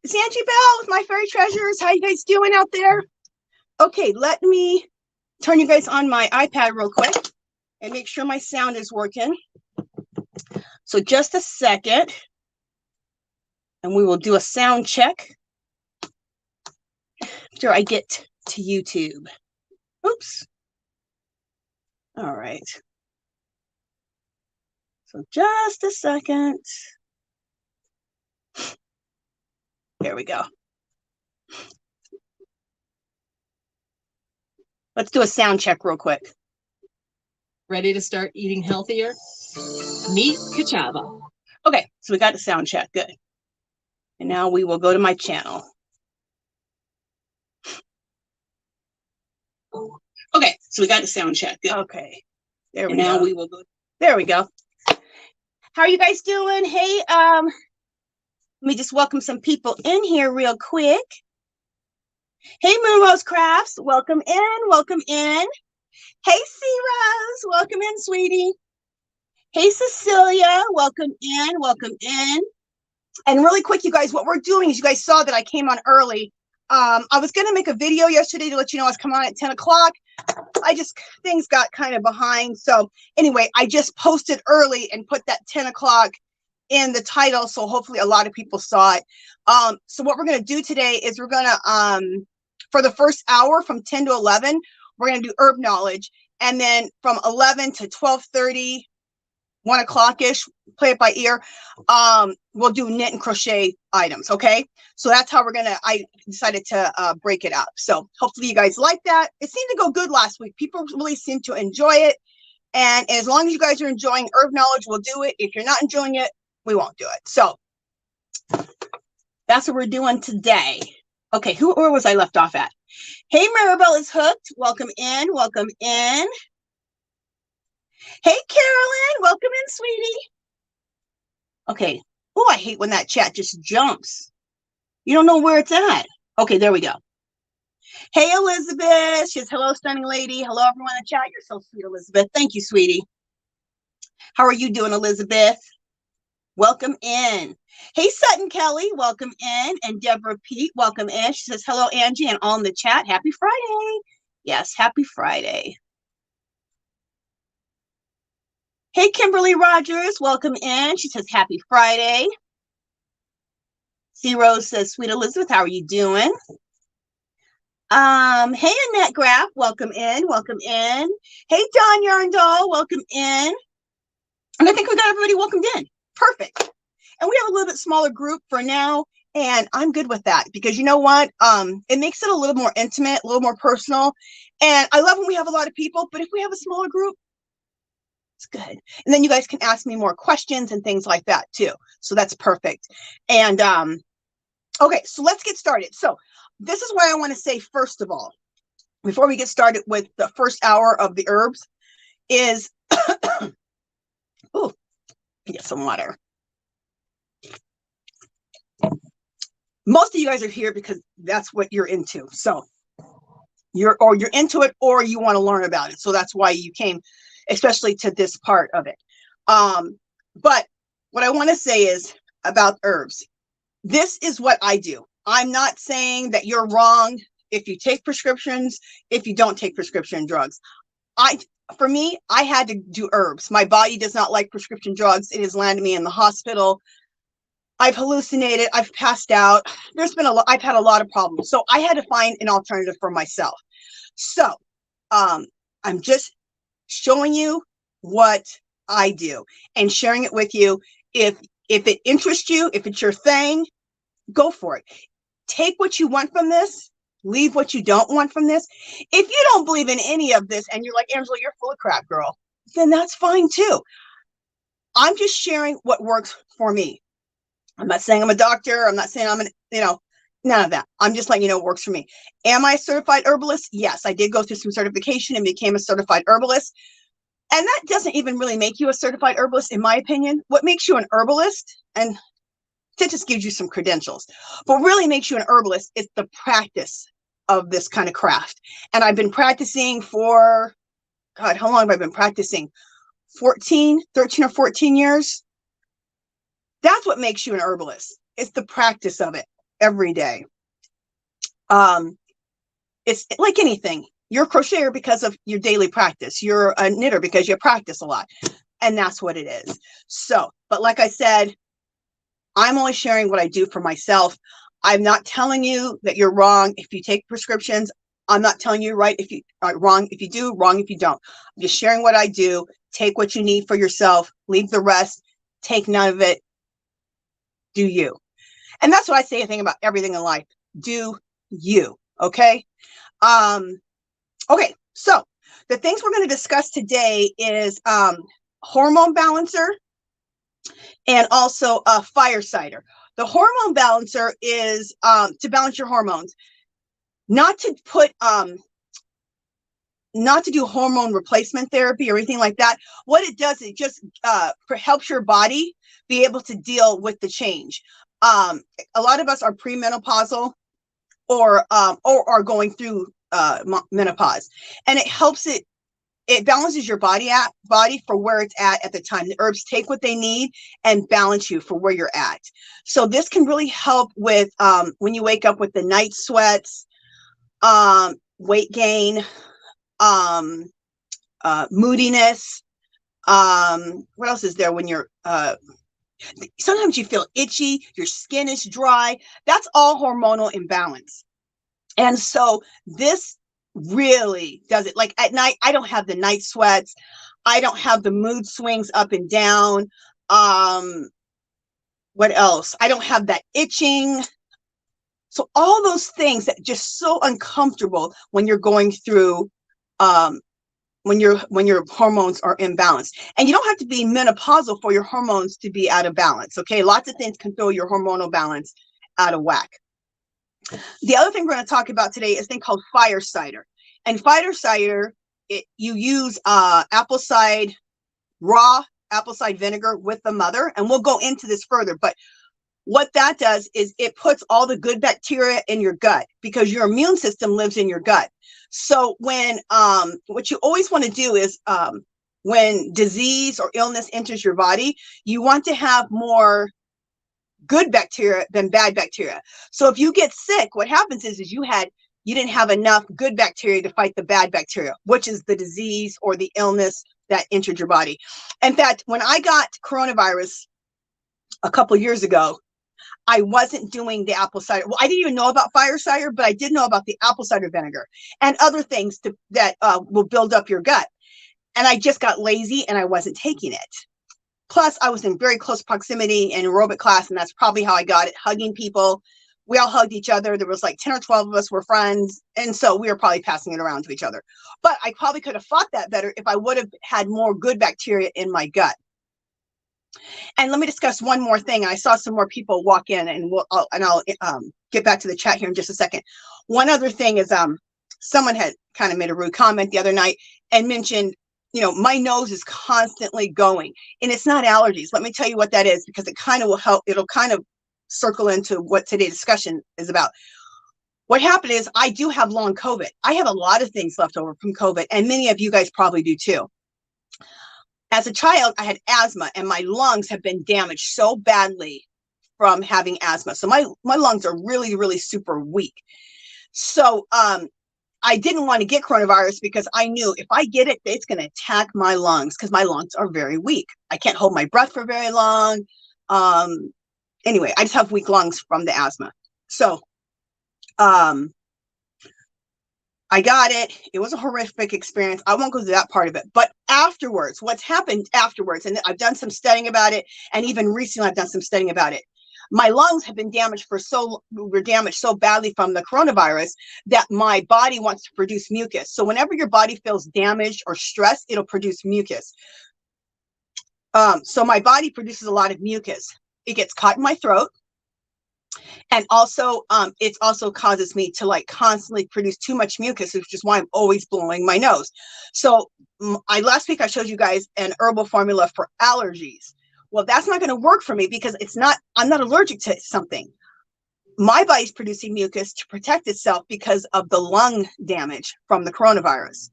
It's Angie Bell with my fairy treasures. How you guys doing out there? Okay, let me turn you guys on my iPad real quick and make sure my sound is working. So just a second, and we will do a sound check after I get to YouTube. Oops. All right. So just a second. There we go. Let's do a sound check real quick. Ready to start eating healthier? Meet Kachava. Okay, so we got the sound check. Good. And now we will go to my channel. Okay, so we got the sound check. Good. Okay. There we go. Now we will go. There we go. How are you guys doing? Hey, let me just welcome some people in here real quick. Hey, Moonrose Crafts, welcome in, welcome in. Hey, C-Rose, welcome in, sweetie. Hey, Cecilia, welcome in, welcome in. And really quick, you guys, what we're doing is you guys saw that I came on early. I was going to make a video yesterday to let you know I was coming on at 10 o'clock. Things got kind of behind. So anyway, I just posted early and put that 10 o'clock in the title. So hopefully a lot of people saw it. So what we're going to do today is we're going to, for the first hour from 10 to 11, we're going to do herb knowledge. And then from 11 to 12:30, 1 o'clock-ish, play it by ear, we'll do knit and crochet items, okay? So that's how I decided to break it up. So hopefully you guys like that. It seemed to go good last week. People really seemed to enjoy it. And as long as you guys are enjoying herb knowledge, we'll do it. If you're not enjoying it, we won't do it. So that's what we're doing today. Okay, where was I left off at? Hey, Maribel is hooked. Welcome in, welcome in. Hey, Carolyn, welcome in, sweetie. Okay. Oh, I hate when that chat just jumps. You don't know where it's at. Okay, there we go. Hey, Elizabeth. She says, hello, stunning lady. Hello, everyone in the chat. You're so sweet, Elizabeth. Thank you, sweetie. How are you doing, Elizabeth? Welcome in. Hey, Sutton Kelly, welcome in. And Deborah Pete, welcome in. She says, hello, Angie, and all in the chat. Happy Friday. Yes, happy Friday. Hey, Kimberly Rogers, welcome in. She says, happy Friday. C. Rose says, sweet Elizabeth, how are you doing? Hey, Annette Graff, welcome in, welcome in. Hey, Don Yarndall, welcome in. And I think we got everybody welcomed in. Perfect. And we have a little bit smaller group for now, and I'm good with that because you know what? It makes it a little more intimate, a little more personal. And I love when we have a lot of people, but if we have a smaller group, it's good. And then you guys can ask me more questions and things like that too. So that's perfect. And okay, so let's get started. So this is what I want to say first of all, before we get started with the first hour of the herbs is, oh, get some water. Most of you guys are here because that's what you're into. So you're into it or you want to learn about it. So that's why you came, especially to this part of it. But what I want to say is about herbs. This is what I do. I'm not saying that you're wrong if you take prescriptions, if you don't take prescription drugs. For me, I had to do herbs. My body does not like prescription drugs. It has landed me in the hospital. I've hallucinated. I've passed out. I've had a lot of problems. So I had to find an alternative for myself. So I'm just showing you what I do and sharing it with you. If it interests you, if it's your thing, go for it. Take what you want from this, leave what you don't want from this. If you don't believe in any of this and you're like, Angela, you're full of crap, girl, then that's fine too. I'm just sharing what works for me. I'm not saying I'm a doctor. I'm not saying I'm none of that. I'm just letting you know what works for me. Am I a certified herbalist? Yes, I did go through some certification and became a certified herbalist. And that doesn't even really make you a certified herbalist, in my opinion. What makes you an herbalist, and it just gives you some credentials, but really makes you an herbalist is the practice of this kind of craft. And I've been practicing for, God, how long have I been practicing? 13 or 14 years. That's what makes you an herbalist. It's the practice of it. every day. It's like anything. You're a crocheter because of your daily practice. You're a knitter because you practice a lot. And that's what it is. So, but like I said, I'm only sharing what I do for myself. I'm not telling you that you're wrong if you take prescriptions. I'm not telling you right if you are wrong if you do, wrong if you don't. I'm just sharing what I do. Take what you need for yourself. Leave the rest. Take none of it. Do you. And that's what I say, I think about everything in life. Do you. Okay. Okay. So the things we're going to discuss today is hormone balancer and also a fire cider. The hormone balancer is to balance your hormones, not to put not to do hormone replacement therapy or anything like that. What it does, it just helps your body be able to deal with the change. A lot of us are premenopausal or are going through menopause, and it helps it balances your body for where it's at the time. The herbs take what they need and balance you for where you're at. So this can really help with when you wake up with the night sweats, weight gain, moodiness. What else is there when you're sometimes you feel itchy, your skin is dry. That's all hormonal imbalance. And so this really does it. Like at night, I don't have the night sweats. I don't have the mood swings up and down. What else? I don't have that itching. So all those things that just so uncomfortable when you're going through when your hormones are imbalanced. And you don't have to be menopausal for your hormones to be out of balance. Okay, lots of things can throw your hormonal balance out of whack. The other thing we're going to talk about today is a thing called fire cider. And fire cider, you use raw apple cider vinegar with the mother, and we'll go into this further. But what that does is it puts all the good bacteria in your gut, because your immune system lives in your gut. So when what you always want to do is when disease or illness enters your body, you want to have more good bacteria than bad bacteria. So if you get sick, what happens is you didn't have enough good bacteria to fight the bad bacteria, which is the disease or the illness that entered your body. In fact, when I got coronavirus a couple of years ago, I wasn't doing the apple cider. Well, I didn't even know about fire cider, but I did know about the apple cider vinegar and other things that will build up your gut. And I just got lazy and I wasn't taking it. Plus, I was in very close proximity in aerobic class, and that's probably how I got it, hugging people. We all hugged each other. There was like 10 or 12 of us were friends, and so we were probably passing it around to each other. But I probably could have fought that better if I would have had more good bacteria in my gut. And let me discuss one more thing. I saw some more people walk in, and I'll get back to the chat here in just a second. One other thing is someone had kind of made a rude comment the other night and mentioned, you know, my nose is constantly going, and it's not allergies. Let me tell you what that is, because it kind of will help. It'll kind of circle into what today's discussion is about. What happened is I do have long COVID. I have a lot of things left over from COVID, and many of you guys probably do too. As a child, I had asthma, and my lungs have been damaged so badly from having asthma. So my lungs are really, really super weak. So I didn't want to get coronavirus because I knew if I get it, it's going to attack my lungs, because my lungs are very weak. I can't hold my breath for very long. Anyway, I just have weak lungs from the asthma. So I got it. It was a horrific experience. I won't go through that part of it. But afterwards, what's happened afterwards, and I've done some studying about it, and even recently I've done some studying about it. My lungs have been damaged were damaged so badly from the coronavirus that my body wants to produce mucus. So whenever your body feels damaged or stressed, it'll produce mucus. So my body produces a lot of mucus. It gets caught in my throat. And also, it also causes me to like constantly produce too much mucus, which is why I'm always blowing my nose. So last week I showed you guys an herbal formula for allergies. Well, that's not going to work for me because I'm not allergic to something. My body's producing mucus to protect itself because of the lung damage from the coronavirus.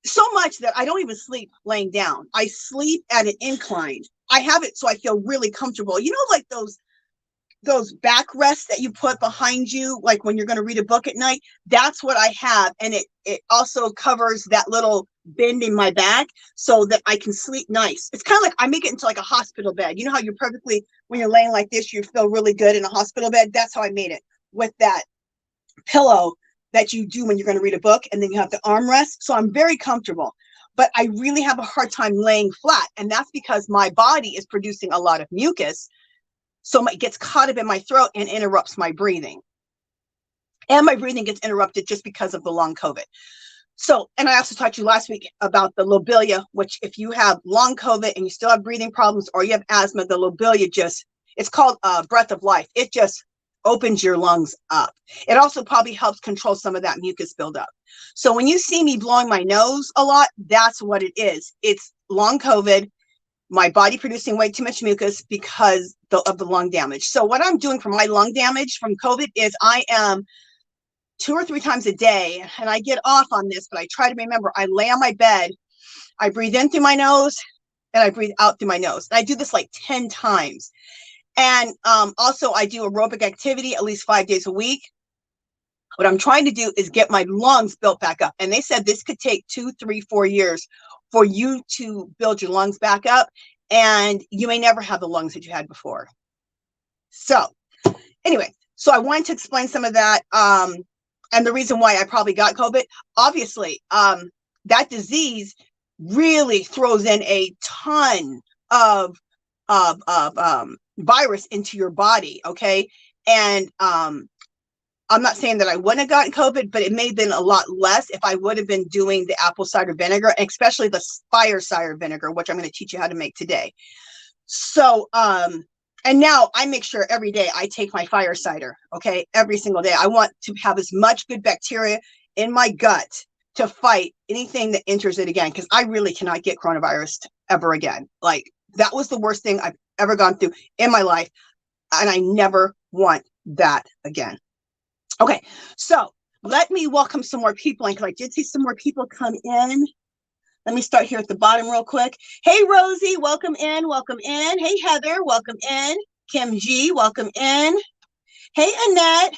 So much that I don't even sleep laying down. I sleep at an incline. I have it so I feel really comfortable. You know, like those those backrests that you put behind you, like when you're going to read a book at night, that's what I have. And it also covers that little bend in my back so that I can sleep nice. It's kind of like I make it into like a hospital bed. You know how you're perfectly, when you're laying like this, you feel really good in a hospital bed. That's how I made it, with that pillow that you do when you're going to read a book, and then you have the armrest. So I'm very comfortable, but I really have a hard time laying flat. And that's because my body is producing a lot of mucus. So it gets caught up in my throat and interrupts my breathing. And my breathing gets interrupted just because of the long COVID. So, and I also talked to you last week about the lobelia, which if you have long COVID and you still have breathing problems, or you have asthma, the lobelia just, it's called breath of life. It just opens your lungs up. It also probably helps control some of that mucus buildup. So when you see me blowing my nose a lot, that's what it is. It's long COVID, my body producing way too much mucus because of the lung damage. So what I'm doing for my lung damage from COVID is I am 2 or 3 times a day, and I get off on this, but I try to remember, I lay on my bed, I breathe in through my nose, and I breathe out through my nose. And I do this like 10 times. And also I do aerobic activity at least 5 days a week. What I'm trying to do is get my lungs built back up. And they said this could take 2, 3, 4 years for you to build your lungs back up. And you may never have the lungs that you had before. So anyway, so I wanted to explain some of that. And the reason why I probably got COVID, obviously, that disease really throws in a ton of virus into your body. Okay. And I'm not saying that I wouldn't have gotten COVID, but it may have been a lot less if I would have been doing the apple cider vinegar, especially the fire cider vinegar, which I'm going to teach you how to make today. So, and now I make sure every day I take my fire cider, okay, every single day. I want to have as much good bacteria in my gut to fight anything that enters it again, because I really cannot get coronavirus ever again. Like, that was the worst thing I've ever gone through in my life, and I never want that again. Okay, so let me welcome some more people in, because I did see some more people come in. Let me start here at the bottom real quick. Hey, Rosie, welcome in, welcome in. Hey, Heather, welcome in. Kim G, welcome in. Hey, Annette.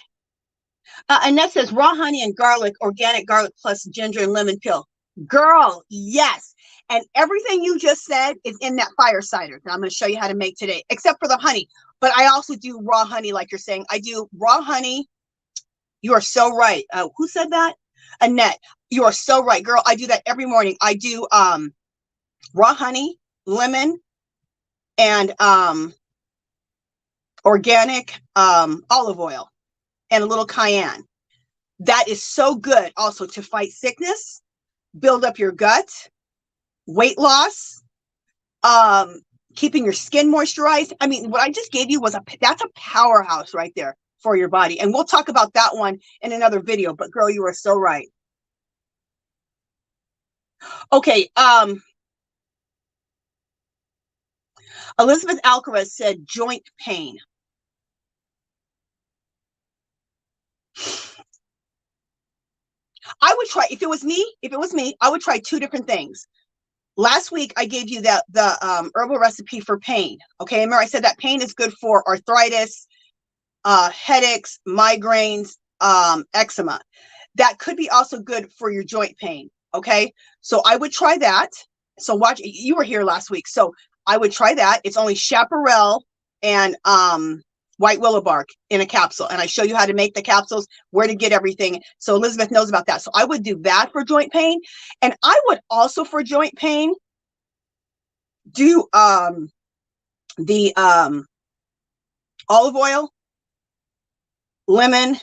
Annette says raw honey and garlic, organic garlic plus ginger and lemon peel. Girl, yes. And everything you just said is in that fire cider that I'm going to show you how to make today, except for the honey. But I also do raw honey, like you're saying. I do raw honey. You are so right. Who said that? Annette. You are so right, girl. I do that every morning. I do raw honey, lemon, and organic olive oil, and a little cayenne. That is so good also to fight sickness, build up your gut, weight loss, keeping your skin moisturized. I mean, what I just gave you was that's a powerhouse right there for your body. And we'll talk about that one in another video, but girl, you are so right. Okay, Elizabeth Alcaraz said joint pain. I would try, if it was me, I would try 2 different things. Last week, I gave you the herbal recipe for pain. Okay, remember I said that pain is good for arthritis, headaches, migraines, eczema. That could be also good for your joint pain. Okay, so I would try that. So watch, you were here last week, so I would try that. It's only chaparral and white willow bark in a capsule, and I show you how to make the capsules, where to get everything. So Elizabeth knows about that. So I would do that for joint pain, and I would also for joint pain do the olive oil, lemon,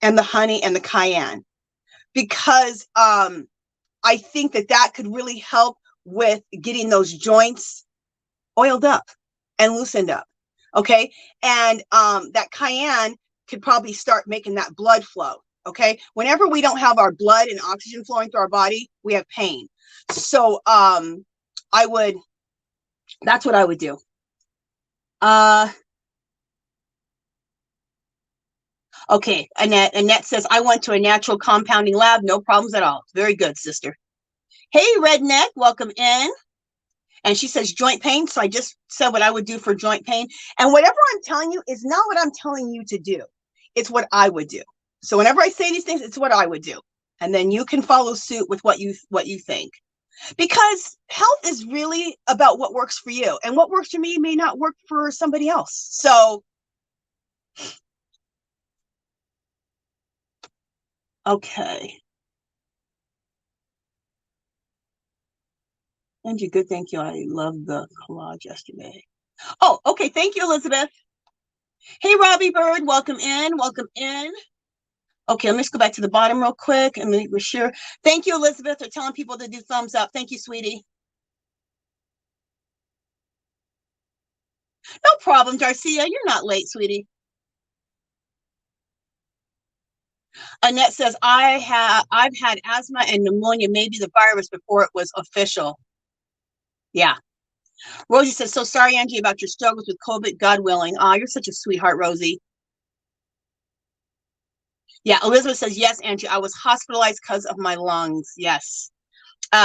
and the honey and the cayenne, because I think that could really help with getting those joints oiled up and loosened up. Okay, and that cayenne could probably start making that blood flow. Okay, whenever we don't have our blood and oxygen flowing through our body, we have pain. So that's what I would do. Okay, Annette says, I went to a natural compounding lab, no problems at all. Very good, sister. Hey, Redneck, welcome in. And she says joint pain. So I just said what I would do for joint pain. And whatever I'm telling you is not what I'm telling you to do. It's what I would do. So whenever I say these things, it's what I would do. And then you can follow suit with what you think. Because health is really about what works for you. And what works for me may not work for somebody else. So, okay. Angie, good, thank you. I love the collage yesterday. Oh, okay. Thank you, Elizabeth. Hey, Robbie Bird, welcome in. Welcome in. Okay, let me just go back to the bottom real quick and make sure. Thank you, Elizabeth, for telling people to do thumbs up. Thank you, sweetie. No problem, Darcia. You're not late, sweetie. Annette says, I've had asthma and pneumonia, maybe the virus before it was official. Yeah. Rosie says, so sorry, Angie, about your struggles with COVID, God willing. Ah, you're such a sweetheart, Rosie. Yeah, Elizabeth says, yes, Angie, I was hospitalized because of my lungs. Yes.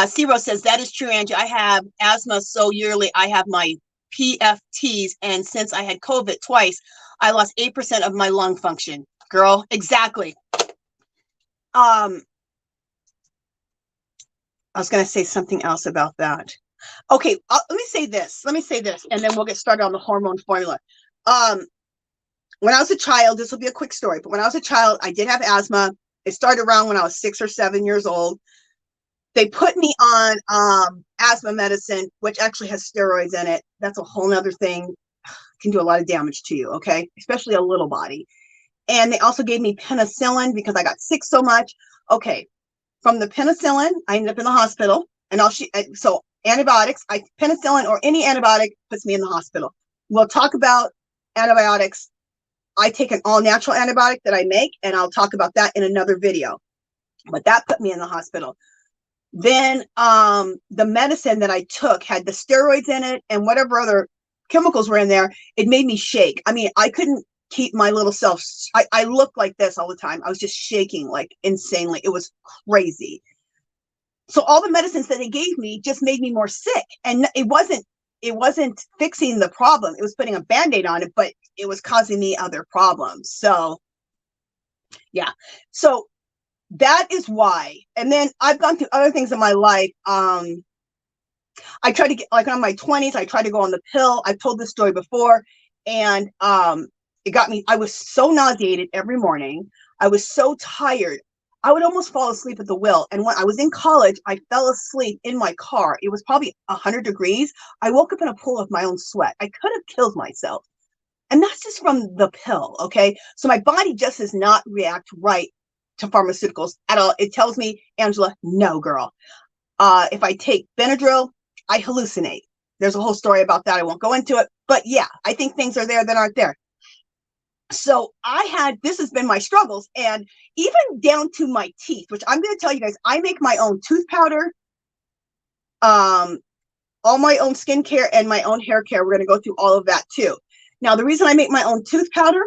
Ciro says, that is true, Angie. I have asthma so yearly. I have my PFTs, and since I had COVID twice, I lost 8% of my lung function. Girl, exactly. I was going to say something else about that. Okay, let me say this, and then we'll get started on the hormone formula. When I was a child, this will be a quick story, but when I was a child, I did have asthma. It started around when I was 6 or 7 years old. They put me on asthma medicine, which actually has steroids in it. That's a whole nother thing. Can do a lot of damage to you, okay? Especially a little body. And they also gave me penicillin because I got sick so much. Okay, from the penicillin, I ended up in the hospital. And so antibiotics, penicillin or any antibiotic puts me in the hospital. We'll talk about antibiotics. I take an all-natural antibiotic that I make, and I'll talk about that in another video. But that put me in the hospital. Then the medicine that I took had the steroids in it and whatever other chemicals were in there. It made me shake. I mean, I couldn't keep my little self. I looked like this all the time. I was just shaking like insanely. It was crazy. So all the medicines that they gave me just made me more sick. And it wasn't fixing the problem. It was putting a Band-Aid on it, but it was causing me other problems. So yeah. So that is why. And then I've gone through other things in my life. I tried to get, like, on my 20s, I tried to go on the pill. I've told this story before, and it got me. I was so nauseated every morning. I was so tired. I would almost fall asleep at the wheel. And when I was in college, I fell asleep in my car. It was probably 100 degrees. I woke up in a pool of my own sweat. I could have killed myself. And that's just from the pill, okay? So my body just does not react right to pharmaceuticals at all. It tells me, Angela, no, girl. If I take Benadryl, I hallucinate. There's a whole story about that. I won't go into it. But yeah, I think things are there that aren't there. So this has been my struggles, and even down to my teeth, which I'm going to tell you guys, I make my own tooth powder, all my own skincare and my own hair care. We're going to go through all of that too. Now, the reason I make my own tooth powder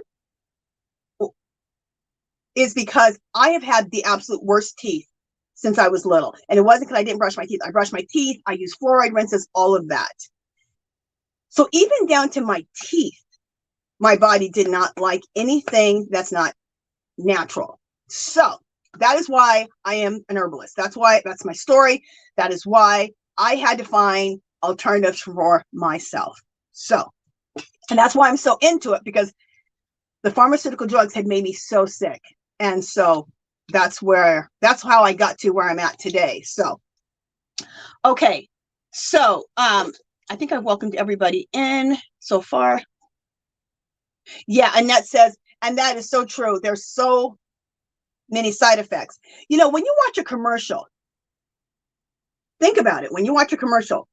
is because I have had the absolute worst teeth since I was little. And it wasn't because I didn't brush my teeth. I brushed my teeth. I use fluoride rinses, all of that. So even down to my teeth, my body did not like anything that's not natural. So that is why I am an herbalist. That's my story. That is why I had to find alternatives for myself. So, and that's why I'm so into it, because the pharmaceutical drugs had made me so sick. And so that's how I got to where I'm at today. So, okay. So, I think I've welcomed everybody in so far. Yeah, Annette says, and that is so true. There's so many side effects. You know, when you watch a commercial, think about it. When you watch a commercial,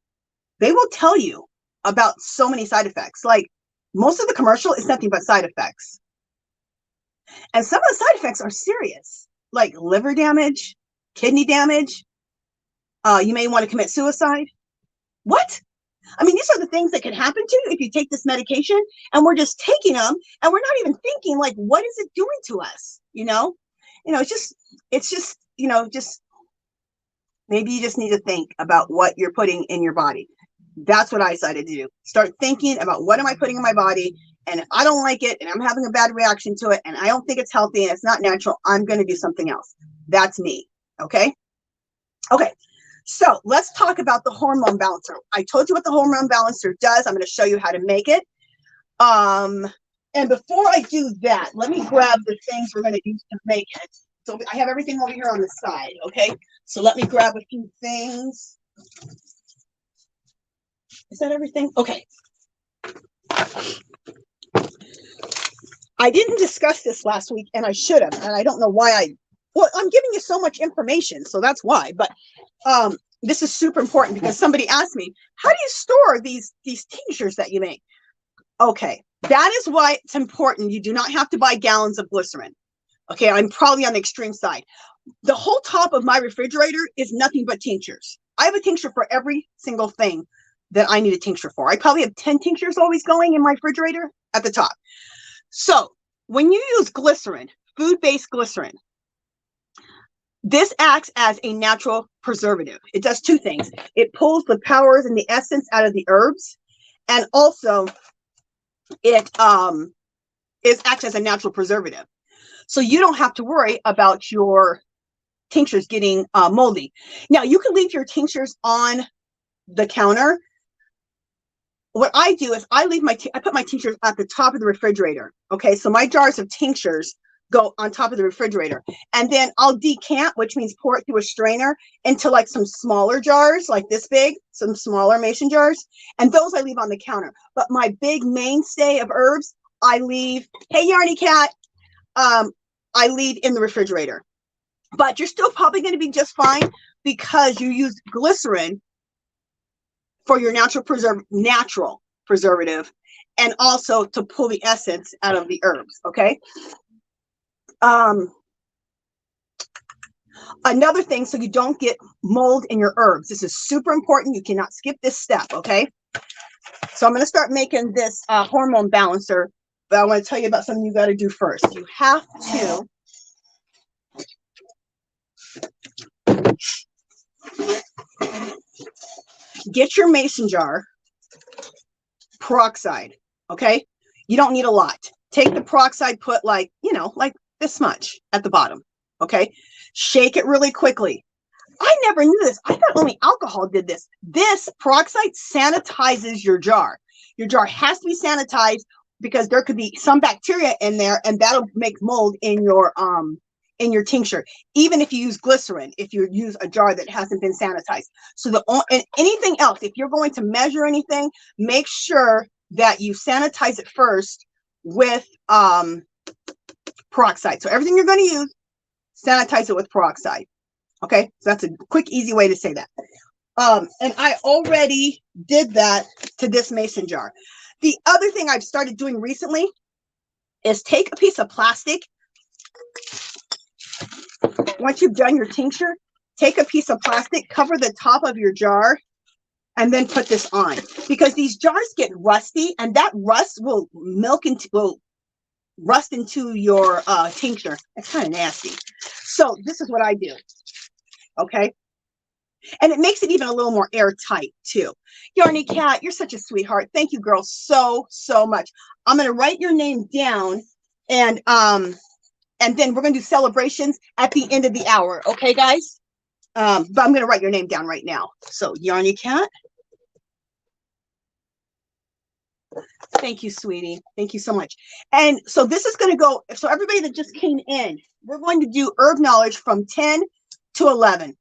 they will tell you about so many side effects. Like, most of the commercial is nothing but side effects. And some of the side effects are serious, like liver damage, kidney damage. You may want to commit suicide. What? I mean, these are the things that can happen to you if you take this medication, and we're just taking them, and we're not even thinking, like, what is it doing to us? It's just, maybe you just need to think about what you're putting in your body. That's what I decided to do. Start thinking about what am I putting in my body, and if I don't like it and I'm having a bad reaction to it and I don't think it's healthy and it's not natural, I'm going to do something else. That's me. Okay. Okay. So let's talk about the hormone balancer. I told you what the hormone balancer does. I'm going to show you how to make it. And before I do that, let me grab the things we're going to use to make it. So I have everything over here on the side. Okay. So let me grab a few things. Is that everything? Okay. I didn't discuss this last week, and I should have, and I don't know why well, I'm giving you so much information, so that's why. But this is super important because somebody asked me, how do you store these tinctures that you make? Okay, that is why it's important. You do not have to buy gallons of glycerin. Okay, I'm probably on the extreme side. The whole top of my refrigerator is nothing but tinctures. I have a tincture for every single thing that I need a tincture for. I probably have 10 tinctures always going in my refrigerator at the top. So when you use glycerin, food-based glycerin, this acts as a natural preservative. It does two things. It pulls the powers and the essence out of the herbs, and also it acts as a natural preservative. So you don't have to worry about your tinctures getting moldy. Now, you can leave your tinctures on the counter. What I do is I put my tinctures at the top of the refrigerator. Okay, so my jars of tinctures go on top of the refrigerator, and then I'll decant, which means pour it through a strainer into like some smaller jars, like this big, some smaller mason jars, and those I leave on the counter. But my big mainstay of herbs, I leave. Hey, Yarny Cat, I leave in the refrigerator. But you're still probably going to be just fine because you used glycerin for your natural preservative, and also to pull the essence out of the herbs. Okay. Another thing, so you don't get mold in your herbs. This is super important. You cannot skip this step. Okay. So I'm going to start making this hormone balancer, but I want to tell you about something you got to do first. You have to get your mason jar peroxide. Okay. You don't need a lot. Take the peroxide, put like, like this much at the bottom. Okay. Shake it really quickly. I never knew this. I thought only alcohol did this. This peroxide sanitizes your jar. Your jar has to be sanitized because there could be some bacteria in there, and that'll make mold in your tincture. Even if you use glycerin, if you use a jar that hasn't been sanitized. So and anything else, if you're going to measure anything, make sure that you sanitize it first with peroxide. So everything you're going to use, sanitize it with peroxide. Okay, so that's a quick, easy way to say that. And I already did that to this mason jar. The other thing I've started doing recently is take a piece of plastic. Once you've done your tincture, take a piece of plastic, cover the top of your jar, and then put this on. Because these jars get rusty, and that rust will rust into your tincture. It's kind of nasty. So this is what I do. Okay. And it makes it even a little more airtight too. Yarny Cat, you're such a sweetheart. Thank you, girl, so much. I'm going to write your name down, and then we're going to do celebrations at the end of the hour. Okay, guys? But I'm going to write your name down right now. So Yarny Cat. Thank you, sweetie. Thank you so much. And so this is going to go, so everybody that just came in, we're going to do herb knowledge from 10 to 11.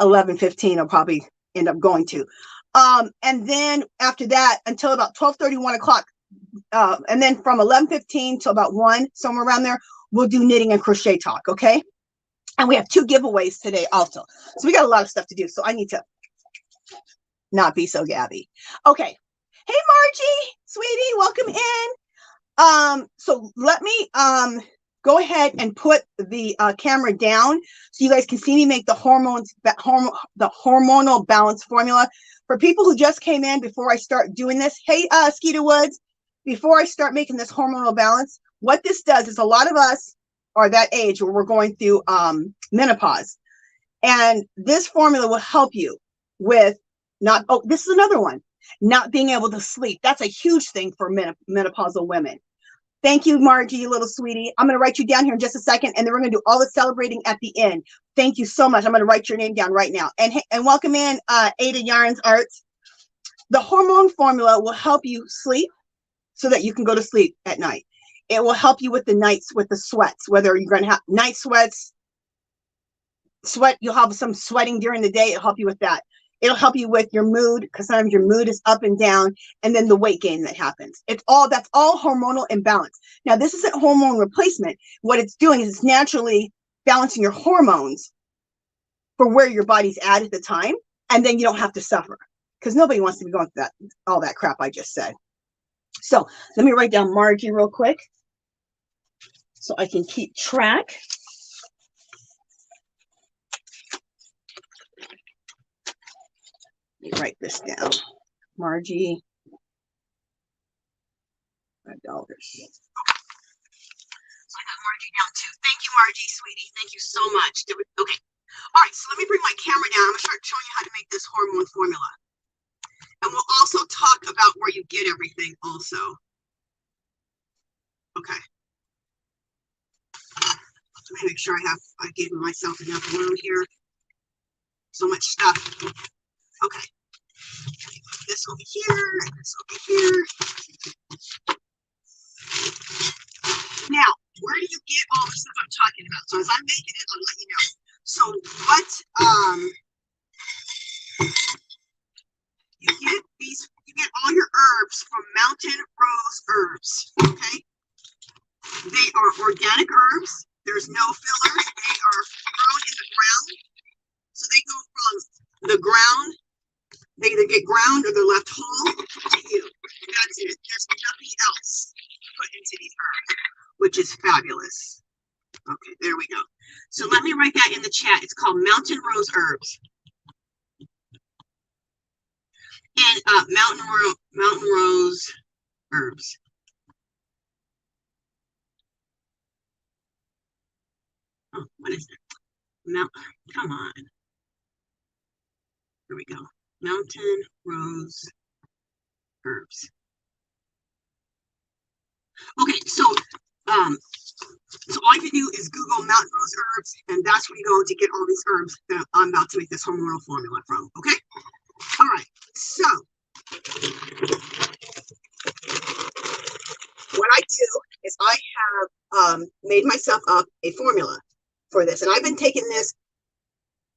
11:15 I'll probably end up going to. And then after that, until about 12:30, 1 o'clock. And then from 11:15 to about 1, somewhere around there, we'll do knitting and crochet talk, okay? And we have 2 giveaways today also. So we got a lot of stuff to do. So I need to not be so Gabby. Okay. Hey, Margie, sweetie, welcome in. So let me go ahead and put the camera down so you guys can see me make the hormonal balance formula. For people who just came in before I start doing this, hey, Skeeter Woods, before I start making this hormonal balance, what this does is a lot of us are that age where we're going through menopause. And this formula will help you with this is another one. not being able to sleep. That's a huge thing for menopausal women. Thank you, Margie, you little sweetie. I'm going to write you down here in just a second, and then we're going to do all the celebrating at the end. Thank you so much. I'm going to write your name down right now. And welcome in Ada Yarns Arts. The hormone formula will help you sleep so that you can go to sleep at night. It will help you with the nights, with the sweats, whether you're going to have night sweats, you'll have some sweating during the day. It'll help you with that. It'll help you with your mood, because sometimes your mood is up and down, and then the weight gain that happens. That's all hormonal imbalance. Now, this isn't hormone replacement. What it's doing is it's naturally balancing your hormones for where your body's at the time, and then you don't have to suffer, because nobody wants to be going through all that crap I just said. So let me write down Margie real quick so I can keep track. Let me write this down. Margie, $5. So I got Margie down too. Thank you, Margie, sweetie. Thank you so much. Okay. All right, so let me bring my camera down. I'm going to start showing you how to make this hormone formula. And we'll also talk about where you get everything also. Okay. Let me make sure I gave myself enough room here. So much stuff. Okay. This over here, and this over here. Now, where do you get all the stuff I'm talking about? So as I'm making it, I'll let you know. So what you get all your herbs from Mountain Rose Herbs. Okay? They are organic herbs. There's no fillers. They are grown in the ground. So they go from the ground. They either get ground or they're left whole to you. That's it. There's nothing else put into these herbs, which is fabulous. Okay, there we go. So let me write that in the chat. It's called Mountain Rose Herbs. And Mountain Rose Herbs. Oh, what is it? Come on. Here we go. Mountain Rose Herbs. Okay, so all you can do is Google Mountain Rose Herbs, and that's where you go to get all these herbs that I'm about to make this hormonal formula from. Okay. All right. So what I do is I have made myself up a formula for this, and I've been taking this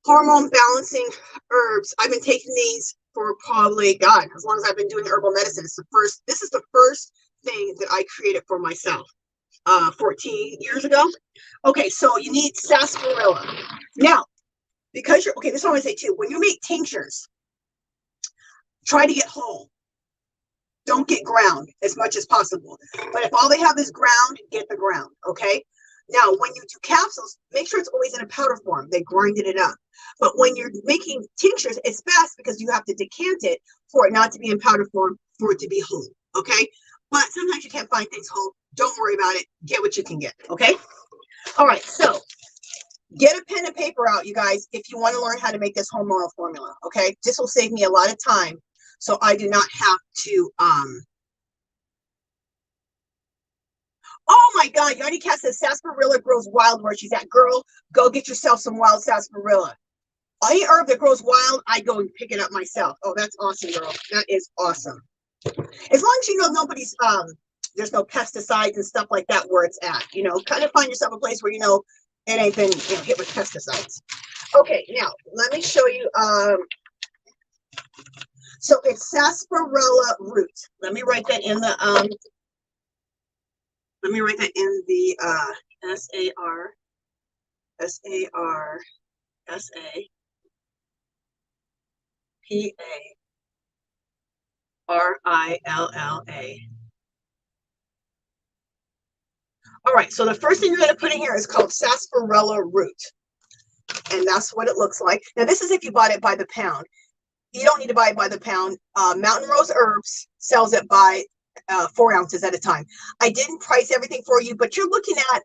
hormone balancing herbs. I've been taking these for probably, God, as long as I've been doing herbal medicine. This is the first thing that I created for myself 14 years ago. Okay, so you need sarsaparilla. Now, because this is what I want to say too. When you make tinctures, try to get whole. Don't get ground as much as possible. But if all they have is ground, get the ground, okay? Now, when you do capsules, make sure it's always in a powder form. They grinded it up. But when you're making tinctures, it's best because you have to decant it for it not to be in powder form, for it to be whole, okay? But sometimes you can't find things whole. Don't worry about it. Get what you can get, okay? All right, so get a pen and paper out, you guys, if you want to learn how to make this hormonal formula, okay? This will save me a lot of time, so I do not have to, oh my God, Yanni Cat says sarsaparilla grows wild where she's at. Girl, go get yourself some wild sarsaparilla. Any herb that grows wild, I go and pick it up myself. Oh, that's awesome, girl. That is awesome. As long as you know nobody's, there's no pesticides and stuff like that where it's at. You know, kind of find yourself a place where you know it ain't been hit with pesticides. Okay, now let me show you. So it's sarsaparilla root. Let me write that in the sarsaparilla. All right, so the first thing you're going to put in here is called sarsaparilla root. And that's what it looks like. Now, this is if you bought it by the pound. You don't need to buy it by the pound. Mountain Rose Herbs sells it by 4 ounces at a time. I didn't price everything for you, but you're looking at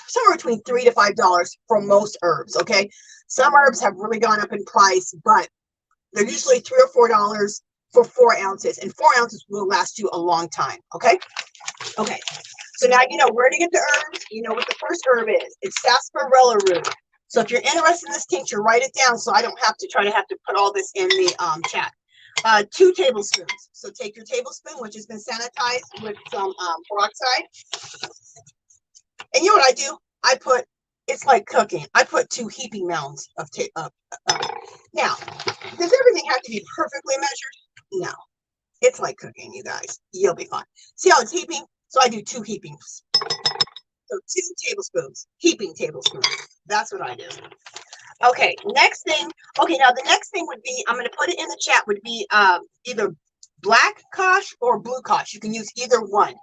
somewhere between $3 to $5 for most herbs, okay? Some herbs have really gone up in price, but they're usually $3 or $4 for 4 ounces, and 4 ounces will last you a long time. Okay. Okay. So now you know where to get the herbs. You know what the first herb is. It's sarsaparilla root. So if you're interested in this tincture, write it down so I don't have to put all this in the chat. 2 tablespoons. So take your tablespoon, which has been sanitized with some peroxide. And you know what I do? It's like cooking. I put 2 heaping mounds of now, does everything have to be perfectly measured? No. It's like cooking, you guys. You'll be fine. See how it's heaping? So I do 2 heapings. So 2 tablespoons, heaping tablespoons. That's what I do. Okay, next thing. Okay, now the next thing would be, I'm going to put it in the chat, would be either black kosh or blue kosh. You can use either one.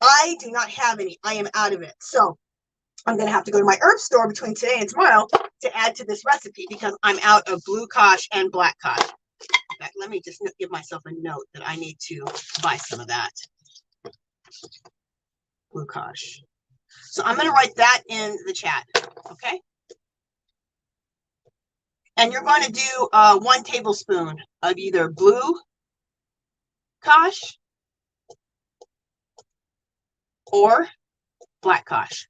I do not have any. I am out of it. So I'm going to have to go to my herb store between today and tomorrow to add to this recipe because I'm out of blue kosh and black kosh. Let me just give myself a note that I need to buy some of that. Blue kosh. So I'm going to write that in the chat. Okay. And you're going to do 1 tablespoon of either blue kosh or black kosh.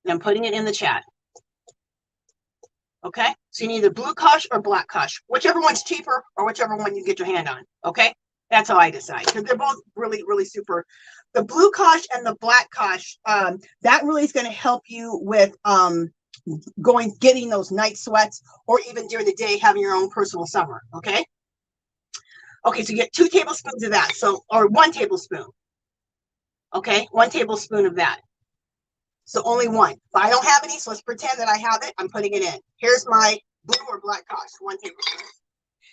And I'm putting it in the chat. Okay, so you need either blue kosh or black kosh, whichever one's cheaper or whichever one you get your hand on. Okay, that's how I decide because they're both really, really super. The blue kosh and the black kosh, that really is going to help you with getting those night sweats, or even during the day having your own personal summer. Okay. Okay, so you get 2 tablespoons of that. So, or 1 tablespoon. Okay, 1 tablespoon of that. So only 1. But I don't have any, so let's pretend that I have it. I'm putting it in. Here's my blue or black kosh, 1 tablespoon.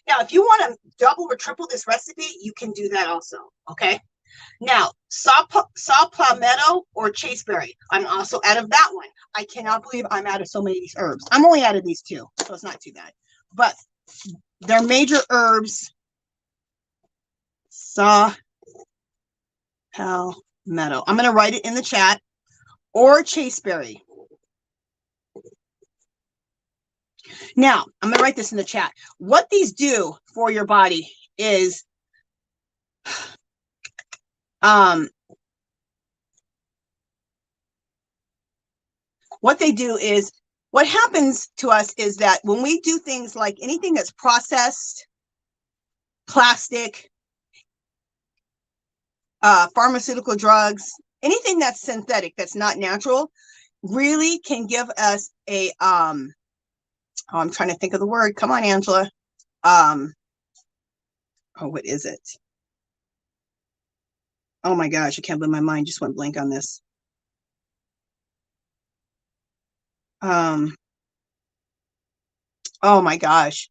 Now, if you want to double or triple this recipe, you can do that also. Okay. Now, saw palmetto or chasteberry. I'm also out of that one. I cannot believe I'm out of so many of these herbs. I'm only out of these 2, so it's not too bad. But they're major herbs. Saw palmetto. I'm going to write it in the chat. Or chasteberry. Now, I'm going to write this in the chat. What these do for your body is what they do is, what happens to us is that when we do things like anything that's processed, plastic, pharmaceutical drugs, anything that's synthetic, that's not natural, really can give us a, oh, I'm trying to think of the word. Come on, Angela. Oh, what is it? Oh my gosh, I can't believe my mind just went blank on this. Oh my gosh.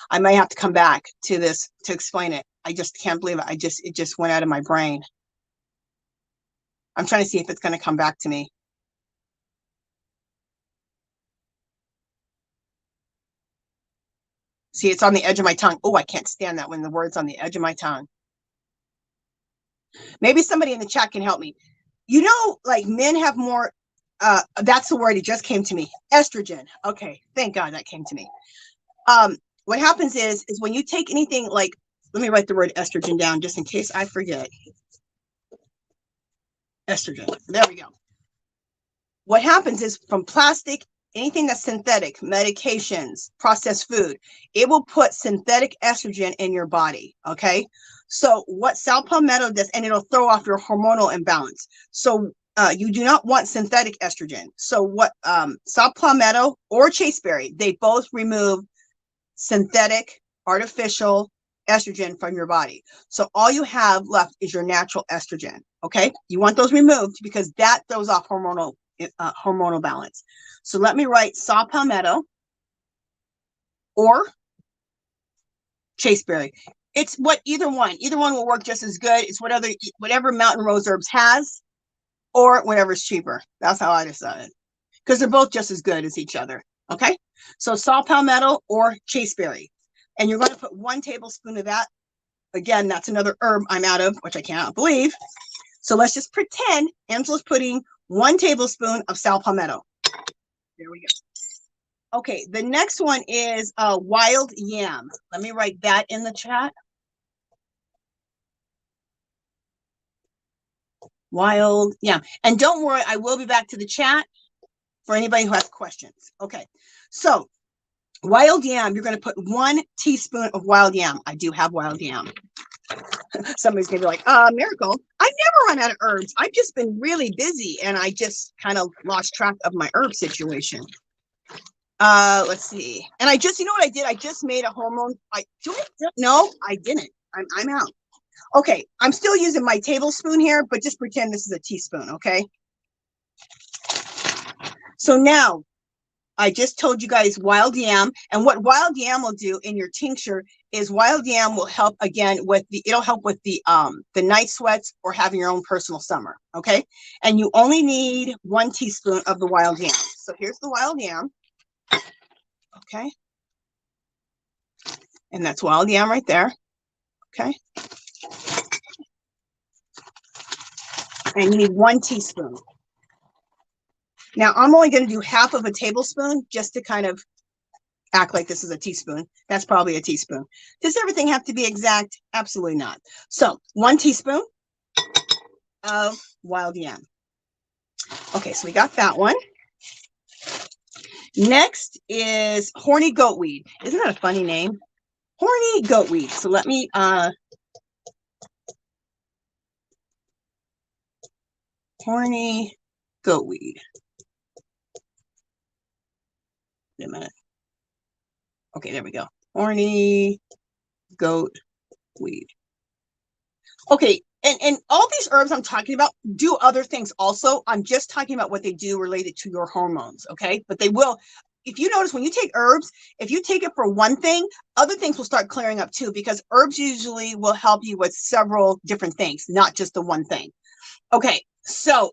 I might have to come back to this to explain it. I just can't believe it. It just went out of my brain. I'm trying to see if it's going to come back to me. See, it's on the edge of my tongue. Oh, I can't stand that when the word's on the edge of my tongue. Maybe somebody in the chat can help me. You know, like men have more, that's the word, it just came to me. Estrogen. Okay, thank God that came to me. What happens is when you take anything like, let me write the word estrogen down just in case I forget. Estrogen. There we go. What happens is from plastic, anything that's synthetic, medications, processed food, it will put synthetic estrogen in your body. Okay. So what saw palmetto does, and it'll throw off your hormonal imbalance. So you do not want synthetic estrogen. So what saw palmetto or chasteberry, they both remove synthetic, artificial estrogen from your body. So all you have left is your natural estrogen. Okay. You want those removed because that throws off hormonal balance. So let me write saw palmetto or chasteberry. It's what either one will work just as good. It's whatever Mountain Rose Herbs has or whatever's cheaper. That's how I decided because they're both just as good as each other. Okay. So saw palmetto or chasteberry. And you're going to put 1 tablespoon of that. Again, that's another herb I'm out of, which I cannot believe. So let's just pretend Angela's putting 1 tablespoon of saw palmetto. There we go. Okay, the next one is wild yam. Let me write that in the chat. Wild yam. And don't worry, I will be back to the chat for anybody who has questions. Okay, so wild yam, you're going to put 1 teaspoon of wild yam. I do have wild yam. Somebody's gonna be like, Miracle, I've never run out of herbs. I've just been really busy and I just kind of lost track of my herb situation. Let's see. And I just, you know what I did? I just made a hormone. No, I didn't. I'm out. Okay, I'm still using my tablespoon here, but just pretend this is a teaspoon, okay? So now I just told you guys wild yam, and what wild yam will do in your tincture is wild yam will help again with it'll help with the night sweats or having your own personal summer, okay? And you only need 1 teaspoon of the wild yam. So here's the wild yam, okay? And that's wild yam right there, okay? And you need 1 teaspoon. Now, I'm only going to do half of a tablespoon just to kind of act like this is a teaspoon. That's probably a teaspoon. Does everything have to be exact? Absolutely not. So 1 teaspoon of wild yam. Okay, so we got that one. Next is horny goatweed. Isn't that a funny name? Horny goatweed. So let me horny goatweed. Wait a minute. Okay, there we go. Horny goat weed. Okay, and all these herbs I'm talking about do other things also. I'm just talking about what they do related to your hormones, okay? But they will, if you notice when you take herbs, if you take it for one thing, other things will start clearing up too, because herbs usually will help you with several different things, not just the one thing. Okay, so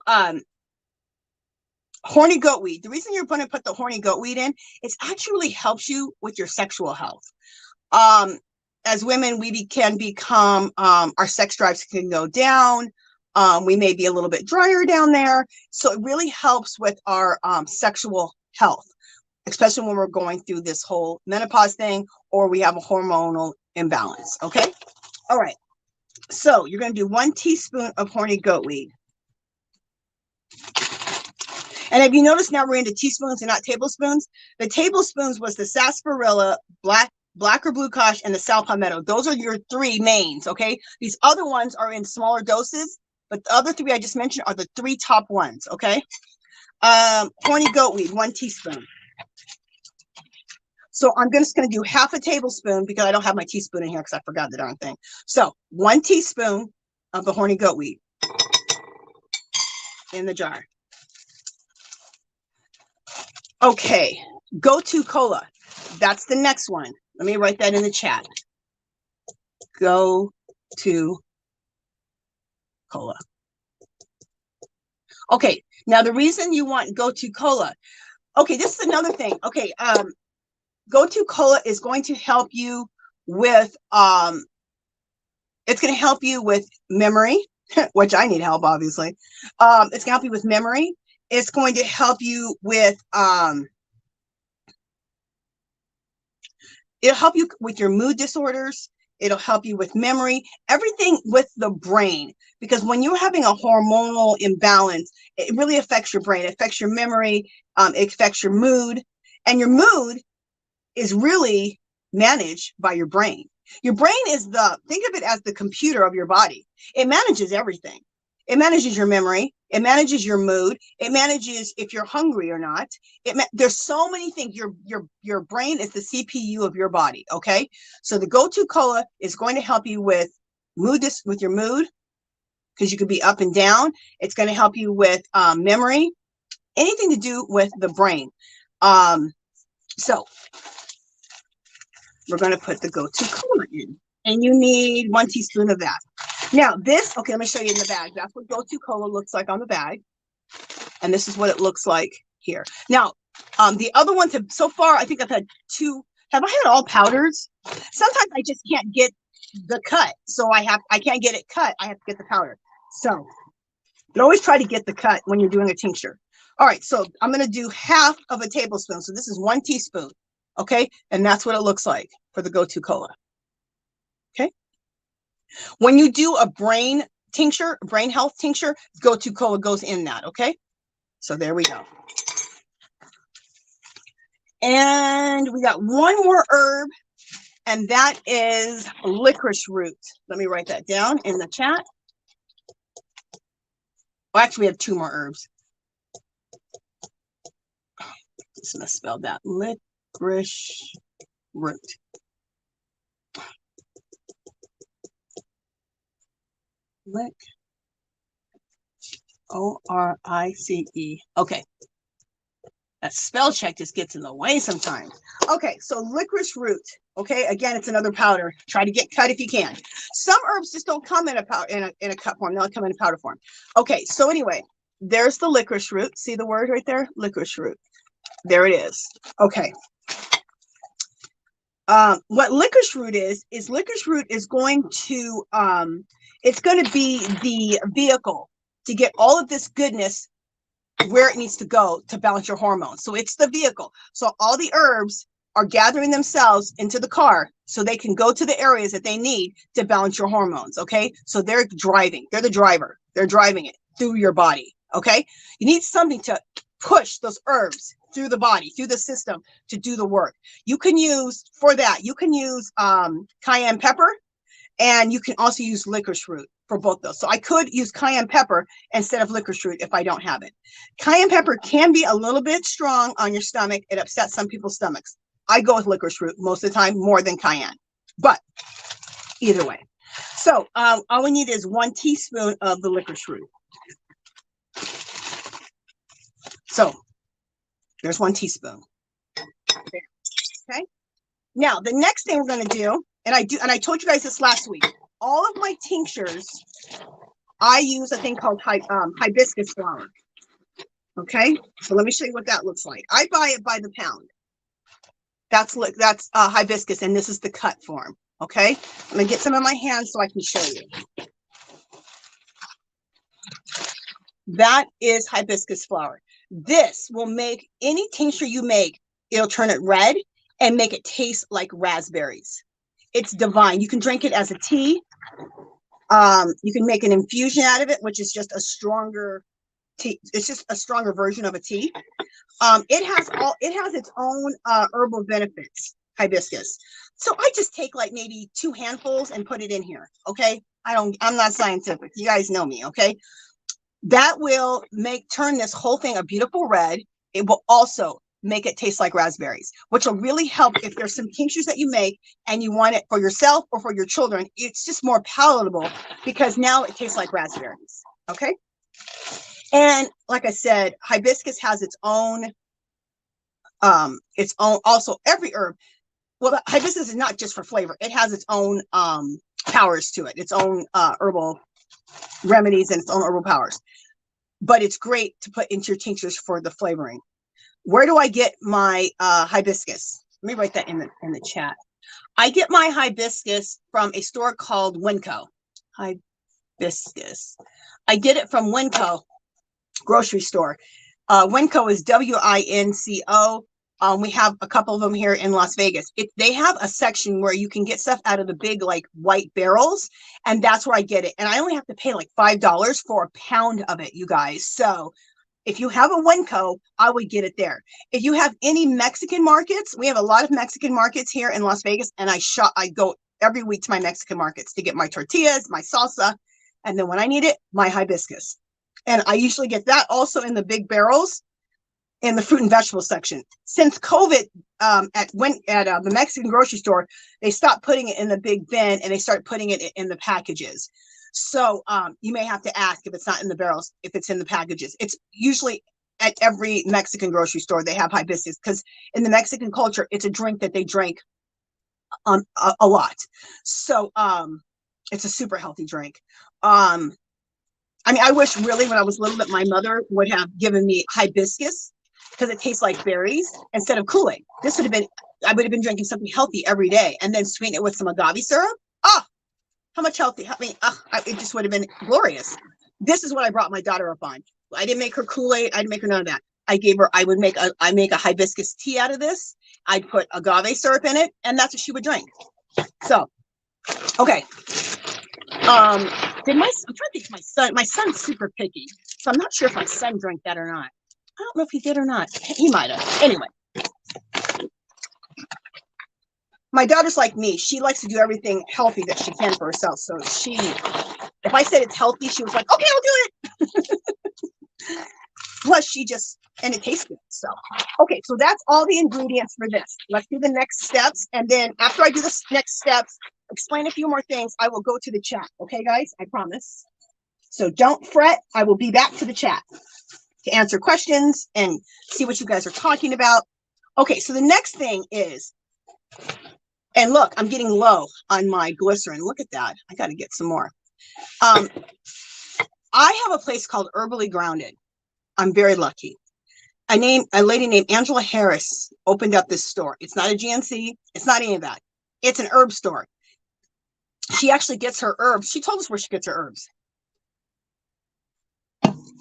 horny goatweed. The reason you're going to put the horny goatweed in, it actually helps you with your sexual health. As women, we can become, our sex drives can go down. We may be a little bit drier down there. So it really helps with our sexual health, especially when we're going through this whole menopause thing or we have a hormonal imbalance. Okay. All right. So you're going to do 1 teaspoon of horny goatweed. And if you notice now we're into teaspoons and not tablespoons, the tablespoons was the sarsaparilla, black or blue kosh, and the sal palmetto. Those are your 3 mains, okay? These other ones are in smaller doses, but the other 3 I just mentioned are the 3 top ones, okay? Horny goatweed, 1 teaspoon. So I'm just going to do half a tablespoon because I don't have my teaspoon in here because I forgot the darn thing. So 1 teaspoon of the horny goatweed in the jar. Okay, go-to cola. That's the next one. Let me write that in the chat. Go-to cola. Okay, now the reason you want go-to cola. Okay, this is another thing. Okay, go-to cola is going to help you with it's going to help you with memory, which I need help, obviously. It's going to help you with memory. It's going to help you with it'll help you with your mood disorders. It'll help you with memory, everything with the brain, because when you're having a hormonal imbalance, it really affects your brain. It affects your memory. It affects your mood, and your mood is really managed by your brain. Your brain is think of it as the computer of your body. It manages everything. It manages your memory. It manages your mood. It manages if you're hungry or not. There's so many things. Your brain is the CPU of your body. Okay, so the go-to cola is going to help you with your mood, because you could be up and down. It's going to help you with memory, anything to do with the brain. So we're going to put the go-to cola in, and you need 1 teaspoon of that. Now this, okay, let me show you in the bag. That's what go-to cola looks like on the bag. And this is what it looks like here. Now, the other ones have, so far, I think I've had 2. Have I had all powders? Sometimes I just can't get the cut. So I can't get it cut. I have to get the powder. So you always try to get the cut when you're doing a tincture. All right, so I'm going to do half of a tablespoon. So this is 1 teaspoon. Okay, and that's what it looks like for the go-to cola. Okay. When you do a brain tincture, brain health tincture, go-to cola goes in that, okay? So there we go. And we got one more herb, and that is licorice root. Let me write that down in the chat. Well, actually, we have two more herbs. Just misspelled that. Licorice root. Lick. O-R-I-C-E. Okay. That spell check just gets in the way sometimes. Okay, so licorice root. Okay, again, it's another powder. Try to get cut if you can. Some herbs just don't come in a powder in a cut form. They'll come in a powder form. Okay, so anyway, there's the licorice root. See the word right there? Licorice root. There it is. Okay. What licorice root is licorice root is going to it's going to be the vehicle to get all of this goodness where it needs to go to balance your hormones. So it's the vehicle. So all the herbs are gathering themselves into the car so they can go to the areas that they need to balance your hormones. Okay. So they're driving. They're the driver. They're driving it through your body. Okay. You need something to push those herbs through the body, through the system to do the work. You can use for that. You can use cayenne pepper, and you can also use licorice root for both those. So I could use cayenne pepper instead of licorice root if I don't have it. Cayenne pepper can be a little bit strong on your stomach. It upsets some people's stomachs. I go with licorice root most of the time, more than cayenne, but either way. So all we need is 1 teaspoon of the licorice root. So there's 1 teaspoon. Okay. Now the next thing we're going to do, and I told you guys this last week, all of my tinctures, I use a thing called hibiscus flower. Okay, so let me show you what that looks like. I buy it by the pound. That's hibiscus, and this is the cut form. Okay, I'm gonna get some in my hand so I can show you. That is hibiscus flower. This will make any tincture you make, it'll turn it red and make it taste like raspberries. It's divine. You can drink it as a tea. You can make an infusion out of it, which is just a stronger tea. It's just a stronger version of a tea. It has its own herbal benefits, hibiscus. So I just take like maybe 2 handfuls and put it in here. Okay. I'm not scientific. You guys know me. Okay. That will turn this whole thing a beautiful red. It will also make it taste like raspberries, which will really help if there's some tinctures that you make and you want it for yourself or for your children. It's just more palatable because now it tastes like raspberries. Okay. And like I said, hibiscus has its own also every herb. Well, hibiscus is not just for flavor. It has its own powers to it, its own herbal remedies and its own herbal powers. But it's great to put into your tinctures for the flavoring. Where do I get my hibiscus? Let me write that in the chat. I get my hibiscus from a store called Winco. Hibiscus. I get it from Winco grocery store. Winco is W-I-N-C-O. We have a couple of them here in Las Vegas. They have a section where you can get stuff out of the big like white barrels, and that's where I get it. And I only have to pay like $5 for a pound of it, you guys. So if you have a Winco, I would get it there. If you have any Mexican markets, we have a lot of Mexican markets here in Las Vegas, and I go every week to my Mexican markets to get my tortillas, my salsa, and then when I need it, my hibiscus. And I usually get that also in the big barrels in the fruit and vegetable section. Since COVID, at the Mexican grocery store, they stopped putting it in the big bin and they started putting it in the packages. So you may have to ask if it's not in the barrels, if it's in the packages. It's usually at every Mexican grocery store they have hibiscus, because in the Mexican culture, it's a drink that they drink a lot. So it's a super healthy drink. I mean, I wish really when I was little that my mother would have given me hibiscus because it tastes like berries instead of Kool-Aid. This would have been, I would have been drinking something healthy every day and then sweeten it with some agave syrup. Oh, how much healthy? I mean, it just would have been glorious. This is what I brought my daughter up on. I didn't make her Kool-Aid. I didn't make her none of that. I make a hibiscus tea out of this. I'd put agave syrup in it, and that's what she would drink. So, okay. I'm trying to think if my son's super picky, so I'm not sure if my son drank that or not. I don't know if he did or not. He might have. Anyway, my daughter's like me. She likes to do everything healthy that she can for herself. So if I said it's healthy, she was like, okay, I'll do it. Plus, and it tastes good. So, okay, so that's all the ingredients for this. Let's do the next steps. And then after I do the next steps, explain a few more things, I will go to the chat. Okay, guys, I promise. So don't fret. I will be back to the chat to answer questions and see what you guys are talking about. Okay, so the next thing is, and look, I'm getting low on my glycerin. Look at that. I got to get some more. I have a place called Herbally Grounded. I'm very lucky. A lady named Angela Harris opened up this store. It's not a GNC. It's not any of that. It's an herb store. She actually gets her herbs. She told us where she gets her herbs.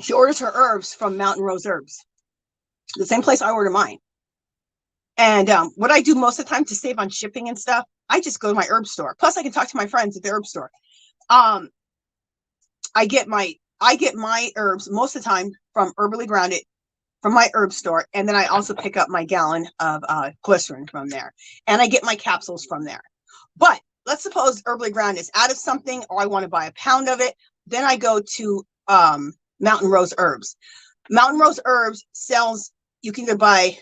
She orders her herbs from Mountain Rose Herbs, the same place I order mine. And what I do most of the time to save on shipping and stuff, I just go to my herb store. Plus, I can talk to my friends at the herb store. I get my herbs most of the time from Herbally Grounded, from my herb store, and then I also pick up my gallon of glycerin from there, and I get my capsules from there. But let's suppose Herbally Grounded is out of something, or I want to buy a pound of it. Then I go to Mountain Rose Herbs. Mountain Rose Herbs sells, you can either buy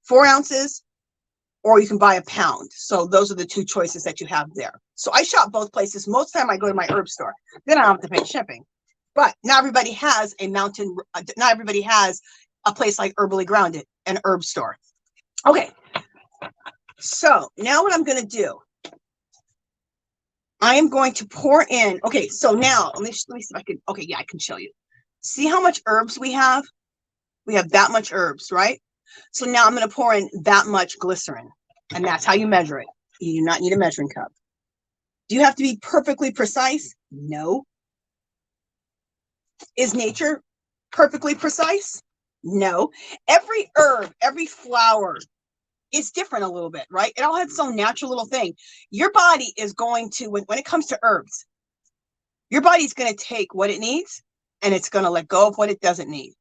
4 ounces or you can buy a pound. So those are the 2 choices that you have there. So I shop both places. Most of the time I go to my herb store. Then I don't have to pay shipping. But not everybody has not everybody has a place like Herbally Grounded, an herb store. Okay. So now what I'm going to do, I am going to pour in. Okay, so now let me see if I can. Okay, yeah, I can show you. See how much herbs we have? We have that much herbs, right? So now I'm going to pour in that much glycerin, and that's how you measure it. You do not need a measuring cup. Do you have to be perfectly precise? No. Is nature perfectly precise? No. Every herb, every flower is different a little bit, right? It all has its own natural little thing. Your body is going to, when it comes to herbs, your body's going to take what it needs and it's going to let go of what it doesn't need.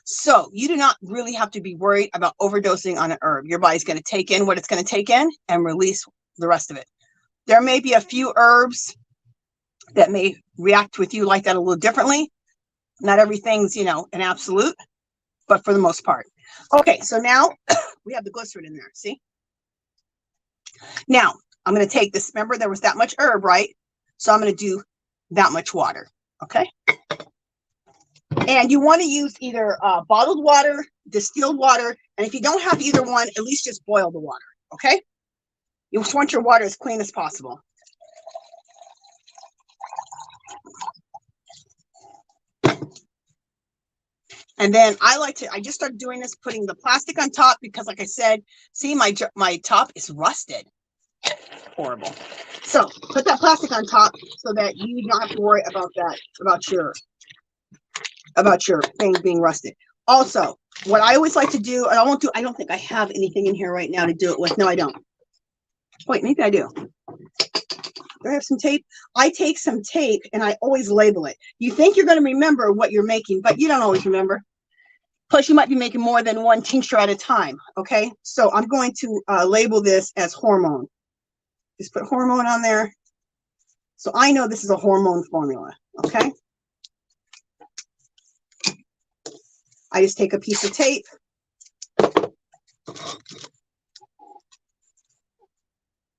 So you do not really have to be worried about overdosing on an herb. Your body's going to take in what it's going to take in and release the rest of it. There may be a few herbs that may react with you like that a little differently. Not everything's, an absolute, but for the most part. Okay, so now we have the glycerin in there, see? Now, I'm going to take this, remember there was that much herb, right? So I'm going to do that much water, okay? And you want to use either bottled water, distilled water, and if you don't have either one, at least just boil the water, okay? You just want your water as clean as possible. And then I just started doing this, putting the plastic on top because like I said, see my top is rusted. Horrible. So put that plastic on top so that you don't have to worry about that, about your thing being rusted. Also, what I always like to do, and I don't think I have anything in here right now to do it with. No, I don't. Wait, maybe I do. Do I have some tape? I take some tape and I always label it. You think you're going to remember what you're making, but you don't always remember. Plus, you might be making more than one tincture at a time, okay? So I'm going to label this as hormone. Just put hormone on there. So I know this is a hormone formula, okay? I just take a piece of tape.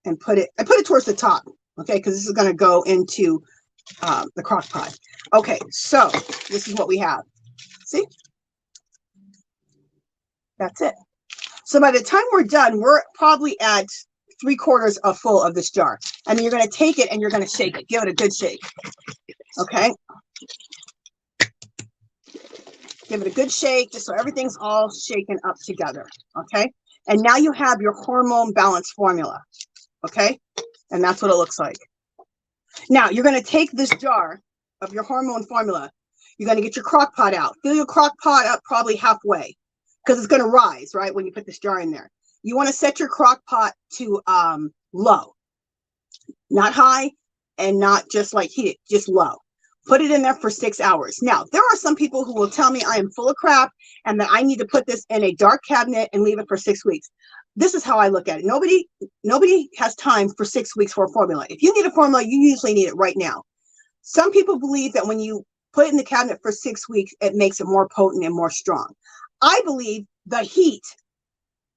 And I put it towards the top, okay? Because this is going to go into the crock pot. Okay, so this is what we have. See? That's it. So by the time we're done, we're probably at 3/4 full of this jar. And then you're going to take it and you're going to shake it. Give it a good shake. Okay? Give it a good shake just so everything's all shaken up together. Okay? And now you have your hormone balance formula. Okay? And that's what it looks like. Now, you're going to take this jar of your hormone formula. You're going to get your crock pot out. Fill your crock pot up probably halfway because it's going to rise, right, when you put this jar in there. You want to set your crock pot to low. Not high, and not just like heat it, just low. Put it in there for 6 hours. Now, there are some people who will tell me I am full of crap and that I need to put this in a dark cabinet and leave it for 6 weeks. This is how I look at it. Nobody has time for 6 weeks for a formula. If you need a formula, you usually need it right now. Some people believe that when you put it in the cabinet for 6 weeks, it makes it more potent and more strong. I believe the heat,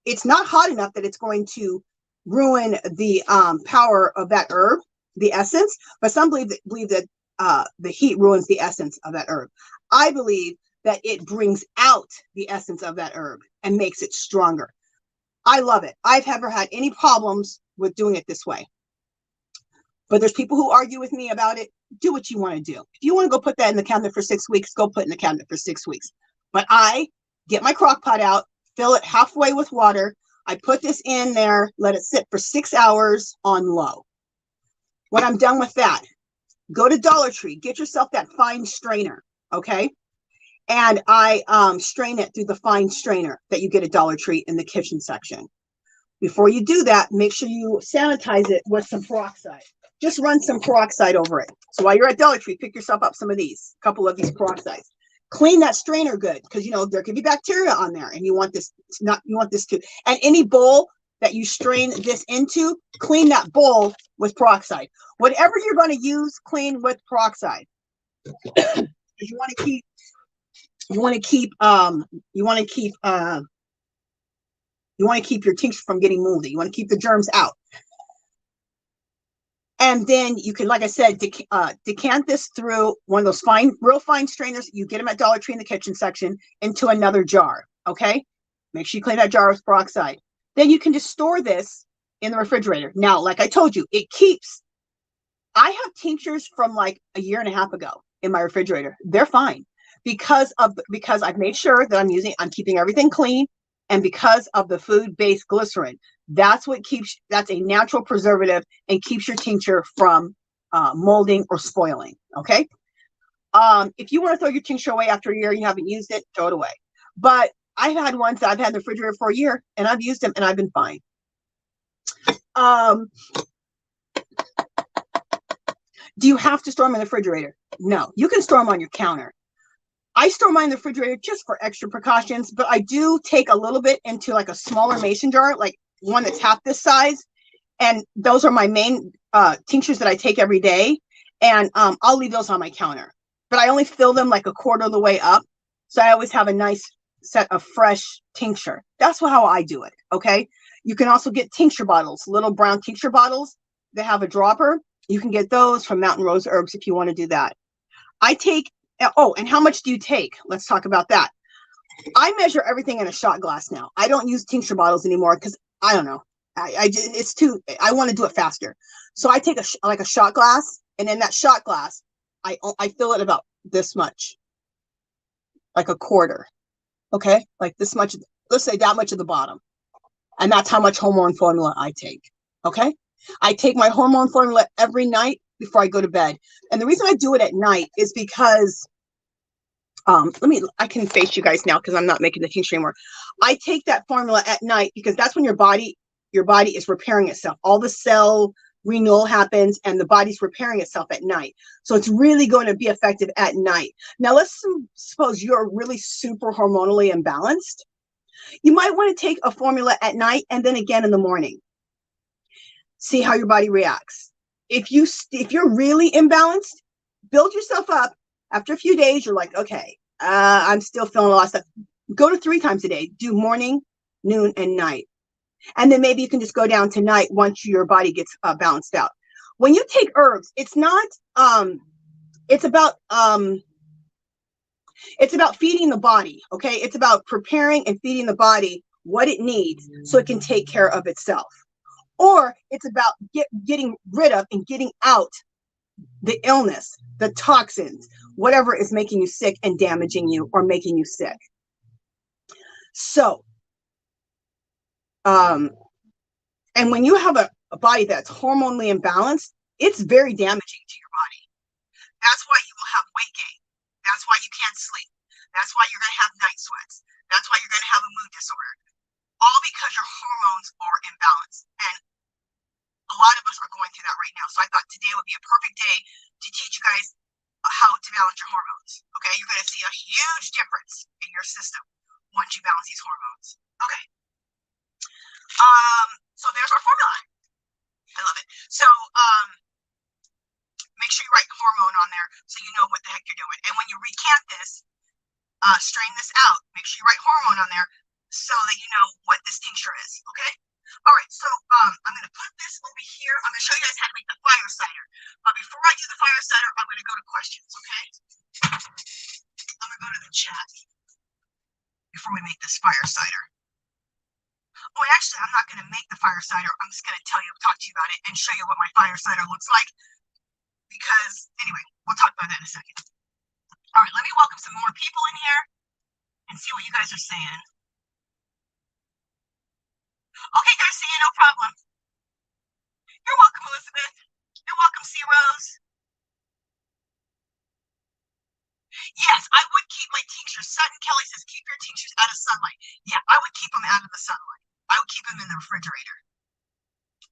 it's not hot enough that it's going to ruin the power of that herb, the essence, but some believe that the heat ruins the essence of that herb. I believe that it brings out the essence of that herb and makes it stronger. I love it. I've never had any problems with doing it this way. But there's people who argue with me about it. Do what you want to do. If you want to go put that in the cabinet for 6 weeks, go put it in the cabinet for 6 weeks. But I get my crock pot out, fill it halfway with water. I put this in there, let it sit for 6 hours on low. When I'm done with that, go to Dollar Tree, get yourself that fine strainer, okay? And I strain it through the fine strainer that you get at Dollar Tree in the kitchen section. Before you do that, make sure you sanitize it with some peroxide. Just run some peroxide over it. So while you're at Dollar Tree, pick yourself up some of these, a couple of these peroxides. Clean that strainer good, because you know there could be bacteria on there, and you want this to. And any bowl that you strain this into, clean that bowl with peroxide. Whatever you're going to use, clean with peroxide. You want to keep your tincture from getting moldy. You want to keep the germs out. And then you can, like I said, decant this through one of those real fine strainers. You get them at Dollar Tree in the kitchen section into another jar. Okay. Make sure you clean that jar with peroxide. Then you can just store this in the refrigerator. Now, like I told you, it keeps. I have tinctures from like a year and a half ago in my refrigerator. They're fine because I've made sure that I'm keeping everything clean, and because of the food-based glycerin. That's a natural preservative and keeps your tincture from molding or spoiling. Okay. If you want to throw your tincture away after a year, you haven't used it, throw it away. But I've had ones that I've had in the refrigerator for a year and I've used them and I've been fine. Do you have to store them in the refrigerator? No, you can store them on your counter. I store mine in the refrigerator just for extra precautions, but I do take a little bit into like a smaller mason jar, like one that's half this size. And those are my main tinctures that I take every day. And I'll leave those on my counter, but I only fill them like a quarter of the way up. So I always have a nice set of fresh tincture. That's how I do it. Okay. You can also get tincture bottles, little brown tincture bottles that have a dropper. You can get those from Mountain Rose Herbs if you want to do that. I take, oh, and how much do you take? Let's talk about that. I measure everything in a shot glass now. I don't use tincture bottles anymore because I don't know. I want to do it faster. So I take a shot glass, and in that shot glass, I fill it about this much, like a quarter. Okay, like this much. Let's say that much at the bottom, and that's how much hormone formula I take. Okay, I take my hormone formula every night before I go to bed, and the reason I do it at night is because I can face you guys now because I'm not making the tincture anymore. I take that formula at night because that's when your body is repairing itself. All the cell renewal happens and the body's repairing itself at night. So it's really going to be effective at night. Now, let's suppose you're really super hormonally imbalanced. You might want to take a formula at night and then again in the morning. See how your body reacts. If you're really imbalanced, build yourself up. After a few days, you're like, okay, I'm still feeling a lot of stuff. Go to 3 times a day. Do morning, noon, and night. And then maybe you can just go down to night once your body gets balanced out. When you take herbs, it's not, it's about feeding the body, okay? It's about preparing and feeding the body what it needs so it can take care of itself. Or it's about getting rid of and getting out the illness, the toxins, whatever is making you sick and damaging you or making you sick. So, and when you have a body that's hormonally imbalanced, it's very damaging to your body. That's why you will have weight gain. That's why you can't sleep. That's why you're going to have night sweats. That's why you're going to have a mood disorder. All because your hormones are imbalanced. And A lot of us are going through that right now. So I thought today would be a perfect day to teach you guys how to balance your hormones. Okay, you're going to see a huge difference in your system once you balance these hormones. Okay. So there's our formula. I love it. So make sure you write hormone on there so you know what the heck you're doing. And when you recant this, strain this out. Make sure you write hormone on there so that you know what this tincture is. Okay. All right. So I'm going to put this over here. I'm going to show you guys how to make the fire cider. But before I do the fire cider, I'm going to go to questions. Okay. I'm going to go to the chat before we make this fire cider. Oh, actually, I'm not going to make the fire cider. I'm just going to talk to you about it and show you what my fire cider looks like. Because, anyway, we'll talk about that in a second. All right, let me welcome some more people in here and see what you guys are saying. Okay, Garcia, no problem. You're welcome, Elizabeth. You're welcome, C. Rose. Yes, I would keep my tinctures. Sutton Kelly says, keep your tinctures out of sunlight. Yeah, I would keep them out of the sunlight. I would keep them in the refrigerator.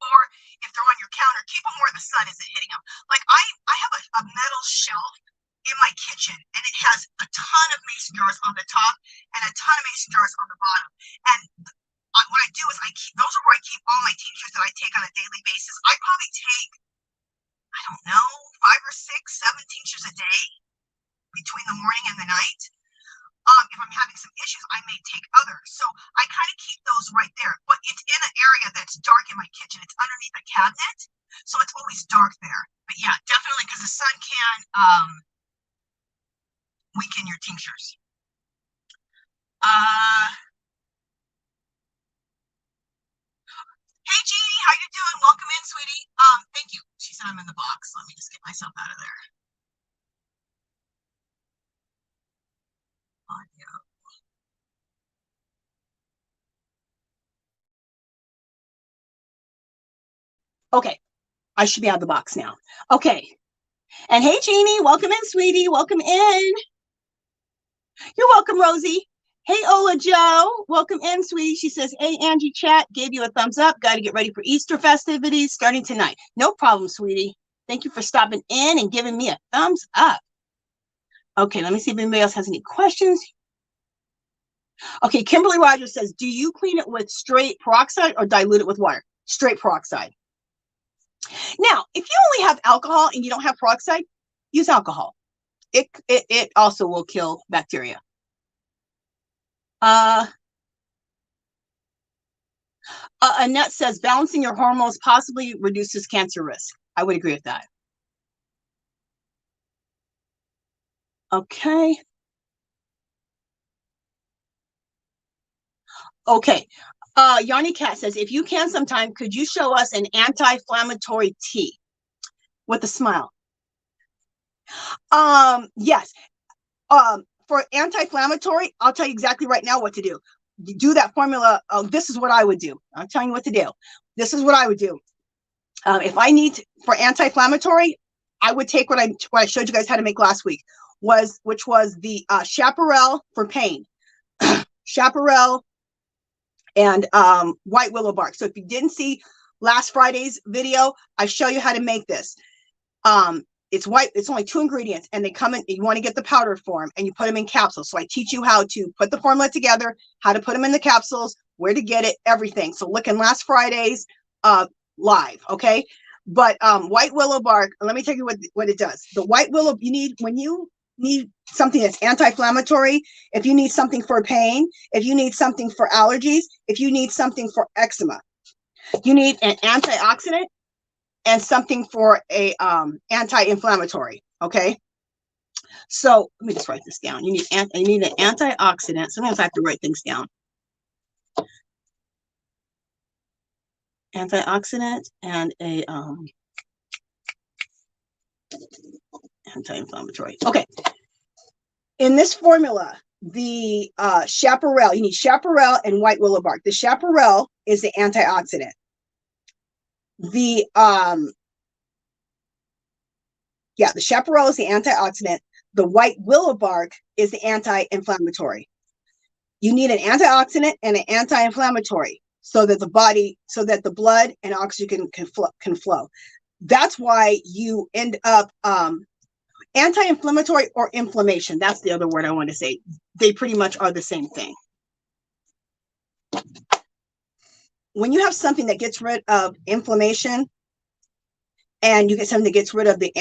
Or if they're on your counter, keep them where the sun isn't hitting them. Like I have a metal shelf in my kitchen, and it has a ton of mason jars on the top and a ton of mason jars on the bottom. And what I do is those are where I keep all my tinctures that I take on a daily basis. I probably take, I don't know, 5 or 6, 7 tinctures a day between the morning and the night. If I'm having some issues, I may take others. So I kind of keep those right there. But it's in an area that's dark in my kitchen. It's underneath a cabinet. So it's always dark there. But yeah, definitely, because the sun can weaken your tinctures. Hey, Jeannie, how you doing? Welcome in, sweetie. Thank you. She said I'm in the box. Let me just get myself out of there. Audio. Okay, I should be out of the box now. Okay. And hey, Jeannie, welcome in, sweetie. Welcome in. You're welcome, Rosie. Hey, Ola Joe. Welcome in, sweetie. She says, hey, Angie, chat. Gave you a thumbs up. Got to get ready for Easter festivities starting tonight. No problem, sweetie. Thank you for stopping in and giving me a thumbs up. Okay, let me see if anybody else has any questions. Okay, Kimberly Rogers says, do you clean it with straight peroxide or dilute it with water? Straight peroxide. Now, if you only have alcohol and you don't have peroxide, use alcohol. It also will kill bacteria. Annette says, balancing your hormones possibly reduces cancer risk. I would agree with that. Okay. Okay. Yanni Cat says, if you can sometime, could you show us an anti-inflammatory tea with a smile? Yes. For anti-inflammatory, I'll tell you exactly right now what to do. Do that formula. This is what I would do. I'm telling you what to do. This is what I would do. If I need for anti-inflammatory, I would take what I showed you guys how to make last week, which was the chaparral for pain. Chaparral and white willow bark. So if you didn't see last Friday's video, I show you how to make this. It's white. It's only 2 ingredients, and they come in. You want to get the powder form, and you put them in capsules. So I teach you how to put the formula together, how to put them in the capsules, where to get it, everything. So look in last Friday's live, okay? But white willow bark. Let me tell you what it does. The white willow, when you need something that's anti-inflammatory, if you need something for pain, if you need something for allergies, if you need something for eczema, you need an antioxidant and something for a anti-inflammatory. Okay, so let me just write this down. You need an antioxidant. Sometimes I have to write things down. Antioxidant and a anti-inflammatory. Okay. In this formula, the chaparral, you need chaparral and white willow bark. The chaparral is the antioxidant. The chaparral is the antioxidant. The white willow bark is the anti-inflammatory. You need an antioxidant and an anti-inflammatory. so that the blood and oxygen can flow. That's why you end up anti-inflammatory or inflammation. That's the other word I want to say. They pretty much are the same thing. When you have something that gets rid of inflammation, and you get something that gets rid of the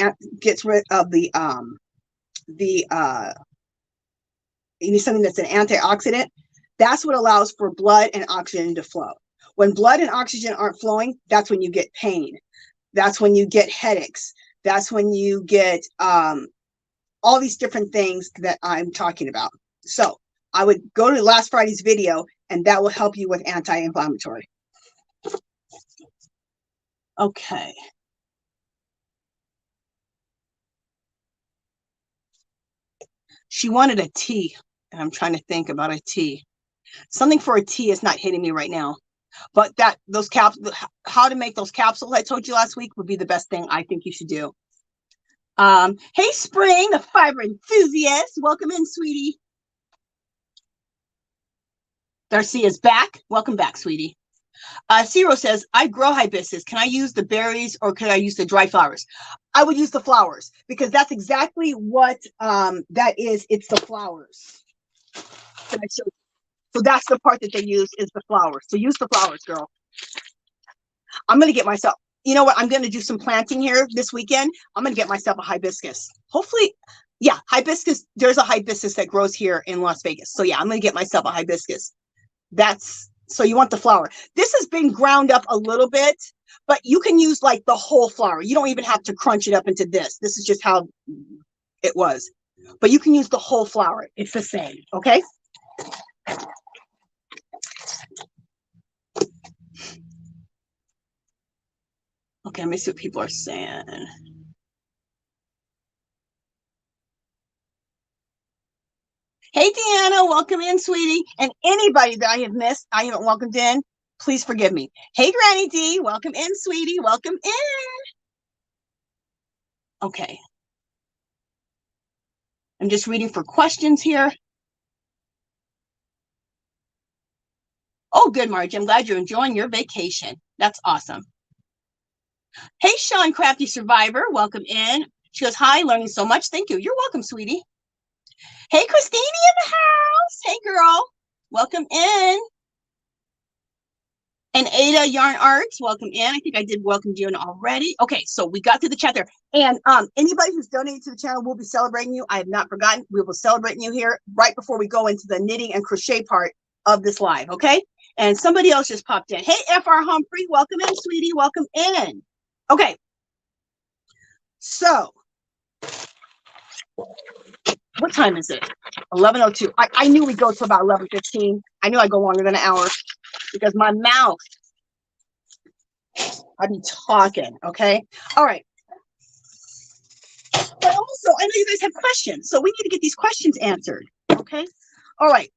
you need something that's an antioxidant, that's what allows for blood and oxygen to flow. When blood and oxygen aren't flowing, that's when you get pain. That's when you get headaches. That's when you get all these different things that I'm talking about. So I would go to last Friday's video, and that will help you with anti-inflammatory. Okay. She wanted a tea, and I'm trying to think about a tea. Something for a tea is not hitting me right now. But those capsules, how to make those capsules I told you last week would be the best thing I think you should do. Hey, Spring, the fiber enthusiast. Welcome in, sweetie. Darcy is back. Welcome back, sweetie. Ciro says, I grow hibiscus. Can I use the berries or could I use the dry flowers? I would use the flowers because that's exactly what that is. It's the flowers. Can I show you? So that's the part that they use is the flowers. So use the flowers, girl. I'm going to get myself, you know what? I'm going to do some planting here this weekend. I'm going to get myself a hibiscus. Hopefully, yeah, hibiscus. There's a hibiscus that grows here in Las Vegas. So yeah, I'm going to get myself a hibiscus. So you want the flower. This has been ground up a little bit, but you can use like the whole flower. You don't even have to crunch it up into this. This is just how it was. But you can use the whole flower. It's the same, okay? Okay, let me see what people are saying. Hey, Deanna, welcome in, sweetie. And anybody that I have missed, I haven't welcomed in, please forgive me. Hey, Granny D, welcome in, sweetie. Welcome in. Okay. I'm just reading for questions here. Oh, good, Margie. I'm glad you're enjoying your vacation. That's awesome. Hey, Sean Crafty Survivor, welcome in. She goes, hi, learning so much. Thank you. You're welcome, sweetie. Hey, Christine in the house. Hey, girl. Welcome in. And Ada Yarn Arts, welcome in. I think I did welcome you in already. Okay, so we got to the chat there. And anybody who's donated to the channel, we'll be celebrating you. I have not forgotten. We will celebrate you here right before we go into the knitting and crochet part of this live, okay? And somebody else just popped in. Hey, FR Humphrey, welcome in, sweetie. Welcome in. Okay. So, what time is it? 11:02. I knew we'd go to about 11:15. I knew I'd go longer than an hour because my mouth, I'd be talking, okay? All right. But also, I know you guys have questions, so we need to get these questions answered, okay? All right.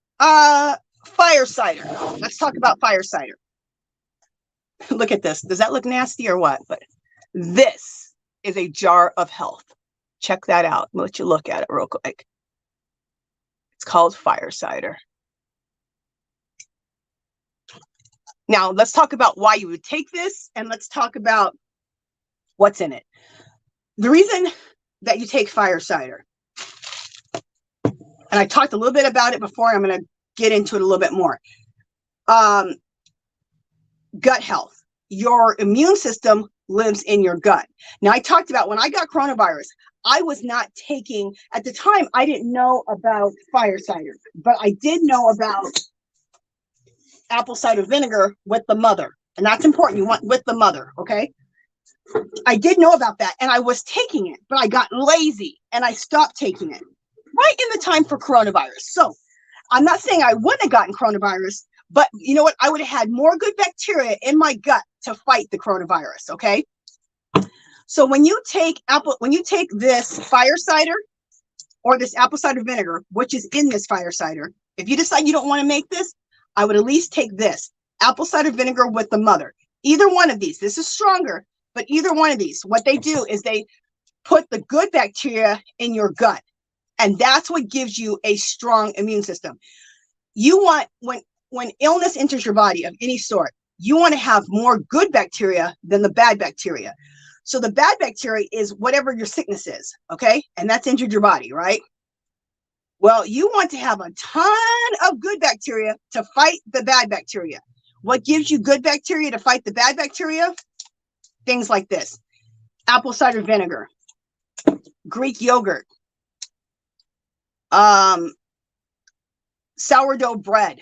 Fire cider. Let's talk about fire cider. Look at this. Does that look nasty or what? But this is a jar of health. Check that out. I'll let you look at it real quick. It's called fire cider. Now, let's talk about why you would take this, and let's talk about what's in it. The reason that you take fire cider, and I talked a little bit about it before, I'm going to get into it a little bit more. Gut health. Your immune system lives in your gut. Now, I talked about when I got coronavirus, I was not taking, at the time, I didn't know about fire cider, but I did know about apple cider vinegar with the mother. And that's important. You want with the mother, okay? I did know about that, and I was taking it, but I got lazy, and I stopped taking it right in the time for coronavirus. So I'm not saying I wouldn't have gotten coronavirus, but you know what? I would have had more good bacteria in my gut to fight the coronavirus, okay? So when you take this fire cider or this apple cider vinegar, which is in this fire cider, if you decide you don't want to make this, I would at least take this apple cider vinegar with the mother. Either one of these. This is stronger, but either one of these, what they do is they put the good bacteria in your gut. And that's what gives you a strong immune system. You want, when illness enters your body of any sort, you want to have more good bacteria than the bad bacteria. So the bad bacteria is whatever your sickness is, okay? And that's injured your body, right? Well, you want to have a ton of good bacteria to fight the bad bacteria. What gives you good bacteria to fight the bad bacteria? Things like this: apple cider vinegar, Greek yogurt, sourdough bread,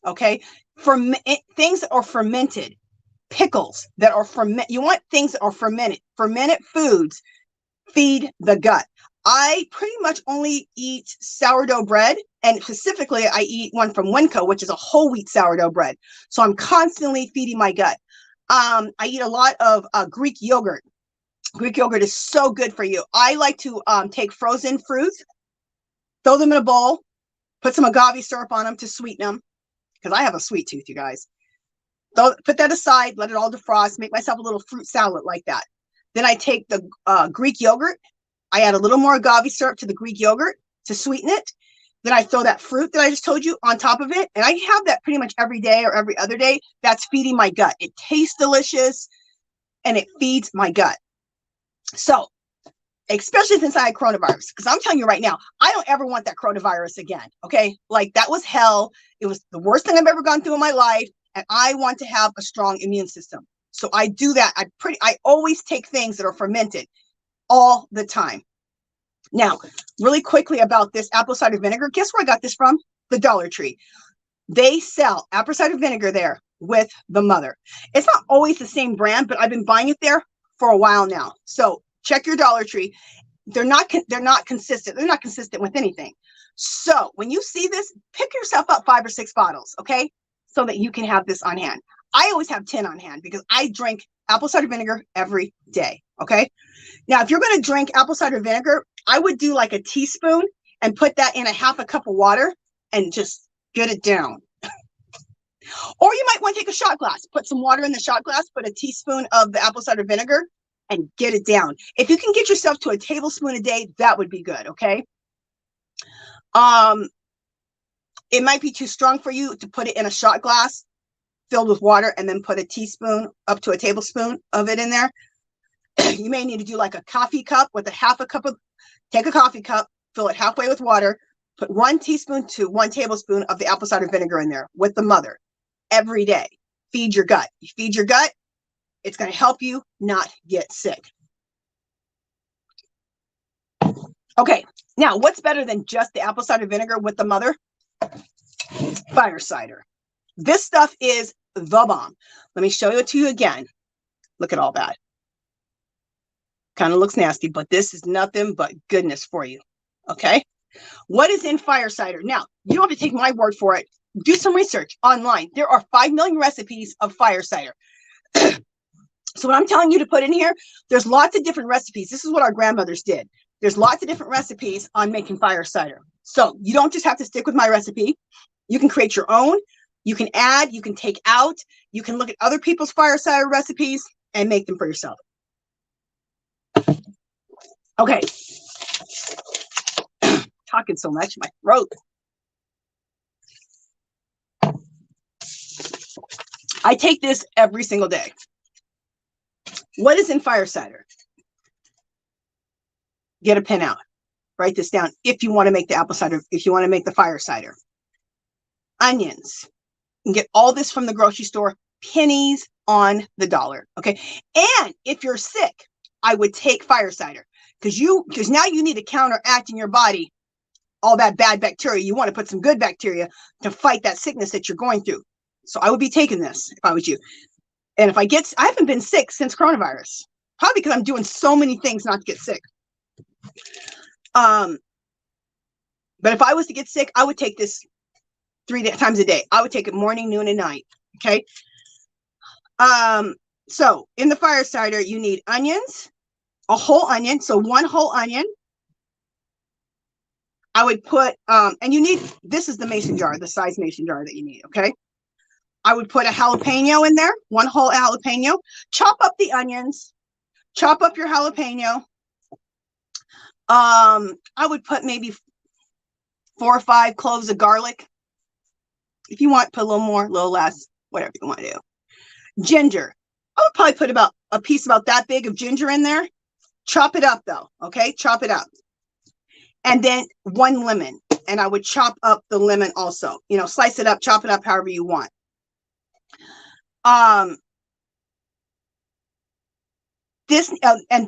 okay? Things that are fermented, pickles that are fermented. You want things that are fermented. Fermented foods feed the gut. I pretty much only eat sourdough bread, and specifically I eat one from Winco, which is a whole wheat sourdough bread. So I'm constantly feeding my gut. I eat a lot of Greek yogurt. Greek yogurt is so good for you. I like to take frozen fruits, throw them in a bowl, put some agave syrup on them to sweeten them, because I have a sweet tooth, you guys. So put that aside, let it all defrost, make myself a little fruit salad like that. Then I take the Greek yogurt. I add a little more agave syrup to the Greek yogurt to sweeten it. Then I throw that fruit that I just told you on top of it. And I have that pretty much every day or every other day. That's feeding my gut. It tastes delicious and it feeds my gut. So, especially since I had coronavirus, because I'm telling you right now, I don't ever want that coronavirus again. Okay. Like, that was hell. It was the worst thing I've ever gone through in my life. And I want to have a strong immune system. So I do that. I always take things that are fermented all the time. Now, really quickly about this apple cider vinegar. Guess where I got this from? The Dollar Tree. They sell apple cider vinegar there with the mother. It's not always the same brand, but I've been buying it there for a while now. So check your Dollar Tree. They're not consistent. They're not consistent with anything. So when you see this, pick yourself up 5 or 6 bottles, okay? So that you can have this on hand. I always have 10 on hand because I drink apple cider vinegar every day, okay? Now, if you're going to drink apple cider vinegar, I would do like a teaspoon and put that in a half a cup of water and just get it down. Or you might want to take a shot glass, put some water in the shot glass, put a teaspoon of the apple cider vinegar and get it down. If you can get yourself to a tablespoon a day, that would be good, okay? It might be too strong for you to put it in a shot glass filled with water and then put a teaspoon up to a tablespoon of it in there. You may need to do like a coffee cup with take a coffee cup, fill it halfway with water, put 1 teaspoon to 1 tablespoon of the apple cider vinegar in there with the mother every day. Feed your gut. You feed your gut, it's going to help you not get sick. Okay, now what's better than just the apple cider vinegar with the mother? Fire cider. This stuff is the bomb. Let me show it to you again. Look at all that. Kind of looks nasty, but this is nothing but goodness for you. Okay. What is in fire cider? Now, you don't have to take my word for it. Do some research online. There are 5 million recipes of fire cider. So what I'm telling you to put in here, there's lots of different recipes. This is what our grandmothers did. There's lots of different recipes on making fire cider. So you don't just have to stick with my recipe. You can create your own. You can add, you can take out, you can look at other people's fire cider recipes and make them for yourself. Okay. Talking so much, my throat. I take this every single day. What is in fire cider? Get a pen out. Write this down if you want to make the apple cider, if you want to make the fire cider. Onions. You can get all this from the grocery store, pennies on the dollar. Okay. And if you're sick, I would take fire cider because now you need to counteract in your body all that bad bacteria. You want to put some good bacteria to fight that sickness that you're going through. So I would be taking this if I was you. And if I haven't been sick since coronavirus, probably because I'm doing so many things not to get sick. But if I was to get sick, I would take this 3 times a day. I would take it morning, noon, and night. Okay. So in the fire cider, you need onions, a whole onion. So 1 whole onion. I would put, and you need, this is the mason jar, the size mason jar that you need. Okay. I would put a jalapeno in there, 1 whole jalapeno. Chop up the onions, chop up your jalapeno. I would put maybe 4 or 5 cloves of garlic If you want, put a little more, a little less, whatever you want to do. Ginger. I would probably put about a piece about that big of ginger in there. Chop it up though, okay? Chop it up. And then 1 lemon. And I would chop up the lemon also. You know, slice it up, chop it up however you want. And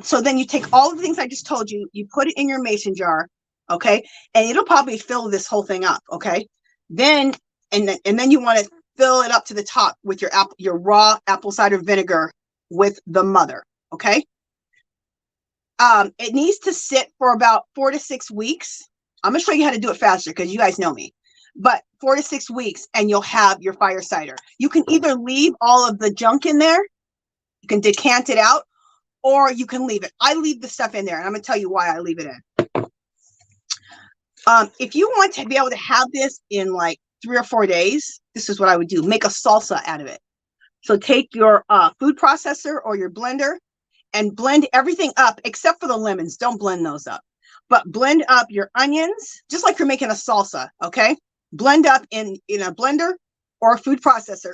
so then you take all the things I just told you, you put it in your mason jar, okay? And it'll probably fill this whole thing up, okay? Then you want to fill it up to the top with your raw apple cider vinegar with the mother, okay? It needs to sit for about 4 to 6 weeks. I'm gonna show you how to do it faster because you guys know me. But 4 to 6 weeks and you'll have your fire cider. You can either leave all of the junk in there, you can decant it out, or you can leave it. I leave the stuff in there, and I'm gonna tell you why I leave it in. If you want to be able to have this in like 3 or 4 days, this is what I would do. Make a salsa out of it. So take your food processor or your blender and blend everything up except for the lemons. Don't blend those up. But blend up your onions, just like you're making a salsa, okay? Blend up in a blender or a food processor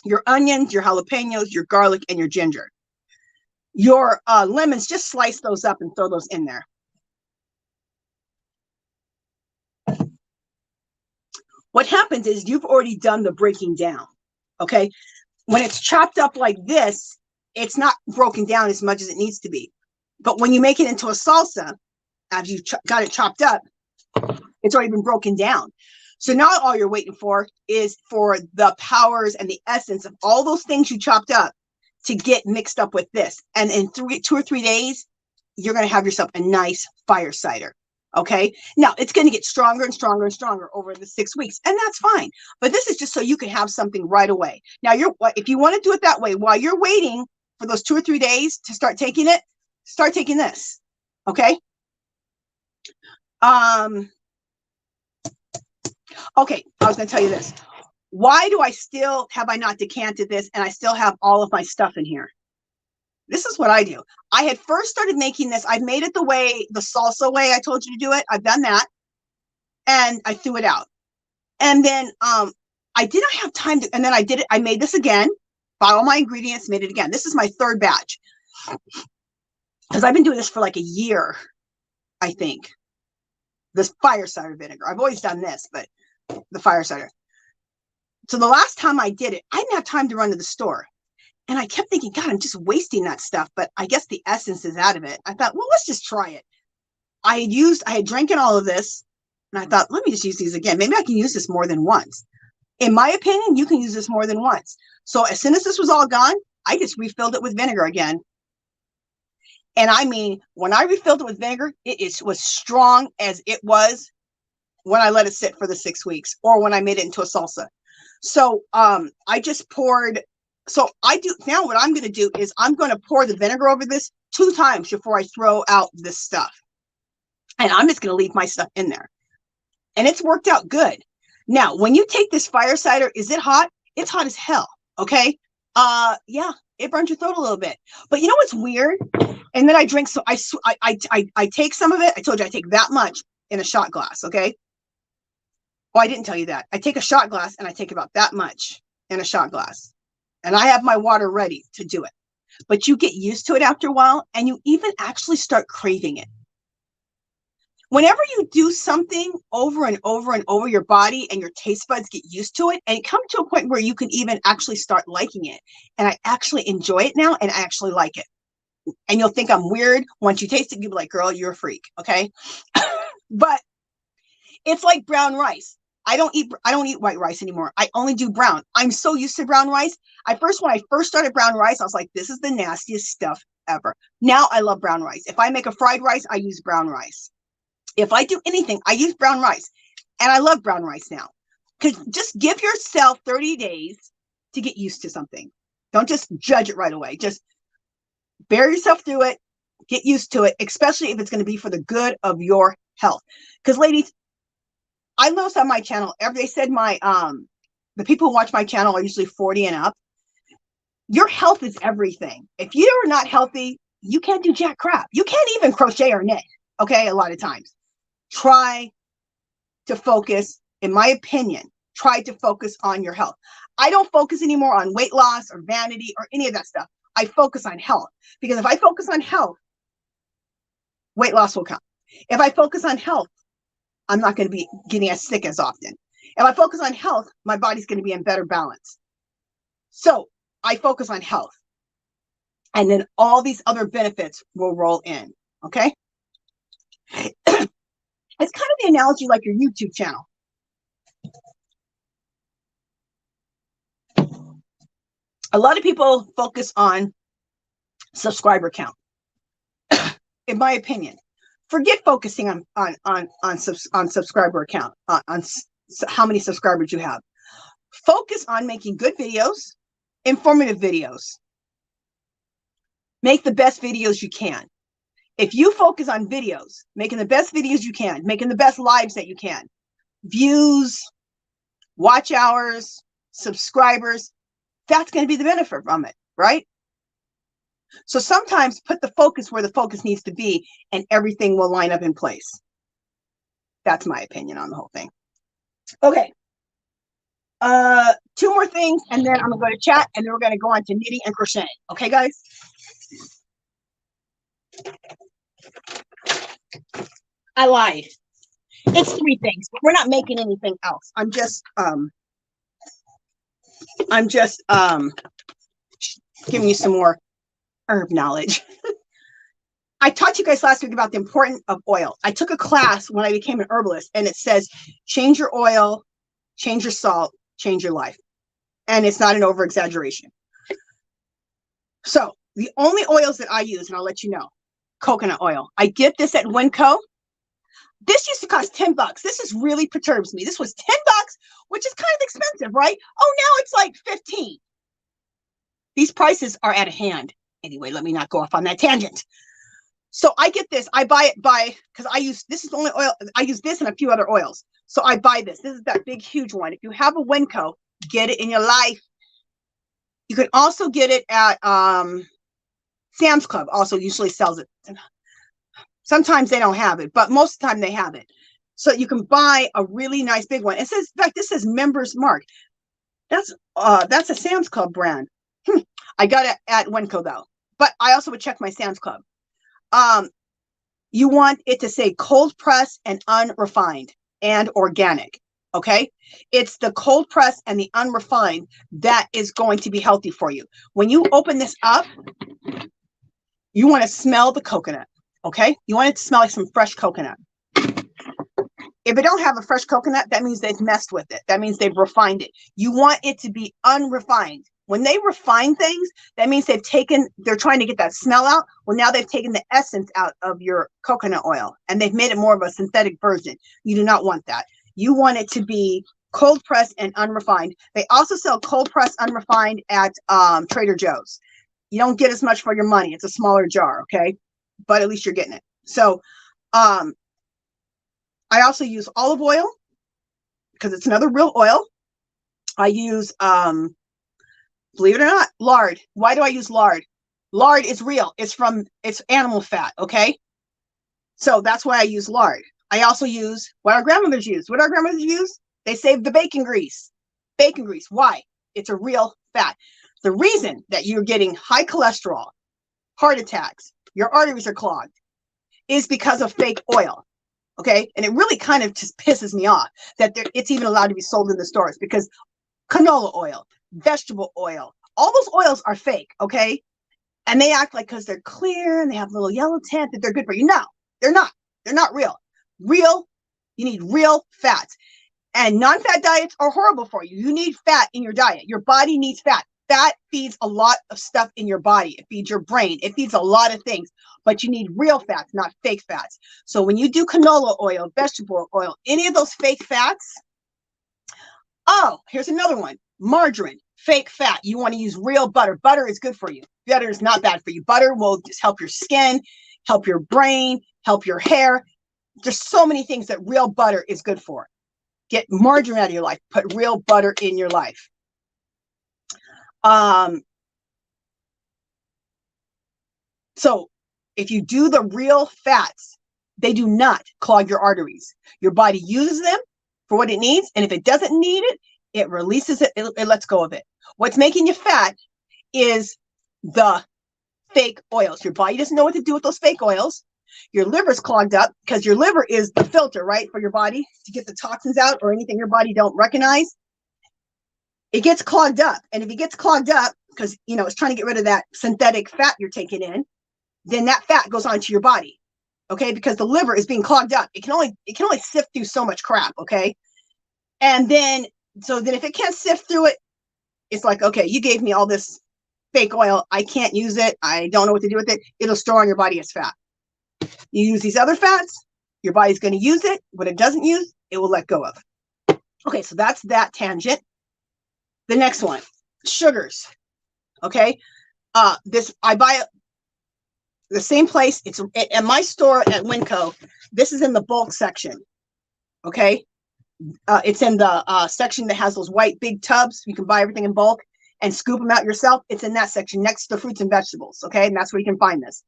your onions, your jalapenos, your garlic, and your ginger. Your lemons, just slice those up and throw those in there. What happens is you've already done the breaking down, okay? When it's chopped up like this, it's not broken down as much as it needs to be. But when you make it into a salsa, after you got it chopped up, it's already been broken down. So now all you're waiting for is for the powers and the essence of all those things you chopped up to get mixed up with this. And in 2 or 3 days, you're going to have yourself a nice fire cider. Okay. Now it's going to get stronger and stronger and stronger over the 6 weeks. And that's fine. But this is just so you can have something right away. Now if you want to do it that way, while you're waiting for those 2 or 3 days to start taking it, start taking this. Okay. Okay. I was going to tell you this. Why do I not decanted this and I still have all of my stuff in here? This is what I do. I had first started making this. I've made it the salsa way I told you to do it. I've done that. And I threw it out. And then I didn't have time to, and then I did it. I made this again, bought all my ingredients, made it again. This is my 3rd batch. Because I've been doing this for like a year, I think. This fire cider vinegar. I've always done this, but the fire cider. So the last time I did it, I didn't have time to run to the store. And I kept thinking, God, I'm just wasting that stuff. But I guess the essence is out of it. I thought, well, let's just try it. I had drinking all of this. And I thought, let me just use these again. Maybe I can use this more than once. In my opinion, you can use this more than once. So as soon as this was all gone, I just refilled it with vinegar again. And I mean, when I refilled it with vinegar, it was strong as it was when I let it sit for the 6 weeks or when I made it into a salsa. So I just poured. So now what I'm going to do is I'm going to pour the vinegar over this 2 times before I throw out this stuff. And I'm just going to leave my stuff in there. And it's worked out good. Now, when you take this fire cider, is it hot? It's hot as hell. Okay. Yeah, it burns your throat a little bit. But you know what's weird? And then I drink. So I take some of it. I told you I take that much in a shot glass. Okay. Oh, I didn't tell you that. I take a shot glass and I take about that much in a shot glass. And I have my water ready to do it. But you get used to it after a while and you even actually start craving it. Whenever you do something over and over and over, your body and your taste buds get used to it and it comes to a point where you can even actually start liking it. And I actually enjoy it now and I actually like it. And you'll think I'm weird. Once you taste it, you'll be like, girl, you're a freak. Okay. But it's like brown rice. I don't eat white rice anymore. I only do brown. I'm so used to brown rice. When I first started brown rice, I was like, this is the nastiest stuff ever. Now I love brown rice. If I make a fried rice, I use brown rice. If I do anything, I use brown rice. And I love brown rice now. Because just give yourself 30 days to get used to something. Don't just judge it right away. Just bear yourself through it. Get used to it, especially if it's going to be for the good of your health. Because ladies, I noticed on my channel, they said the people who watch my channel are usually 40 and up. Your health is everything. If you're not healthy, you can't do jack crap. You can't even crochet or knit. Okay, a lot of times. Try to focus, in my opinion, try to focus on your health. I don't focus anymore on weight loss or vanity or any of that stuff. I focus on health, because if I focus on health, weight loss will come. If I focus on health, I'm not going to be getting as sick as often. If I focus on health, my body's going to be in better balance. So I focus on health. And then all these other benefits will roll in. Okay. It's kind of the analogy like your YouTube channel. A lot of people focus on subscriber count. In my opinion, forget focusing on subscriber count, on how many subscribers you have. Focus on making good videos, informative videos. Make the best videos you can. If you focus on videos, making the best videos you can, making the best lives that you can, views, watch hours, subscribers, that's going to be the benefit from it, right? So sometimes put the focus where the focus needs to be and everything will line up in place. That's my opinion on the whole thing. Okay. 2 more things, and then I'm going to go to chat, and then we're going to go on to knitting and crocheting. Okay, guys? I lied. It's 3 things. We're not making anything else. I'm just giving you some more herb knowledge. I taught you guys last week about the importance of oil. I took a class when I became an herbalist, and it says, change your oil, change your salt, change your life. And it's not an over exaggeration. So the only oils that I use, and I'll let you know, coconut oil. I get this at Winco. This used to cost $10. This is really perturbs me. This was $10, which is kind of expensive, right? Oh, now it's like 15. These prices are at hand. Anyway, let me not go off on that tangent. So I get this. I buy it because I use, this is the only oil. I use this and a few other oils. So I buy this. This is that big, huge one. If you have a Winco, get it in your life. You can also get it at Sam's Club. Also usually sells it. Sometimes they don't have it, but most of the time they have it. So you can buy a really nice big one. It says, in fact, this says Members Mark. That's a Sam's Club brand. I got it at Winco though, but I also would check my Sam's Club. You want it to say cold press and unrefined and organic. Okay. It's the cold press and the unrefined that is going to be healthy for you. When you open this up, you want to smell the coconut. Okay. You want it to smell like some fresh coconut. If it don't have a fresh coconut, that means they've messed with it. That means they've refined it. You want it to be unrefined. When they refine things, that means they're trying to get that smell out. Well, now they've taken the essence out of your coconut oil and they've made it more of a synthetic version. You do not want that. You want it to be cold pressed and unrefined. They also sell cold pressed unrefined at Trader Joe's. You don't get as much for your money. It's a smaller jar, okay? But at least you're getting it. So I also use olive oil because it's another real oil. I use believe it or not, lard. Why do I use lard? Lard is real. It's animal fat, okay? So that's why I use lard. I also use what our grandmothers use. What our grandmothers use? They save the bacon grease. Bacon grease. Why? It's a real fat. The reason that you're getting high cholesterol, heart attacks, your arteries are clogged, is because of fake oil, okay? And it really kind of just pisses me off that it's even allowed to be sold in the stores, because canola oil, vegetable oil, all those oils are fake, okay? And they act like because they're clear and they have a little yellow tint that they're good for you. No, they're not. They're not real. Real, you need real fats. And non-fat diets are horrible for you. You need fat in your diet. Your body needs fat. Fat feeds a lot of stuff in your body. It feeds your brain. It feeds a lot of things. But you need real fats, not fake fats. So when you do canola oil, vegetable oil, any of those fake fats, oh, here's another one. Margarine, fake fat. You want to use real butter. Butter is good for you. Butter is not bad for you. Butter will just help your skin, help your brain, help your hair. There's so many things that real butter is good for. Get margarine out of your life. Put real butter in your life. So if you do the real fats, they do not clog your arteries. Your body uses them for what it needs. And if it doesn't need it, it releases it. It lets go of it. What's making you fat is the fake oils. Your body doesn't know what to do with those fake oils. Your liver's clogged up because your liver is the filter, right, for your body to get the toxins out or anything your body don't recognize. It gets clogged up. And if it gets clogged up because, you know, it's trying to get rid of that synthetic fat you're taking in, then that fat goes onto your body. Okay, because the liver is being clogged up. It can only sift through so much crap, okay? And then so then if it can't sift through it, it's like, okay, you gave me all this fake oil. I can't use it. I don't know what to do with it. It'll store on your body as fat. You use these other fats, your body's going to use it. What it doesn't use, it will let go of. Okay, so that's that tangent. The next one, sugars. Okay, this I buy it the same place. It's at my store at Winco. This is in the bulk section. Okay, it's in the section that has those white big tubs. You can buy everything in bulk and scoop them out yourself. It's in that section next to fruits and vegetables. Okay, and that's where you can find this.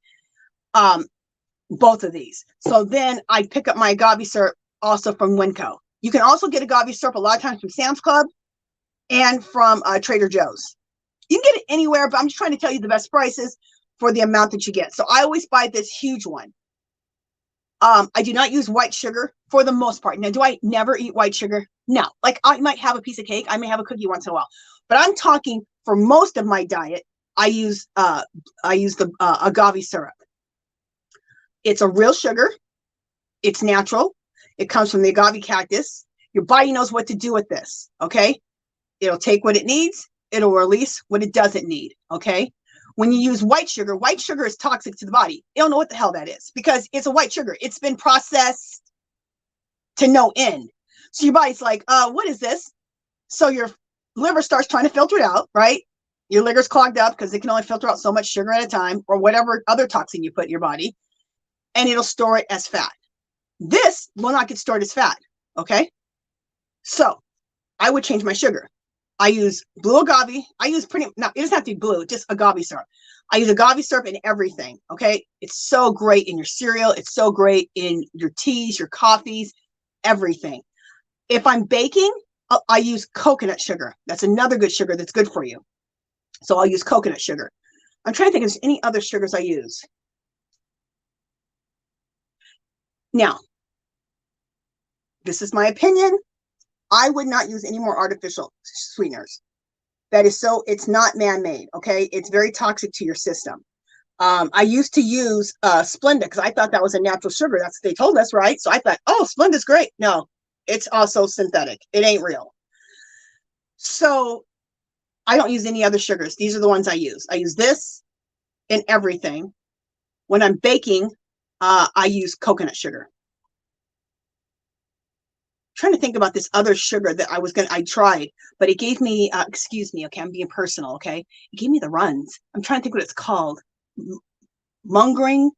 Both of these. So then I pick up my agave syrup also from Winco. You can also get agave syrup a lot of times from Sam's Club and from Trader Joe's. You can get it anywhere, but I'm just trying to tell you the best prices for the amount that you get. So I always buy this huge one. I do not use white sugar for the most part. Now, do I never eat white sugar? No. Like I might have a piece of cake. I may have a cookie once in a while. But I'm talking for most of my diet, I use the agave syrup. It's a real sugar. It's natural. It comes from the agave cactus. Your body knows what to do with this, okay? It'll take what it needs. It'll release what it doesn't need, okay? When you use white sugar is toxic to the body. You don't know what the hell that is because it's a white sugar. It's been processed to no end. So your body's like, what is this? So your liver starts trying to filter it out, right? Your liver's clogged up because it can only filter out so much sugar at a time or whatever other toxin you put in your body, and it'll store it as fat. This will not get stored as fat, okay? So I would change my sugar. I use blue agave. I use it doesn't have to be blue, just agave syrup. I use agave syrup in everything, okay? It's so great in your cereal. It's so great in your teas, your coffees, everything. If I'm baking, I use coconut sugar. That's another good sugar that's good for you. So I'll use coconut sugar. I'm trying to think if there's any other sugars I use. Now, this is my opinion. I would not use any more artificial sweeteners. That is so, it's not man-made, okay? It's very toxic to your system. I used to use Splenda because I thought that was a natural sugar. That's what they told us, right? So I thought, oh, Splenda's great. No, it's also synthetic. It ain't real. So I don't use any other sugars. These are the ones I use. I use this in everything. When I'm baking, I use coconut sugar. Trying to think about this other sugar that I tried, but it gave me, excuse me, okay, I'm being personal, okay? It gave me the runs. I'm trying to think what it's called. Mungering.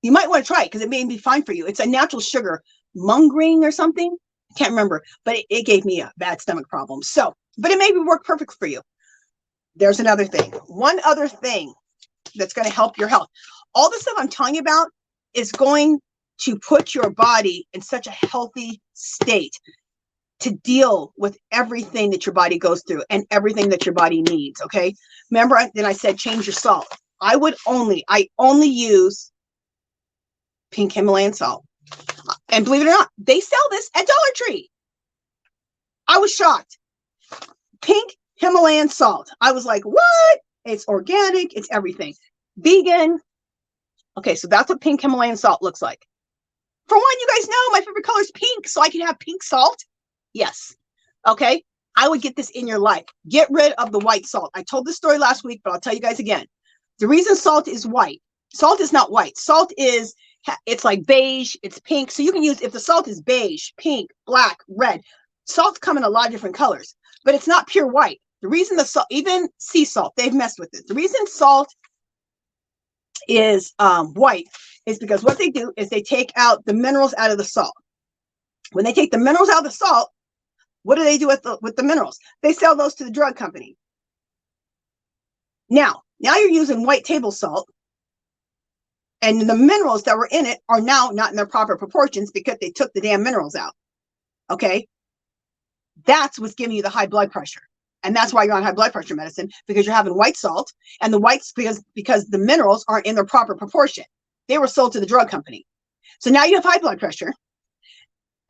You might want to try it because it may be fine for you. It's a natural sugar. Mungering or something. I can't remember, but it gave me a bad stomach problem. So, but it maybe work perfect for you. There's another thing. One other thing that's going to help your health. All the stuff I'm telling you about is going to put your body in such a healthy state to deal with everything that your body goes through and everything that your body needs, okay? Remember, then I said change your salt. I only use pink Himalayan salt. And believe it or not, they sell this at Dollar Tree. I was shocked. Pink Himalayan salt. I was like, what? It's organic. It's everything. Vegan. Okay, so that's what pink Himalayan salt looks like. For one, you guys know my favorite color is pink, so I can have pink salt. Yes. Okay. I would get this in your life. Get rid of the white salt. I told this story last week, but I'll tell you guys again. The reason salt is white. Salt is not white. Salt is, it's like beige. It's pink. So you can use, if the salt is beige, pink, black, red, salts come in a lot of different colors, but it's not pure white. The reason the salt, even sea salt, they've messed with it. The reason salt is white is because what they do is they take out the minerals out of the salt. When they take the minerals out of the salt, what do they do with the minerals? They sell those to the drug company. Now you're using white table salt, and the minerals that were in it are now not in their proper proportions because they took the damn minerals out. Okay, That's what's giving you the high blood pressure. And that's why you're on high blood pressure medicine, because you're having white salt, and the whites, because the minerals aren't in their proper proportion. They were sold to the drug company. So now you have high blood pressure,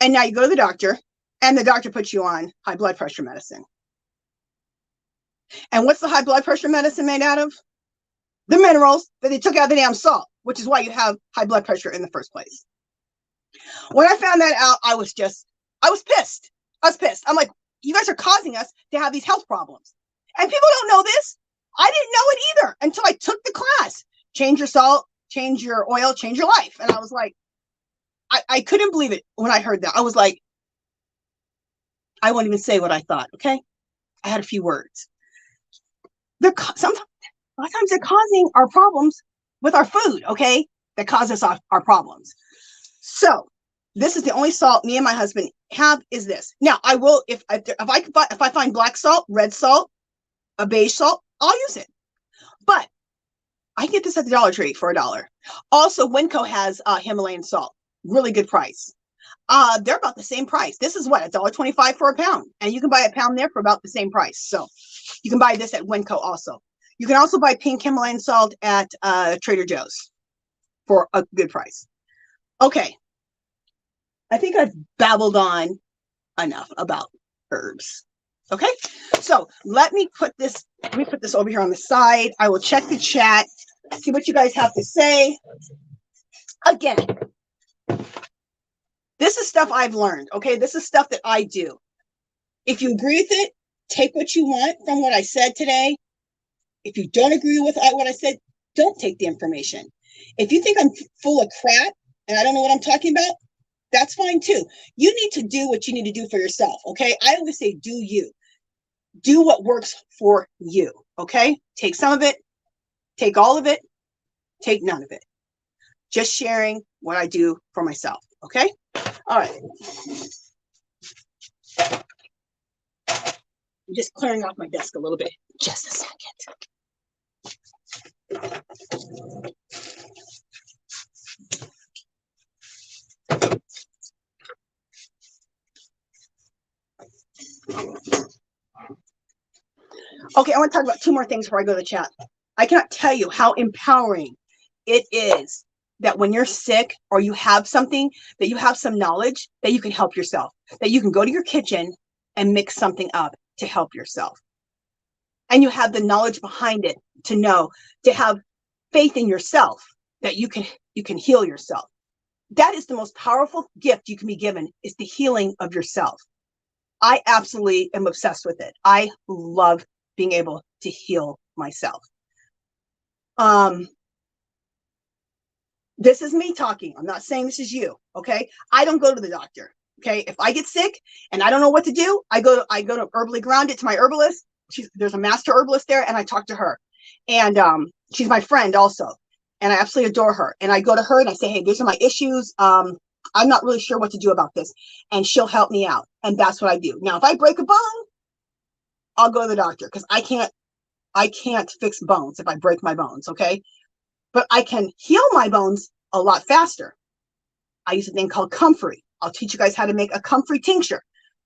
and now you go to the doctor, and the doctor puts you on high blood pressure medicine. And what's the high blood pressure medicine made out of? The minerals that they took out of the damn salt, which is why you have high blood pressure in the first place. When I found that out, I was pissed. I was pissed. I'm like, you guys are causing us to have these health problems. And people don't know this. I didn't know it either until I took the class. Change your salt, change your oil, change your life. And I was like, I couldn't believe it when I heard that. I was like, I won't even say what I thought, okay? I had a few words. A lot of times they're causing our problems with our food, okay? That causes us our problems. So this is the only salt me and my husband have, is this. Now I will, if I find black salt, red salt, a beige salt, I'll use it. But I get this at the Dollar Tree for $1. Also, Winco has Himalayan salt, really good price. They're about the same price. This is what, $1.25 for a pound, and you can buy a pound there for about the same price. So you can buy this at Winco also. You can also buy pink Himalayan salt at Trader Joe's for a good price. Okay. I think I've babbled on enough about herbs. Okay. So let me put this over here on the side. I will check the chat, see what you guys have to say. Again, this is stuff I've learned. Okay. This is stuff that I do. If you agree with it, take what you want from what I said today. If you don't agree with what I said, don't take the information. If you think I'm full of crap and I don't know what I'm talking about, that's fine too. You need to do what you need to do for yourself, okay? I always say, do you. Do what works for you, okay? Take some of it, take all of it, take none of it. Just sharing what I do for myself, okay? All right. I'm just clearing off my desk a little bit. Just a second. Okay, I want to talk about two more things before I go to the chat. I cannot tell you how empowering it is that when you're sick or you have something, that you have some knowledge that you can help yourself, that you can go to your kitchen and mix something up to help yourself. And you have the knowledge behind it to know, to have faith in yourself that you can heal yourself. That is the most powerful gift you can be given, is the healing of yourself. I absolutely am obsessed with it. I love being able to heal myself. This is me talking. I'm not saying this is you, okay? I don't go to the doctor, okay? If I get sick and I don't know what to do, I go to Herbally Grounded, to my herbalist. There's a master herbalist there, and I talk to her. And she's my friend also, and I absolutely adore her. And I go to her and I say, hey, these are my issues. I'm not really sure what to do about this. And she'll help me out. And that's what I do. Now, if I break a bone, I'll go to the doctor, because I can't fix bones if I break my bones, okay? But I can heal my bones a lot faster. I use a thing called comfrey. I'll teach you guys how to make a comfrey tincture.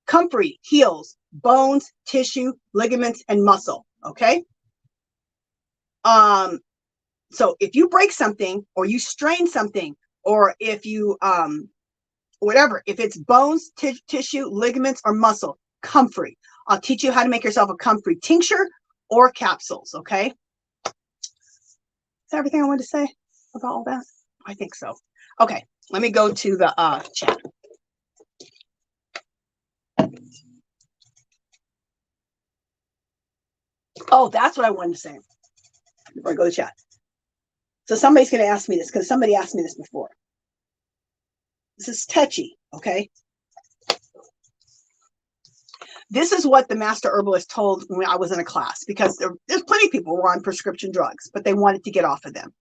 Comfrey heals bones, tissue, ligaments, and muscle, okay? So if you break something, or you strain something, or if you, whatever, if it's bones, tissue, ligaments, or muscle, comfrey. I'll teach you how to make yourself a comfrey tincture or capsules, okay? Is that everything I wanted to say about all that? I think so. Okay, let me go to the chat. Oh, that's what I wanted to say before I go to chat. So somebody's going to ask me this, because somebody asked me this before. This is touchy, okay? This is what the master herbalist told when I was in a class, because there's plenty of people who are on prescription drugs, but they wanted to get off of them.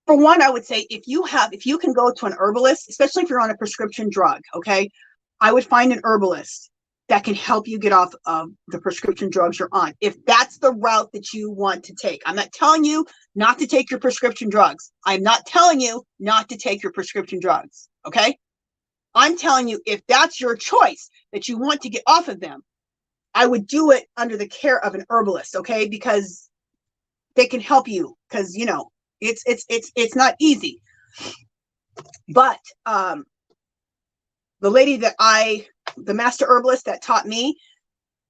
For one, I would say, if you can go to an herbalist, especially if you're on a prescription drug, okay, I would find an herbalist that can help you get off of the prescription drugs you're on, if that's the route that you want to take. I'm not telling you not to take your prescription drugs. I'm not telling you not to take your prescription drugs, okay? I'm telling you, if that's your choice, that you want to get off of them, I would do it under the care of an herbalist, okay? Because they can help you, because you know it's not easy. But the lady that the master herbalist that taught me,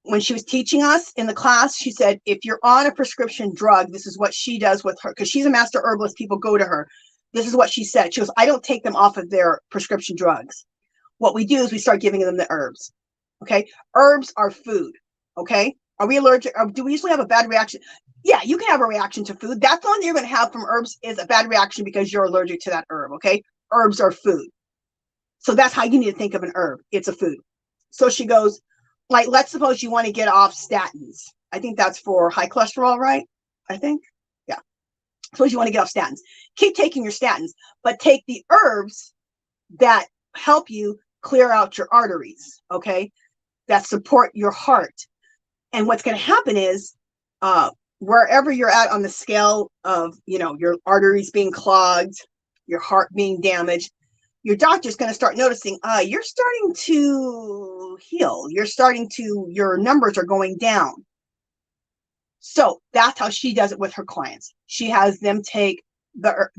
when she was teaching us in the class, she said, if you're on a prescription drug, this is what she does with her, because she's a master herbalist. People go to her. This is what she said. She goes, I don't take them off of their prescription drugs. What we do is we start giving them the herbs. Okay. Herbs are food. Okay. Are we allergic? Or do we usually have a bad reaction? Yeah, you can have a reaction to food. That's the one you're going to have from herbs, is a bad reaction because you're allergic to that herb. Okay. Herbs are food. So that's how you need to think of an herb. It's a food. So she goes, like, let's suppose you want to get off statins. I think that's for high cholesterol, right? I think. Yeah. Suppose you want to get off statins. Keep taking your statins, but take the herbs that help you clear out your arteries, okay? That support your heart. And what's going to happen is, wherever you're at on the scale of, you know, your arteries being clogged, your heart being damaged, your doctor's going to start noticing, you're starting to heal. Your numbers are going down. So that's how she does it with her clients. She has them take their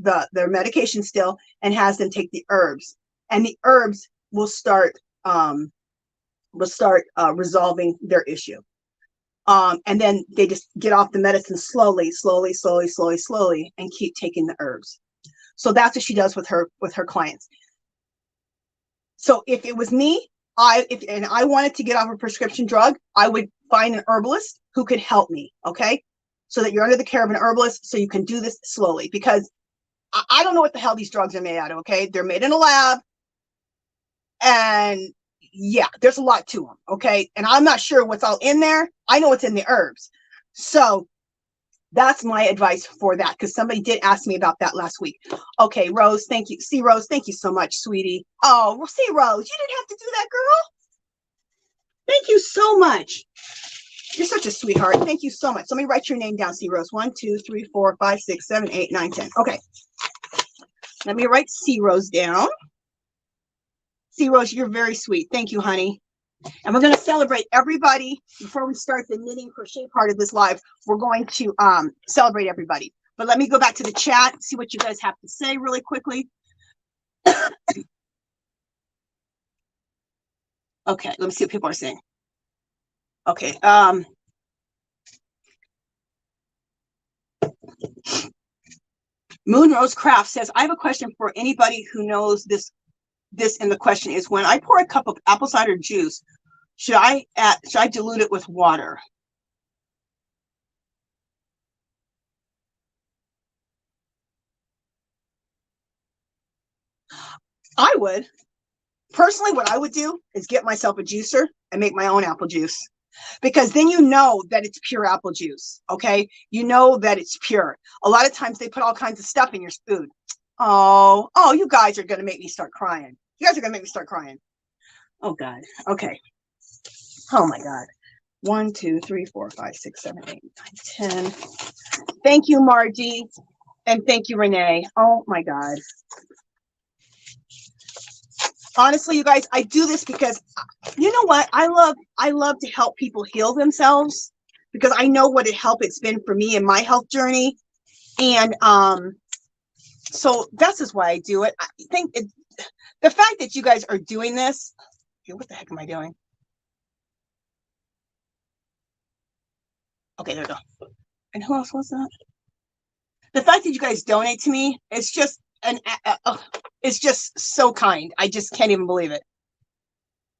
medication still and has them take the herbs, and the herbs will start resolving their issue. And then they just get off the medicine slowly, and keep taking the herbs. So that's what she does with her clients. So if it was me, and I wanted to get off a prescription drug, I would find an herbalist who could help me, okay? So that you're under the care of an herbalist, so you can do this slowly, because I don't know what the hell these drugs are made out of, okay? They're made in a lab, and yeah, there's a lot to them, okay? And I'm not sure what's all in there. I know what's in the herbs. So that's my advice for that, because somebody did ask me about that last week. Okay, Rose, thank you. See, Rose, thank you so much, sweetie. Oh, well, see, Rose, you didn't have to do that, girl. Thank you so much. You're such a sweetheart. Thank you so much. Let me write your name down, C Rose. 1, 2, 3, 4, 5, 6, 7, 8, 9, 10. Okay. Let me write C Rose down. C Rose, you're very sweet. Thank you, honey. And we're going to celebrate everybody before we start the knitting crochet part of this live. We're going to celebrate everybody. But let me go back to the chat, see what you guys have to say really quickly. Okay, let me see what people are saying. Okay. Moonrose Craft says, I have a question for anybody who knows this, and the question is, when I pour a cup of apple cider juice, should I dilute it with water? I would. Personally, what I would do is get myself a juicer and make my own apple juice, because then you know that it's pure apple juice, okay? You know that it's pure. A lot of times they put all kinds of stuff in your food. Oh, you guys are going to make me start crying. You guys are going to make me start crying. Oh, God. Okay. Oh, my God. 1, 2, 3, 4, 5, 6, 7, 8, 9, 10. Thank you, Margie. And thank you, Renee. Oh, my God. Honestly, you guys, I do this because, you know what? I love to help people heal themselves, because I know what a help it's been for me in my health journey. And so that's just why I do it. I think the fact that you guys are doing this, okay, what the heck am I doing? Okay, there we go. And who else was that? The fact that you guys donate to me, it's just it's just so kind. I just can't even believe it.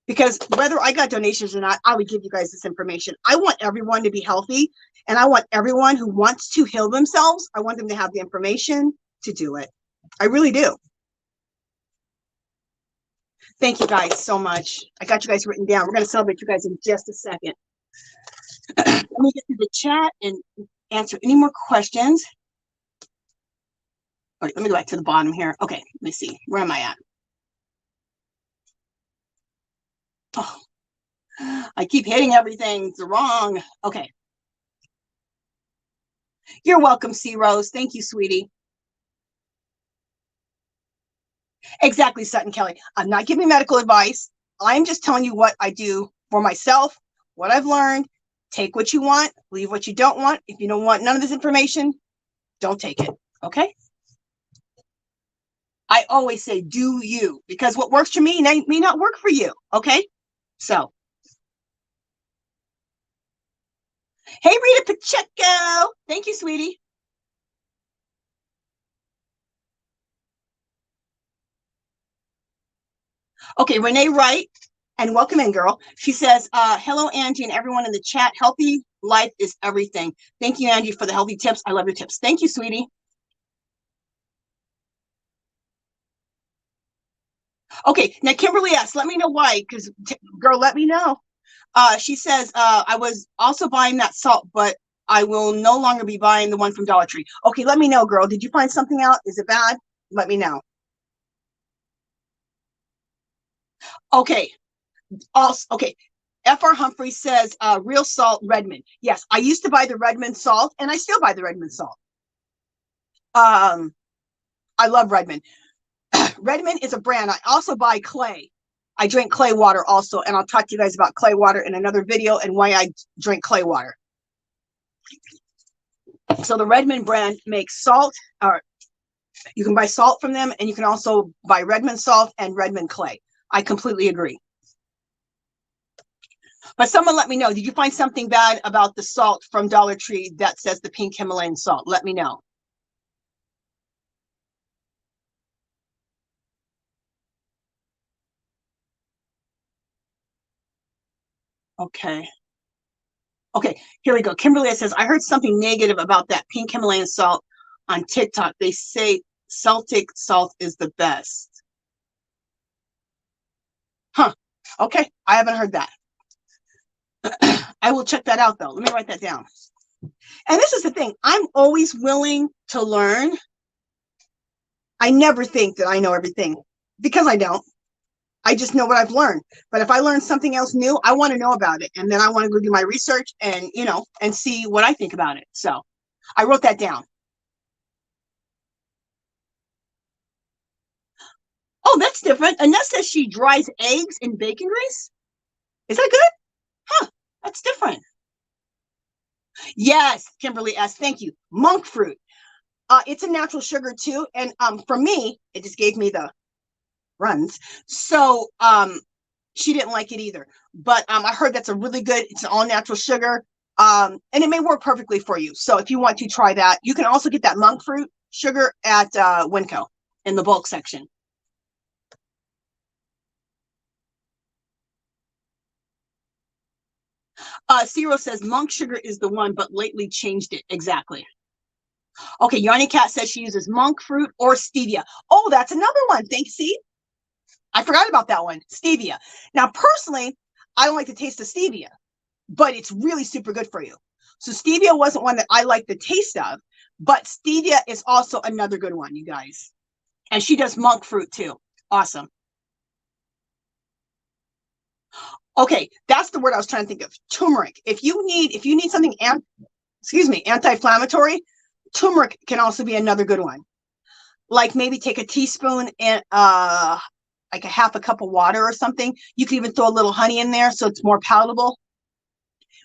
Because whether I got donations or not, I would give you guys this information. I want everyone to be healthy, and I want everyone who wants to heal themselves, I want them to have the information to do it. I really do. Thank you guys so much. I got you guys written down. We're going to celebrate you guys in just a second. Let me get to the chat and answer any more questions. All right, let me go back to the bottom here. Okay, let me see. Where am I at? Oh, I keep hitting everything. It's wrong. Okay. You're welcome, C Rose. Thank you, sweetie. Exactly, Sutton Kelly. I'm not giving medical advice. I'm just telling you what I do for myself, what I've learned. Take what you want, leave what you don't want. If you don't want none of this information, don't take it. Okay? I always say, do you, because what works for me may not work for you. Okay? So, hey, Rita Pacheco. Thank you, sweetie. Okay, Renee Wright, and welcome in, girl. She says, hello, Angie, and everyone in the chat. Healthy life is everything. Thank you, Angie, for the healthy tips. I love your tips. Thank you, sweetie. Okay, now Kimberly asks, let me know why, because, girl, let me know. She says, I was also buying that salt, but I will no longer be buying the one from Dollar Tree. Okay, let me know, girl. Did you find something out? Is it bad? Let me know. Okay. Also, okay. FR Humphrey says, real salt, Redmond. Yes, I used to buy the Redmond salt, and I still buy the Redmond salt. I love Redmond. Redmond is a brand. I also buy clay. I drink clay water also, and I'll talk to you guys about clay water in another video and why I drink clay water. So the Redmond brand makes salt, or you can buy salt from them, and you can also buy Redmond salt and Redmond clay. I completely agree. But someone let me know, did you find something bad about the salt from Dollar Tree that says the pink Himalayan salt? Let me know. Okay. Okay, here we go. Kimberly says, I heard something negative about that pink Himalayan salt on TikTok. They say Celtic salt is the best. Huh. Okay, I haven't heard that. I will check that out, though. Let me write that down. And this is the thing. I'm always willing to learn. I never think that I know everything, because I don't. I just know what I've learned. But if I learn something else new, I want to know about it. And then I want to go do my research and, you know, and see what I think about it. So I wrote that down. Oh, that's different. Annette says she dries eggs in bacon grease. Is that good? Huh, that's different. Yes, Kimberly S. Thank you. Monk fruit. It's a natural sugar too. And for me, it just gave me the runs. So she didn't like it either. But I heard that's a really good, it's an all natural sugar. And it may work perfectly for you. So if you want to try that, you can also get that monk fruit sugar at Winco in the bulk section. Ciro says monk sugar is the one, but lately changed it. Exactly. Okay, Yanni Cat says she uses monk fruit or stevia. Oh, that's another one. Thanks, see? I forgot about that one. Stevia. Now, personally, I don't like the taste of stevia, but it's really super good for you. So stevia wasn't one that I like the taste of, but stevia is also another good one, you guys. And she does monk fruit too. Awesome. Okay, that's the word I was trying to think of. Turmeric. If you need something, anti-inflammatory, turmeric can also be another good one. Like maybe take a teaspoon and like a half a cup of water or something. You can even throw a little honey in there so it's more palatable.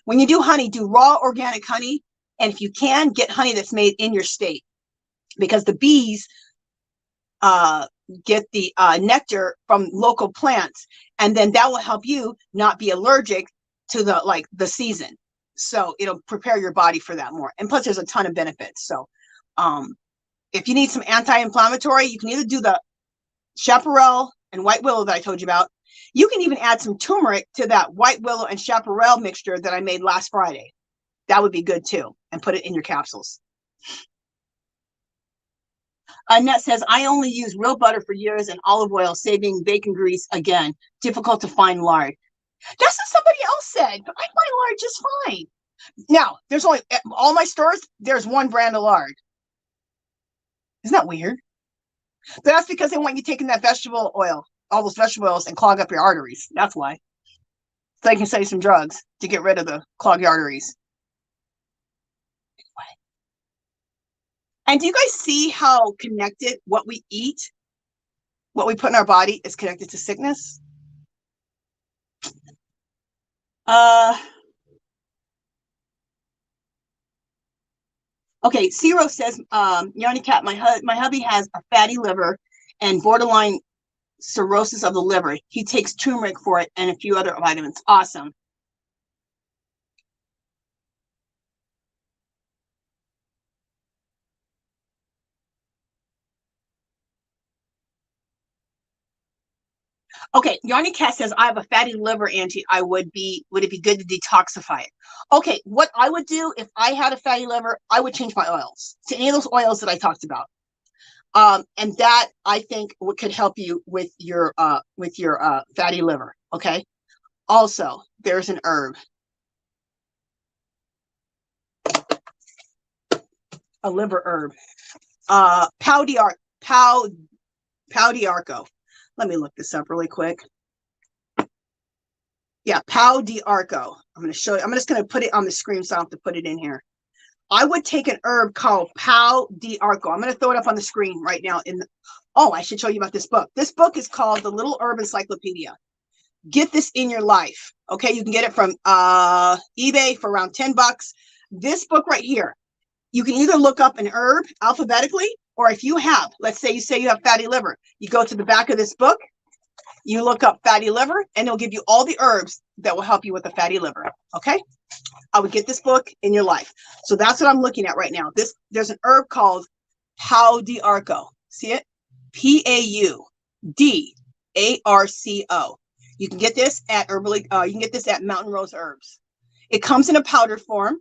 When you do honey, do raw organic honey. And if you can, get honey that's made in your state, because the bees get the nectar from local plants, and then that will help you not be allergic to the season. So it'll prepare your body for that more. And plus there's a ton of benefits. So if you need some anti-inflammatory, you can either do the chaparral and white willow that I told you about. You can even add some turmeric to that white willow and chaparral mixture that I made last Friday. That would be good too. And put it in your capsules. Annette says, I only use real butter for years and olive oil, saving bacon grease again. Difficult to find lard. That's what somebody else said, but I find lard just fine. Now, there's only, at all my stores, there's one brand of lard. Isn't that weird? But that's because they want you taking that vegetable oil, all those vegetable oils, and clog up your arteries. That's why. So they can sell you some drugs to get rid of the clogged arteries. And do you guys see how connected what we eat, what we put in our body is connected to sickness? Okay, Ciro says, Yanni Cat, my hubby has a fatty liver and borderline cirrhosis of the liver. He takes turmeric for it and a few other vitamins. Awesome. Okay, Yanni Cat says, I have a fatty liver, Angie. Would it be good to detoxify it? Okay, what I would do if I had a fatty liver, I would change my oils to any of those oils that I talked about. And that I think could help you with your fatty liver. Okay. Also, there's an herb, a liver herb, Pau d'Arco. Let me look this up really quick. Yeah, Pau d'Arco. I'm going to show you. I'm just going to put it on the screen so I don't have to put it in here. I would take an herb called Pau d'Arco. I'm going to throw it up on the screen right now. Oh, I should show you about this book. This book is called The Little Herb Encyclopedia. Get this in your life. Okay, you can get it from eBay for around 10 bucks. This book right here, you can either look up an herb alphabetically, or if you have, let's say you have fatty liver, you go to the back of this book, you look up fatty liver, and it'll give you all the herbs that will help you with the fatty liver. Okay, I would get this book in your life. So that's what I'm looking at right now. There's an herb called Pau d'Arco. See it? Paudarco. You can get this at you can get this at Mountain Rose Herbs. It comes in a powder form.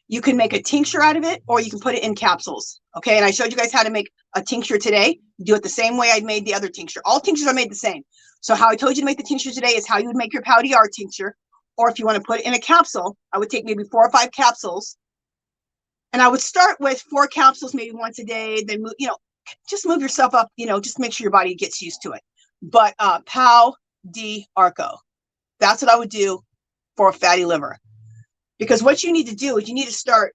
You can make a tincture out of it, or you can put it in capsules. Okay, and I showed you guys how to make a tincture today. Do it the same way I made the other tincture. All tinctures are made the same. So how I told you to make the tincture today is how you would make your Pau d'Arco tincture. Or if you want to put it in a capsule, I would take maybe 4 or 5 capsules. And I would start with 4 capsules, maybe once a day. Then, just move yourself up, just make sure your body gets used to it. But Pau d'Arco, that's what I would do for a fatty liver. Because what you need to do is you need to start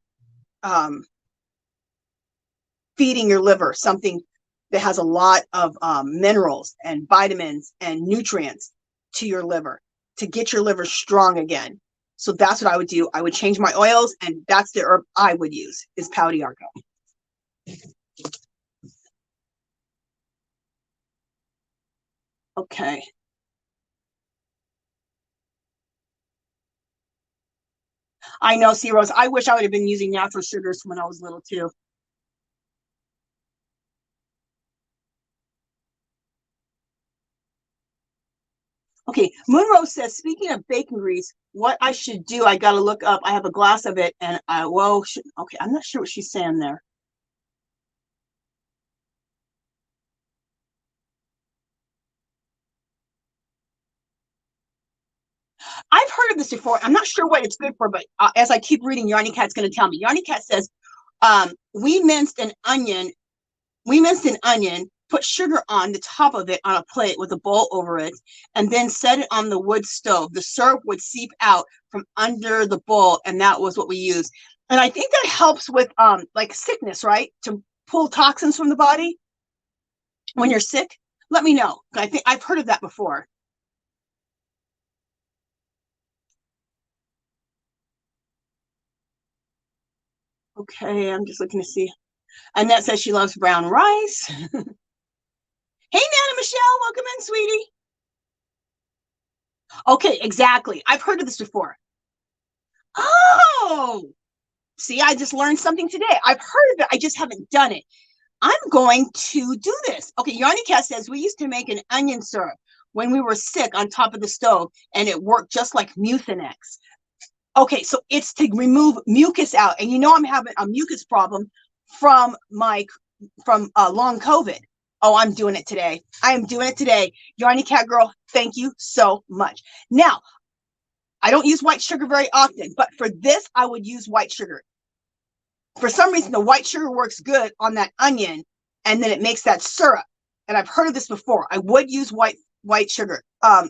feeding your liver something that has a lot of minerals and vitamins and nutrients to your liver to get your liver strong again. So that's what I would do. I would change my oils, and that's the herb I would use is Pau d'Arco. Okay. I know, C. Rose. I wish I would have been using natural sugars when I was little too. Okay, Moonrose says, speaking of bacon grease, what I should do, I got to look up. I have a glass of it, and okay, I'm not sure what she's saying there. I've heard of this before. I'm not sure what it's good for, but as I keep reading, Yanni Cat's going to tell me. Yanni Cat says, we minced an onion, put sugar on the top of it on a plate with a bowl over it, and then set it on the wood stove. The syrup would seep out from under the bowl, and that was what we used. And I think that helps with like sickness, right? To pull toxins from the body when you're sick. Let me know. I think I've heard of that before. Okay, I'm just looking to see. Annette says she loves brown rice. Hey, Nana Michelle, welcome in, sweetie. Okay, exactly. I've heard of this before. Oh, see, I just learned something today. I've heard of it. I just haven't done it. I'm going to do this. Okay, Yanni Cat says we used to make an onion syrup when we were sick on top of the stove, and it worked just like Mucinex. Okay, so it's to remove mucus out. And I'm having a mucus problem from long COVID. Oh, I'm doing it today. I am doing it today. Yanni Cat girl, thank you so much. Now, I don't use white sugar very often, but for this, I would use white sugar. For some reason, the white sugar works good on that onion, and then it makes that syrup. And I've heard of this before. I would use white sugar.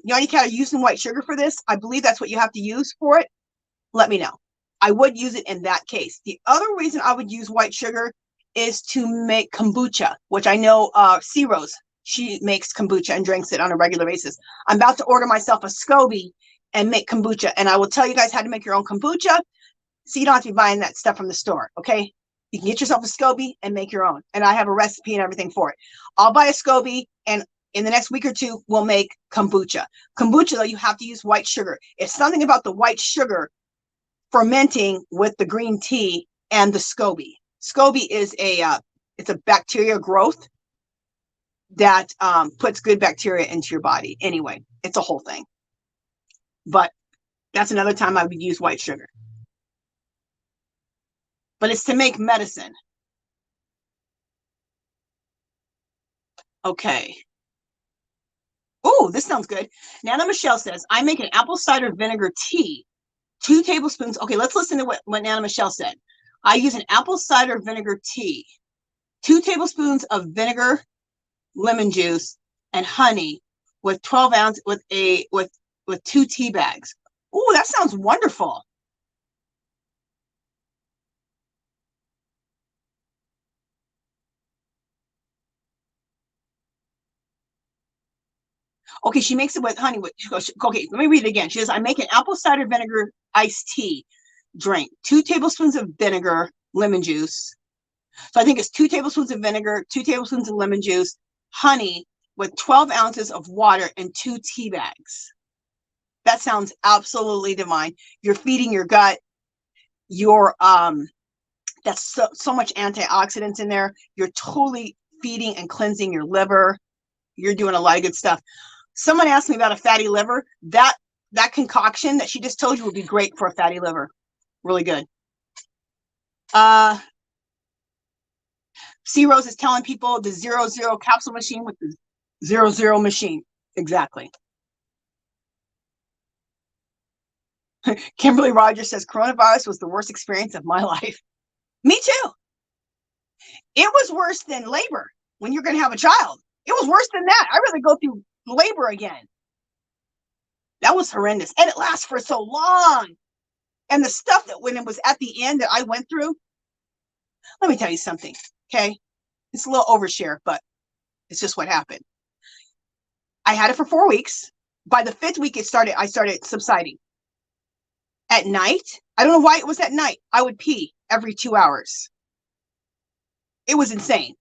Yanni Cat, are you using white sugar for this? I believe that's what you have to use for it. Let me know. I would use it in that case. The other reason I would use white sugar is to make kombucha, which I know C. Rose, she makes kombucha and drinks it on a regular basis. I'm about to order myself a SCOBY, and make kombucha. And I will tell you guys how to make your own kombucha, so you don't have to be buying that stuff from the store, okay? You can get yourself a SCOBY and make your own. And I have a recipe and everything for it. I'll buy a SCOBY, and in the next week or two, we'll make kombucha. Kombucha, though, you have to use white sugar. It's something about the white sugar fermenting with the green tea and the SCOBY. SCOBY is it's a bacteria growth that puts good bacteria into your body. Anyway, it's a whole thing. But that's another time I would use white sugar. But it's to make medicine. Okay. Oh, this sounds good. Nana Michelle says, I make an apple cider vinegar tea, 2 tablespoons. Okay, let's listen to what Nana Michelle said. I use an apple cider vinegar tea, 2 tablespoons of vinegar, lemon juice, and honey with 12 ounces with 2 tea bags. Oh, that sounds wonderful. Okay, she makes it with honey. Okay, let me read it again. She says, I make an apple cider vinegar iced tea drink, 2 tablespoons of vinegar, lemon juice. So I think it's 2 tablespoons of vinegar, 2 tablespoons of lemon juice, honey with 12 ounces of water, and 2 tea bags. That sounds absolutely divine. You're feeding your gut. You're that's so much antioxidants in there. You're totally feeding and cleansing your liver. You're doing a lot of good stuff. Someone asked me about a fatty liver. That concoction that she just told you would be great for a fatty liver. Really good. C Rose is telling people the 00 capsule machine with the 00 machine. Exactly. Kimberly Rogers says coronavirus was the worst experience of my life. Me too. It was worse than labor when you're going to have a child. It was worse than that. I'd rather go through labor again. That was horrendous. And it lasts for so long. And the stuff that when it was at the end that I went through, let me tell you something, okay? It's a little overshare, but it's just what happened. I had it for 4 weeks. By the 5th week, I started subsiding. At night, I don't know why it was at night, I would pee every 2 hours. It was insane.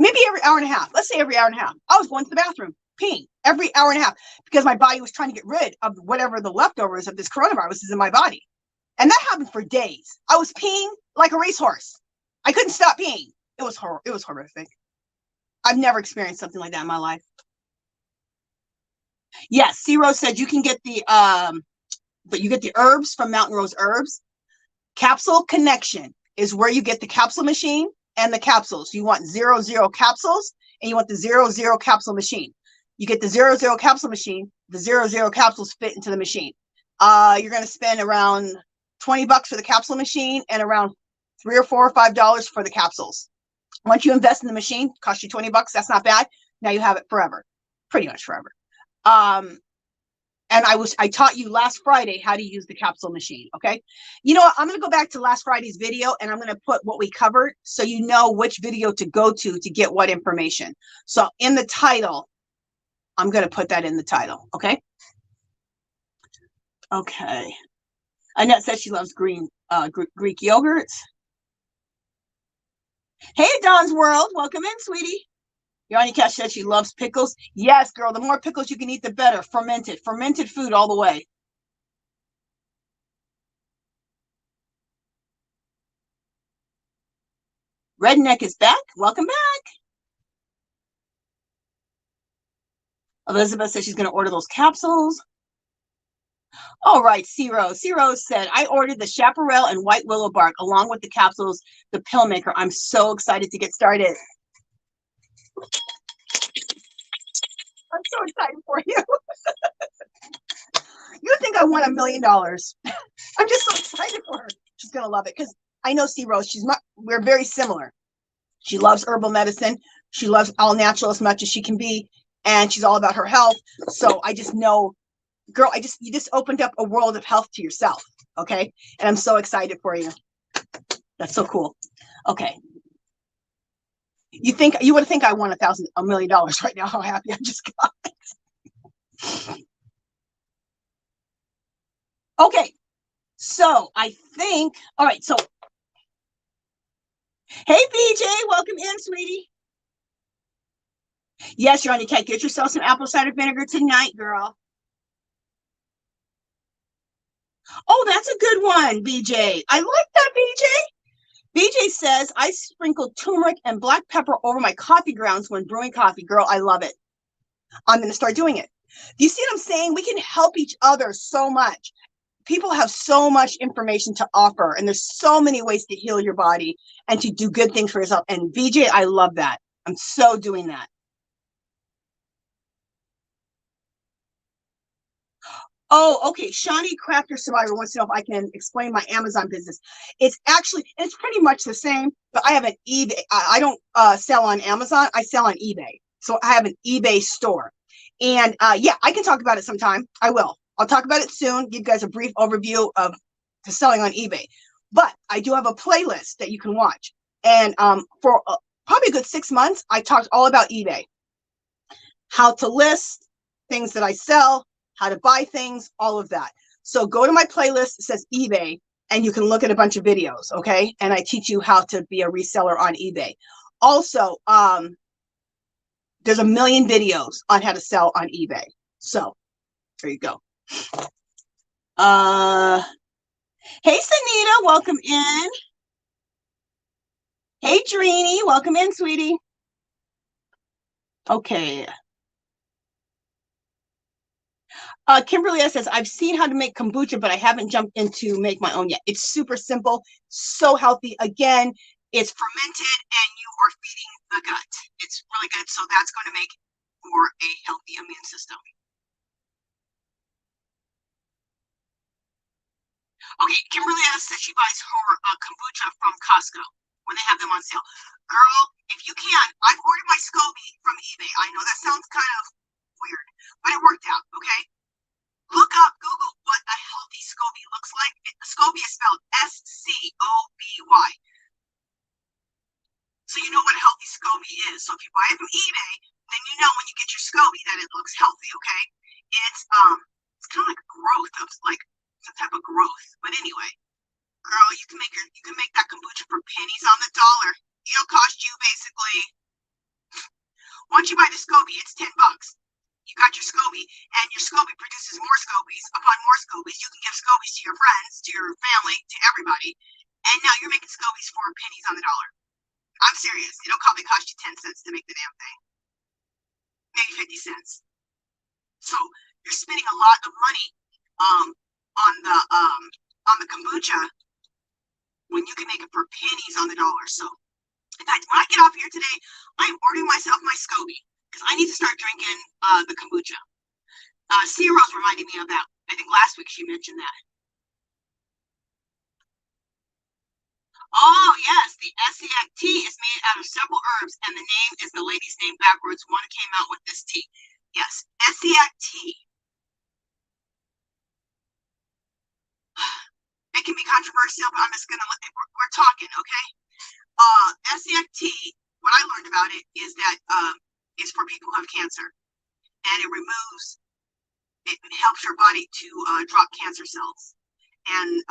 Maybe every hour and a half. Let's say every hour and a half. I was going to the bathroom, peeing every hour and a half because my body was trying to get rid of whatever the leftovers of this coronavirus is in my body. And that happened for days. I was peeing like a racehorse. I couldn't stop peeing. It was horrific. I've never experienced something like that in my life. Yes, C Rose said you can get the herbs from Mountain Rose Herbs. Capsule Connection is where you get the capsule machine and the capsules. You want 00 capsules and you want the 00 capsule machine. You get the 00 capsule machine, the 00 capsules fit into the machine. You're going to spend around $20 for the capsule machine and around $3 or $4 or $5 for the capsules. Once you invest in the machine, cost you $20. That's not bad. Now you have it forever, pretty much forever. And I taught you last Friday how to use the capsule machine. Okay. You know what? I'm going to go back to last Friday's video and I'm going to put what we covered so you know which video to go to get what information. So in the title, I'm going to put that in the title. Okay. Okay. Annette says she loves Greek yogurts. Hey, Dawn's World. Welcome in, sweetie. Yanni Cash said she loves pickles. Yes, girl. The more pickles you can eat, the better. Fermented food all the way. Redneck is back. Welcome back. Elizabeth says she's going to order those capsules. All right, C Rose. C Rose said, I ordered the chaparral and white willow bark along with the capsules, the pill maker. I'm so excited to get started. I'm so excited for you. You think I want $1 million. I'm just so excited for her. She's going to love it because I know C Rose. We're very similar. She loves herbal medicine. She loves all natural as much as she can be. And she's all about her health. So I just know, girl, you just opened up a world of health to yourself. Okay. And I'm so excited for you. That's so cool. Okay. You would think I won $1 million right now. How happy I just got. Okay, so I think, all right, so, hey, BJ, welcome in, sweetie. Yes, you're on the cat. Get yourself some apple cider vinegar tonight, girl. Oh, that's a good one, BJ. I like that, BJ. BJ says, I sprinkle turmeric and black pepper over my coffee grounds when brewing coffee. Girl, I love it. I'm going to start doing it. Do you see what I'm saying? We can help each other so much. People have so much information to offer, and there's so many ways to heal your body and to do good things for yourself. And BJ, I love that. I'm so doing that. Oh, okay. Shawnee Crafter Survivor wants to know if I can explain my Amazon business. It's actually, it's pretty much the same, but I have an eBay. I don't sell on Amazon. I sell on eBay. So I have an eBay store. And yeah, I can talk about it sometime. I will. I'll talk about it soon. Give you guys a brief overview of the selling on eBay. But I do have a playlist that you can watch. And for probably a good 6 months, I talked all about eBay. How to list, things that I sell, how to buy things, all of that. So go to my playlist, it says eBay, and you can look at a bunch of videos, okay? And I teach you how to be a reseller on eBay. Also, there's a million videos on how to sell on eBay. So there you go. Hey, Sanita, welcome in. Hey, Dreenie, welcome in, sweetie. Okay. Kimberly says, I've seen how to make kombucha, but I haven't jumped into make my own yet. It's super simple, so healthy. Again, it's fermented and you are feeding the gut. It's really good. So that's going to make for a healthy immune system. Okay, Kimberly says she buys her kombucha from Costco when they have them on sale. Girl, if you can, I've ordered my SCOBY from eBay. I know that sounds kind of weird, but it worked out, okay? Look up, Google what a healthy SCOBY looks like. SCOBY is spelled SCOBY. So you know what a healthy SCOBY is. So if you buy it from eBay, then you know when you get your SCOBY that it looks healthy, okay? It's kind of like a growth of like some type of growth. But anyway, girl, you can make that kombucha for pennies on the dollar. It'll cost you basically, once you buy the SCOBY, it's $10. You got your SCOBY, and your SCOBY produces more SCOBYs upon more SCOBYs. You can give SCOBYs to your friends, to your family, to everybody. And now you're making SCOBYs for pennies on the dollar. I'm serious. It'll probably cost you 10 cents to make the damn thing. Maybe 50 cents. So you're spending a lot of money on the kombucha when you can make it for pennies on the dollar. So in fact, when I get off here today, I'm ordering myself my SCOBY because I need to start drinking the kombucha. C-Rose reminded me of that. I think last week she mentioned that. Oh, yes, the SCAC tea is made out of several herbs, and the name is the lady's name backwards. One came out with this tea. Yes, SCAC tea. It can be controversial, but I'm just going to let it, we're talking, okay? SCAC tea, what I learned about it is that it's for people who have cancer, and it helps your body to drop cancer cells. And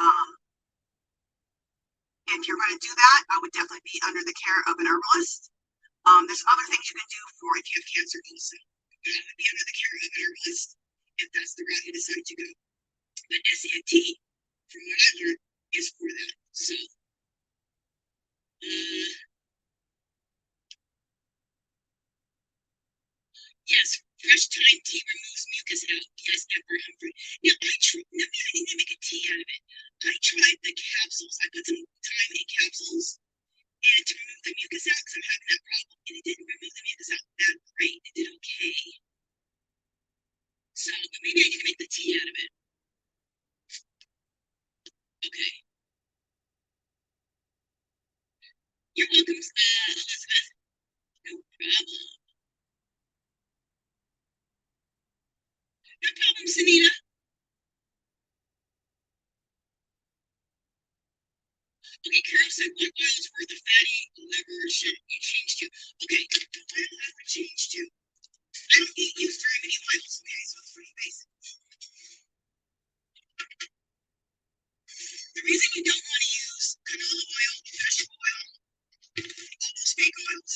if you're going to do that, I would definitely be under the care of an herbalist. There's other things you can do for if you have cancer also. But I would be under the care of an herbalist if that's the route you decide to go. But SCAT, from what I've learned, is for that. So, yes, fresh thyme tea removes mucus out. Yes, Emperor Humphrey. Now, I didn't make a tea out of it. I tried the capsules. I put some thyme in capsules and to remove the mucus out because I'm having that problem, and it didn't remove the mucus out that great. It did okay. So maybe I can make the tea out of it. Okay. You're welcome, Elizabeth. No problem. No problem, Sanita. Okay, Carol said, what oils were the fatty liver should you change to? Okay, I don't have to change to. I don't use very many oils, okay, so it's pretty basic. The reason you don't want to use canola oil, vegetable oil, all those fake oils,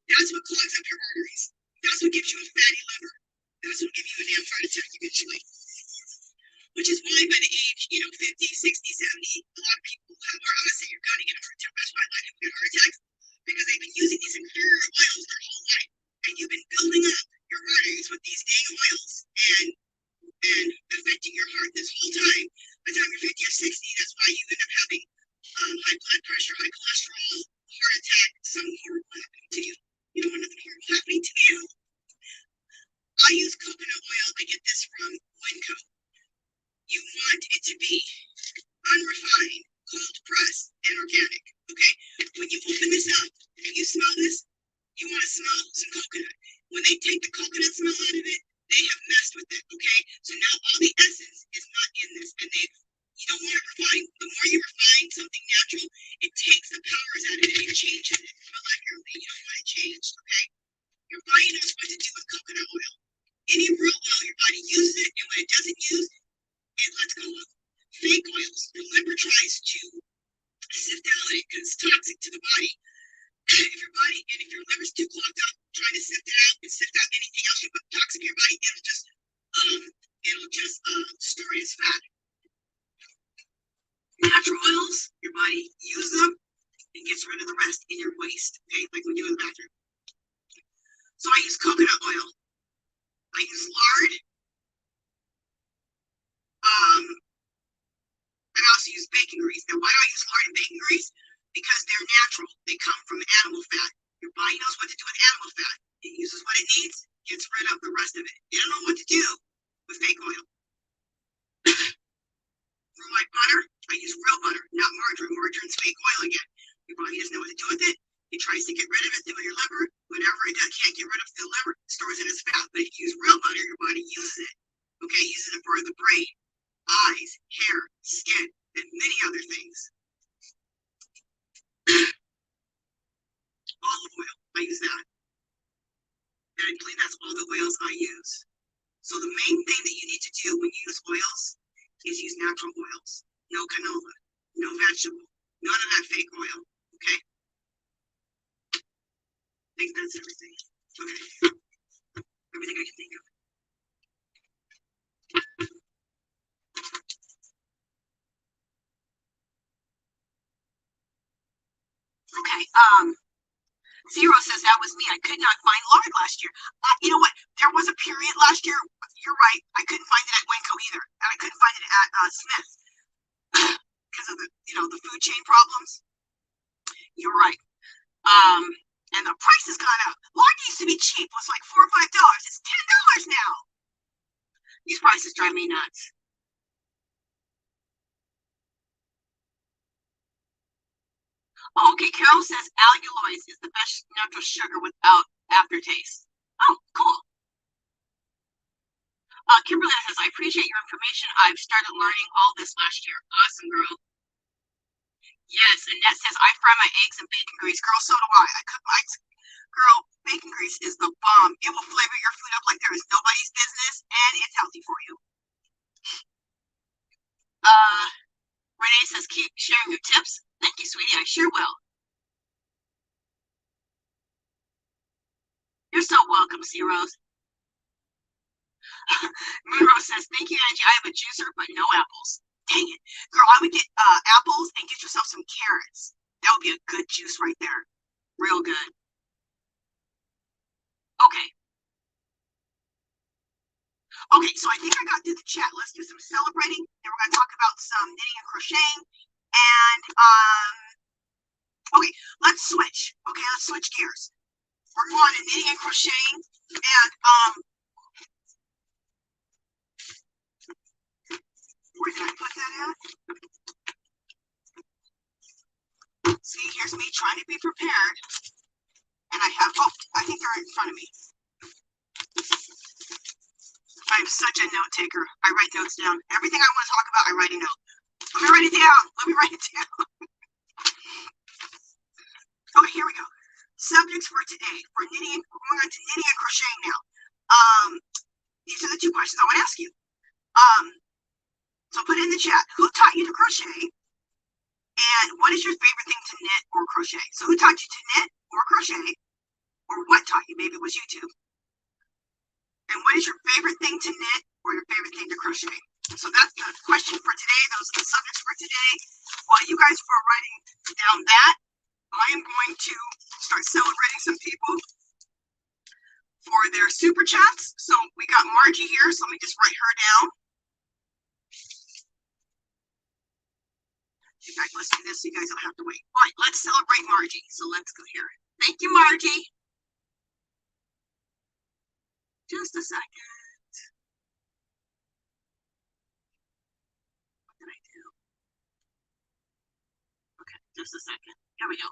that's what clogs up your arteries. That's what gives you a fatty liver. That's what gives you a damn heart attack eventually. Which is why by the age, 50, 60, 70, a lot of people have heart attacks. You're going to get a heart attack. That's why a lot of people get heart attacks. Because they've been using these inferior oils their whole life. And you've been building up your arteries with these dang oils and affecting your heart this whole time. By the time you're 50 or 60, that's why you end up having high blood pressure, high cholesterol, heart attack, something horrible happening to you. You don't want nothing horrible happening to you. I use coconut oil. I get this from Winco. You want it to be unrefined, cold pressed, and organic. Okay? When you open this up and you smell this, you want to smell some coconut. When they take the coconut smell out of it, they have messed with it. Okay? So now all the essence is not in this, and you don't want it refined. The more you refine something natural, it takes the powers out of it and changes it molecularly. You don't want it changed. Okay? Your body knows what to do with coconut oil. Any real oil, your body uses it, and when it doesn't use it lets go of fake oils. The liver tries to sift out it because it's toxic to the body. If your liver's too clogged up trying to sift it out and sift out anything else you put toxic in your body, it'll just store it as fat. Natural oils, your body uses them and gets rid of the rest in your waste. Okay, like we do in the bathroom. So I use coconut oil. I use lard. I also use bacon grease. Now, why do I use lard and bacon grease? Because they're natural. They come from animal fat. Your body knows what to do with animal fat. It uses what it needs, gets rid of the rest of it. You don't know what to do with fake oil. For my butter, I use real butter, not margarine. Margarine's fake oil again. Your body doesn't know what to do with it. It tries to get rid of it through your liver. Whatever it does, can't get rid of the liver, stores it as fat. But if you use real butter, your body uses it. Okay, uses it for the brain, eyes, hair, skin, and many other things. Olive oil, I use that. And I believe that's all the oils I use. So the main thing that you need to do when you use oils is use natural oils. No canola, no vegetable, none of that fake oil. Okay? I think that's everything. Okay. Everything I can think of. Okay, Zero says that was me. I could not find lard last year. You know what? There was a period last year. You're right. I couldn't find it at Winco either, and I couldn't find it at Smith because of the food chain problems. You're right. And the price has gone up. Lard used to be cheap. It was like $4 or $5. It's $10 now. These prices drive me nuts. Okay, Carol says allulose is the best natural sugar without aftertaste. Oh, cool. Kimberly says, I appreciate your information. I've started learning all this last year. Awesome, girl. Yes, Annette says, I fry my eggs in bacon grease. Girl, so do I. I cook my eggs. Girl, bacon grease is the bomb. It will flavor your food up like there is nobody's business, and it's healthy for you. Renee says, keep sharing your tips. Thank you, sweetie. I sure will. You're so welcome, C-Rose. Miro says, thank you, Angie. I have a juicer, but no apples. Dang it. Girl, I would get apples and get yourself some carrots. That would be a good juice right there. Real good. Okay. Okay, so I think I got through the chat. Let's do some celebrating. Then we're going to talk about some knitting and crocheting. And, okay, let's switch. Okay, let's switch gears. We're going to knitting and crocheting. And, where did I put that at? See, here's me trying to be prepared. And I have, I think they're in front of me. I'm such a note taker. I write notes down. Everything I want to talk about, I write a note. Let me write it down. Let me write it down. Okay, here we go. Subjects for today. We're going on to knitting and crocheting now. These are the two questions I want to ask you. So put it in the chat. Who taught you to crochet? And what is your favorite thing to knit or crochet? So who taught you to knit or crochet? Or what taught you? Maybe it was YouTube. And what is your favorite thing to knit or your favorite thing to crochet? So that's the question for today. Those are the subjects for today. While you guys were writing down that, I am going to start celebrating some people for their super chats. So we got Margie here, so let me just write her down. In fact, let's do this so you guys don't have to wait. All right, let's celebrate Margie. So let's go here. Thank you, Margie. Just a second. What did I do? Okay, just a second. Here we go.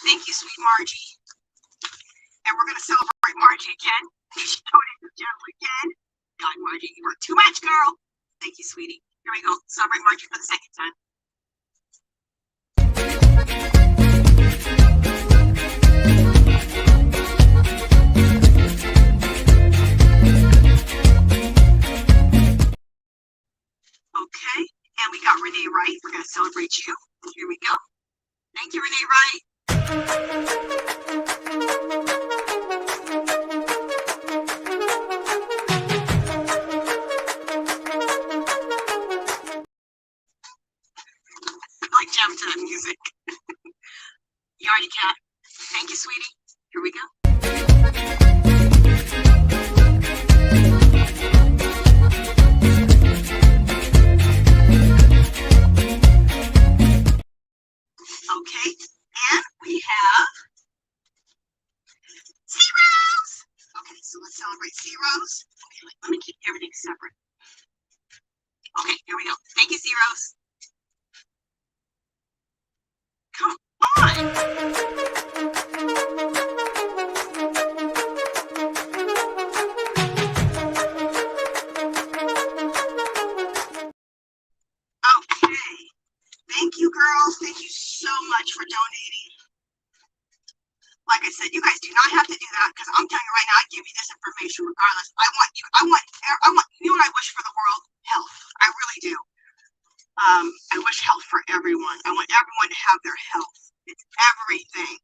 Thank you, sweet Margie. And we're going to celebrate Margie again. She donated the channel again. God, Margie, you were too much, girl. Thank you, sweetie. Here we go. Celebrate Margie for the second time. Okay, and we got Renee Wright. We're going to celebrate you. Here we go. Thank you, Renee Wright. I like jam to the music. Yardy Cat. Thank you, sweetie. Here we go. Okay, and we have C-Rose. Okay, so let's celebrate C-Rose. Okay, let me keep everything separate. Okay, here we go. Thank you, C-Rose. Come on. Okay. Thank you, girls. Thank you so much for donating. Like I said, you guys do not have to do that because I'm telling you right now, I give you this information regardless. I want you know what I wish for the world? Health. I really do. I wish health for everyone. I want everyone to have their health. It's everything.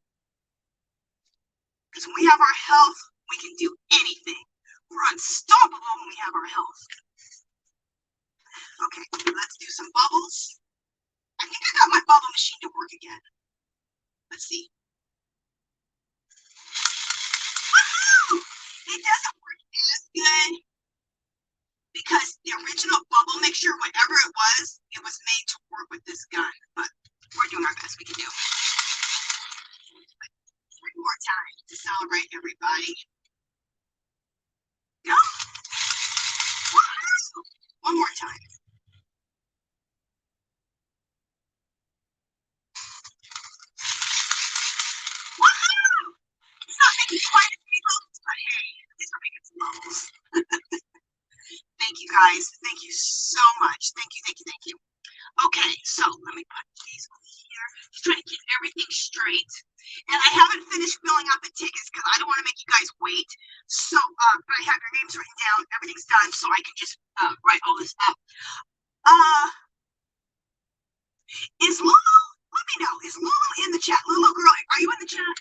Because when we have our health, we can do anything. We're unstoppable when we have our health. Okay, let's do some bubbles. I think I got my bubble machine to work again. Let's see. Woohoo! It doesn't work as good because the original bubble mixture, whatever it was made to work with this gun. But we're doing our best we can do. One more time to celebrate everybody. Go. Woohoo! One more time. Woohoo! It's not making quite as many bubbles, but hey, at least we're making some bubbles. Thank you guys. Thank you so much. Thank you, thank you, thank you. Okay, so let me put these over here. Just trying to keep everything straight. And I haven't finished filling out the tickets because I don't want to make you guys wait. So, but I have your names written down. Everything's done, so I can just write all this up. Is Lulu? Let me know. Is Lulu in the chat? Lulu girl, are you in the chat?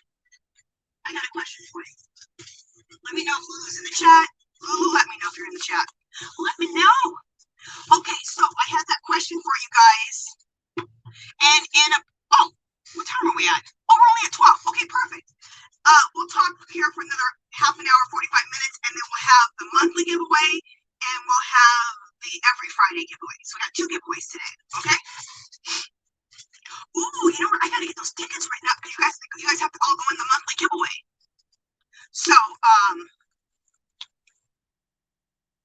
I got a question for you. Let me know if Lulu's in the chat. Lulu, let me know if you're in the chat. Let me know. Okay, so I had that question for you guys. And oh, what time are we at? Oh, we're only at 12. Okay, perfect. We'll talk here for another half an hour, 45 minutes, and then we'll have the monthly giveaway and we'll have the every Friday giveaway. So we got 2 giveaways today, okay? Ooh, you know what? I gotta get those tickets right now because you guys have to all go in the monthly giveaway. So,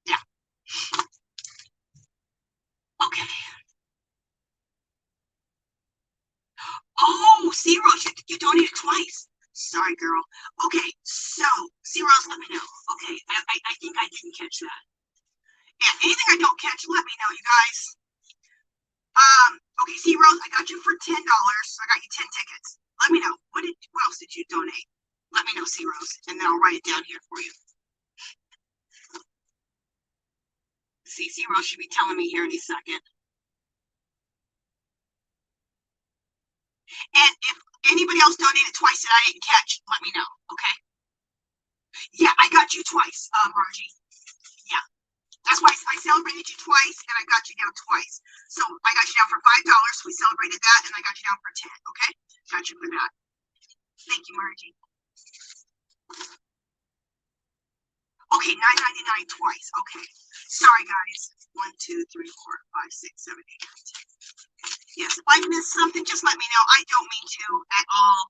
yeah. Okay. Oh, C-Rose, you donated twice. Sorry, girl. Okay, so C-Rose, let me know. Okay, I think I didn't catch that. Yeah, anything I don't catch, let me know, you guys. Okay, C-Rose, I got you for $10, so I got you 10 tickets. Let me know. What else did you donate? C Rose, and then I'll write it down here for you. C Rose should be telling me here in a second. And if anybody else donated twice that I didn't catch, let me know, okay? Yeah, I got you twice, Margie. Yeah, that's why I celebrated you twice, and I got you down twice. So I got you down for $5. We celebrated that, and I got you down for 10. Okay, got you for that. Thank you, Margie. Okay, $9.99 twice. Okay, sorry guys. 1, 2, 3, 4, 5, 6, 7, 8, 9, 10. Yes, if I missed something, just let me know. I don't mean to at all.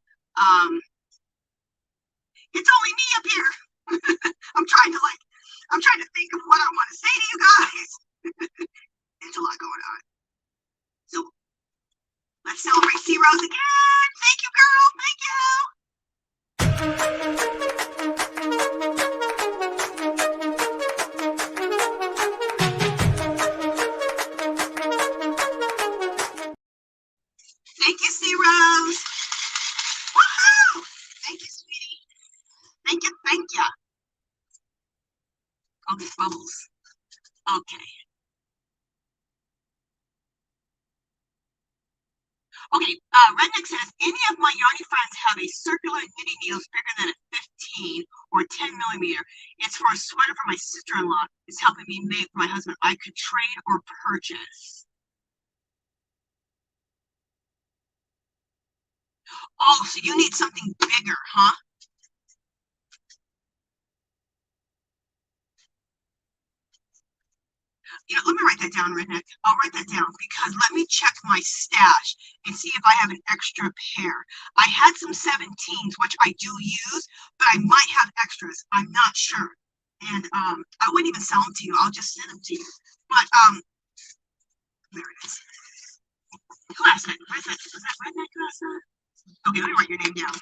It's only me up here. I'm trying to think of what I want to say to you guys. There's a lot going on. So let's celebrate C Rose again. Thank you, girl. Thank you. Thank you, C Rose. Woohoo! Thank you, sweetie. Thank you, thank you. Oh, these bubbles. Okay. Okay, Redneck says, any of my yarny friends have a circular knitting needles bigger than a 15 or 10 millimeter. It's for a sweater for my sister-in-law. It's helping me make for my husband. I could trade or purchase. Oh, so you need something bigger, huh? You know, let me write that down, Redneck. I'll write that down because let me check my stash and see if I have an extra pair. I had some 17s, which I do use, but I might have extras. I'm not sure. And I wouldn't even sell them to you. I'll just send them to you. But there it is. Who asked that? Was that Redneck who asked that? Okay, let me write your name down.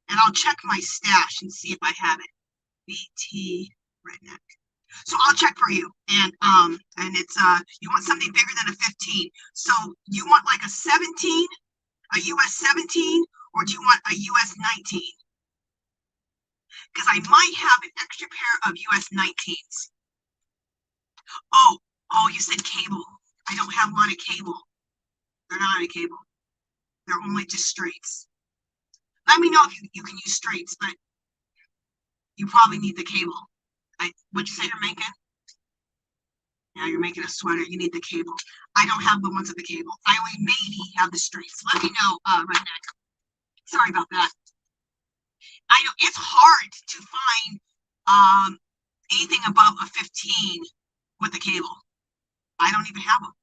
And I'll check my stash and see if I have it. BT Redneck. So I'll check for you, and it's you want something bigger than a 15. So you want like a 17, a US 17, or do you want a US 19? Because I might have an extra pair of US 19s. Oh, you said cable. I don't have one of cable. They're not on a cable. They're only just straights. Let me know if you can use straights, but you probably need the cable. What'd you say you're making? Yeah, you're making a sweater. You need the cable. I don't have the ones with the cable. I only maybe have the straights. Let me know, Redneck. Sorry about that. I know it's hard to find anything above a 15 with the cable. I don't even have them.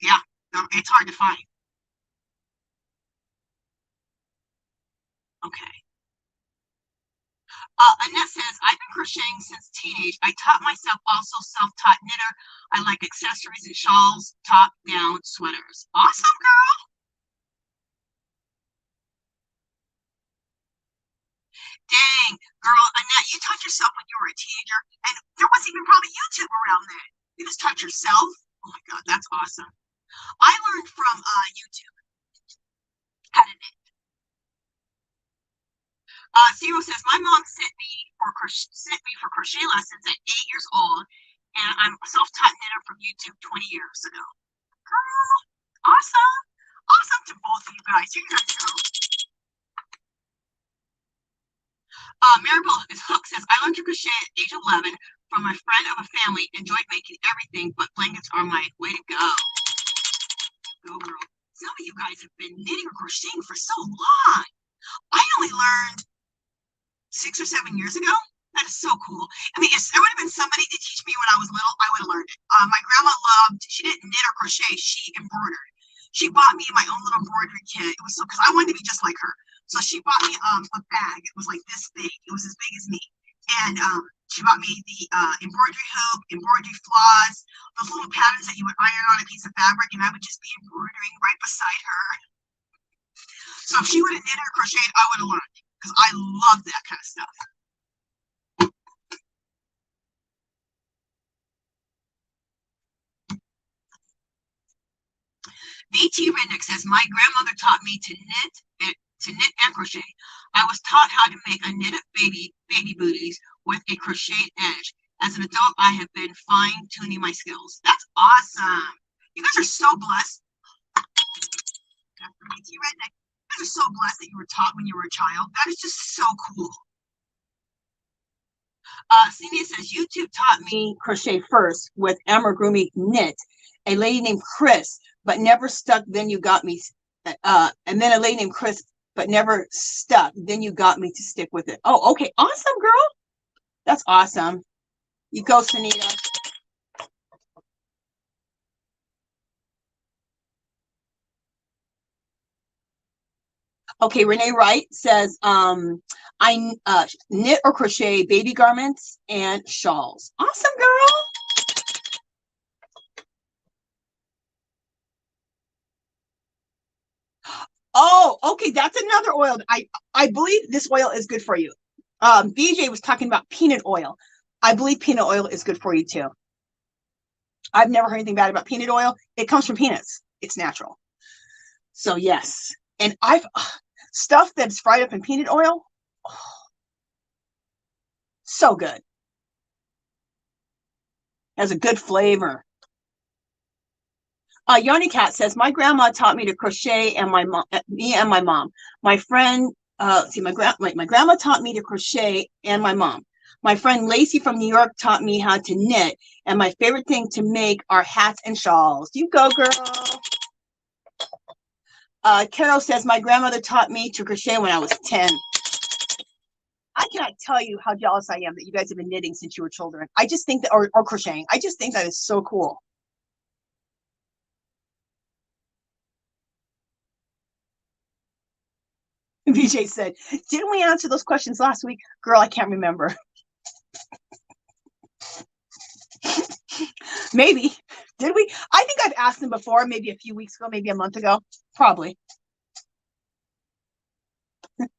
Yeah, no, it's hard to find. Okay. Annette says, I've been crocheting since teenage. I taught myself, also self-taught knitter. I like accessories and shawls, top, down, sweaters. Awesome, girl. Dang, girl, Annette, you taught yourself when you were a teenager, and there wasn't even probably YouTube around then. You just taught yourself. Oh my God, that's awesome. I learned from YouTube how to knit. Zero says, my mom sent me for crochet lessons at 8 years old, and I'm a self-taught knitter from YouTube 20 years ago. Girl, awesome. Awesome to both of you guys. Here you go. Maribel Hook says, I learned to crochet at age 11 from a friend of a family, enjoyed making everything, but blankets are my way to go. Go, girl. Some of you guys have been knitting or crocheting for so long. I only learned 6 or 7 years ago. That is so cool. I mean, if there would have been somebody to teach me when I was little, I would have learned it. My grandma she didn't knit or crochet, she embroidered. She bought me my own little embroidery kit. It was so, because I wanted to be just like her. So she bought me a bag. It was like this big. It was as big as me. And she bought me the embroidery hoop, embroidery floss, those little patterns that you would iron on a piece of fabric, and I would just be embroidering right beside her. So if she would have knit or crocheted, I would have learned, because I love that kind of stuff. BT Redneck says, my grandmother taught me to knit and crochet. I was taught how to make a knitted baby booties with a crocheted edge. As an adult, I have been fine-tuning my skills. That's awesome. You guys are so blessed. You guys are so blessed that you were taught when you were a child. That is just so cool. Cindy says, YouTube taught me crochet first with amigurumi knit. A lady named Chris, but never stuck. Then you got me. And then a lady named Chris, but never stuck. Then you got me to stick with it. Oh, okay. Awesome, girl. That's awesome. You go, Sunita. Okay, Renee Wright says, I knit or crochet baby garments and shawls. Awesome, girl. Oh, okay, that's another oil. I believe this oil is good for you. BJ was talking about peanut oil. I believe peanut oil is good for you too. I've never heard anything bad about peanut oil. It comes from peanuts. It's natural. So yes. And I've stuff that's fried up in peanut oil. Oh, so good. Has a good flavor. Yanni Cat says, my grandma taught me to crochet, and my mom, me and my mom. My friend, my grandma taught me to crochet, and my mom. My friend Lacy from New York taught me how to knit, and my favorite thing to make are hats and shawls. You go, girl. Carol says, my grandmother taught me to crochet when I was 10. I cannot tell you how jealous I am that you guys have been knitting since you were children. I just think that, or crocheting. I just think that is so cool. VJ said, didn't we answer those questions last week? Girl, I can't remember. Maybe. Did we? I think I've asked them before, maybe a few weeks ago, maybe a month ago. Probably.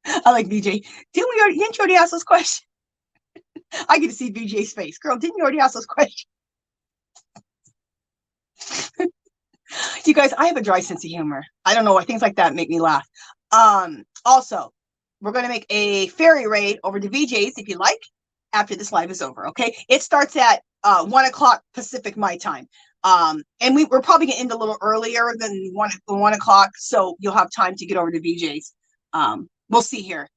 I like VJ. Didn't you already ask those questions? I get to see VJ's face. Girl, didn't you already ask those questions? You guys, I have a dry sense of humor. I don't know why things like that make me laugh. Also, we're going to make a fairy raid over to VJ's if you like after this live is over. Okay, it starts at 1 o'clock Pacific my time. And we're probably going to end a little earlier than 1 o'clock, so you'll have time to get over to VJ's. We'll see here.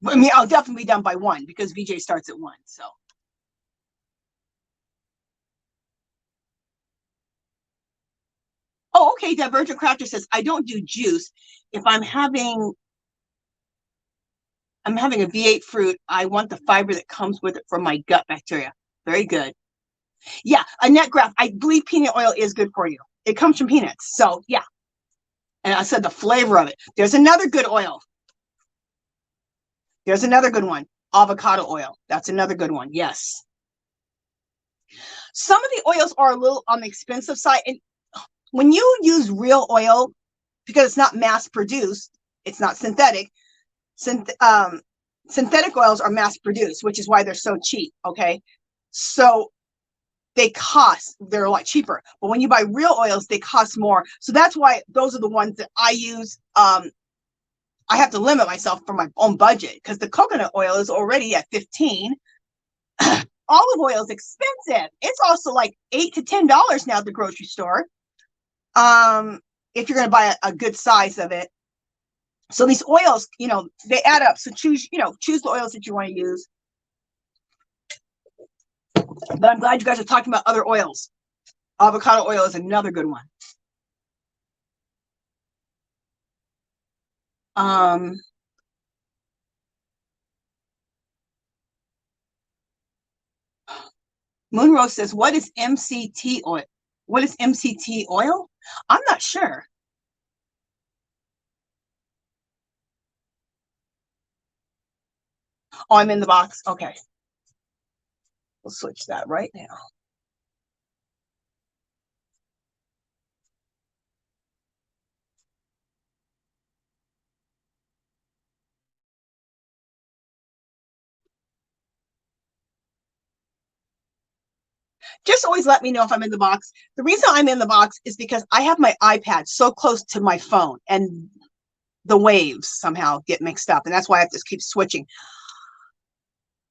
I mean, I'll definitely be done by 1 because VJ starts at 1. So. Oh, okay. Divergent Crafter says, I don't do juice. If I'm having a V8 fruit, I want the fiber that comes with it for my gut bacteria. Very good. Yeah, Annette Graff, I believe peanut oil is good for you. It comes from peanuts. So, yeah. And I said the flavor of it. There's another good oil. There's another good one. Avocado oil. That's another good one. Yes. Some of the oils are a little on the expensive side. And when you use real oil, because it's not mass produced, it's not synthetic. Synthetic oils are mass produced, which is why they're so cheap. Okay. So they're a lot cheaper. But when you buy real oils, they cost more. So that's why those are the ones that I use. I have to limit myself for my own budget because the coconut oil is already at 15. Olive oil is expensive. It's also like $8 to $10 now at the grocery store. If you're going to buy a good size of it. So these oils, they add up. So choose the oils that you want to use. But I'm glad you guys are talking about other oils. Avocado oil is another good one. Moonrose says, what is MCT oil? What is MCT oil? I'm not sure. Oh, I'm in the box. Okay. We'll switch that right now. Just always let me know if I'm in the box. The reason I'm in the box is because I have my iPad so close to my phone, and the waves somehow get mixed up, and that's why I have to keep switching.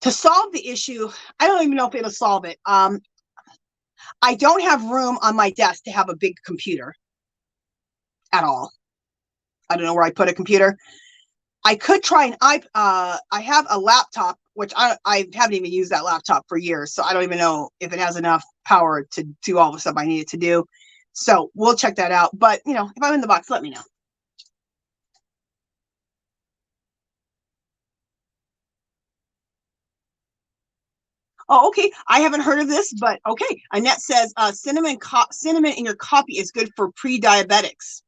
To solve the issue, I don't even know if it'll solve it. I don't have room on my desk to have a big computer at all. I don't know where I put a computer. I could try an I have a laptop, which I haven't even used that laptop for years, so I don't even know if it has enough power to do all the stuff I need it to do. So we'll check that out. But, you know, if I'm in the box, let me know. Oh, okay. I haven't heard of this, but okay. Annette says cinnamon in your coffee is good for pre-diabetics.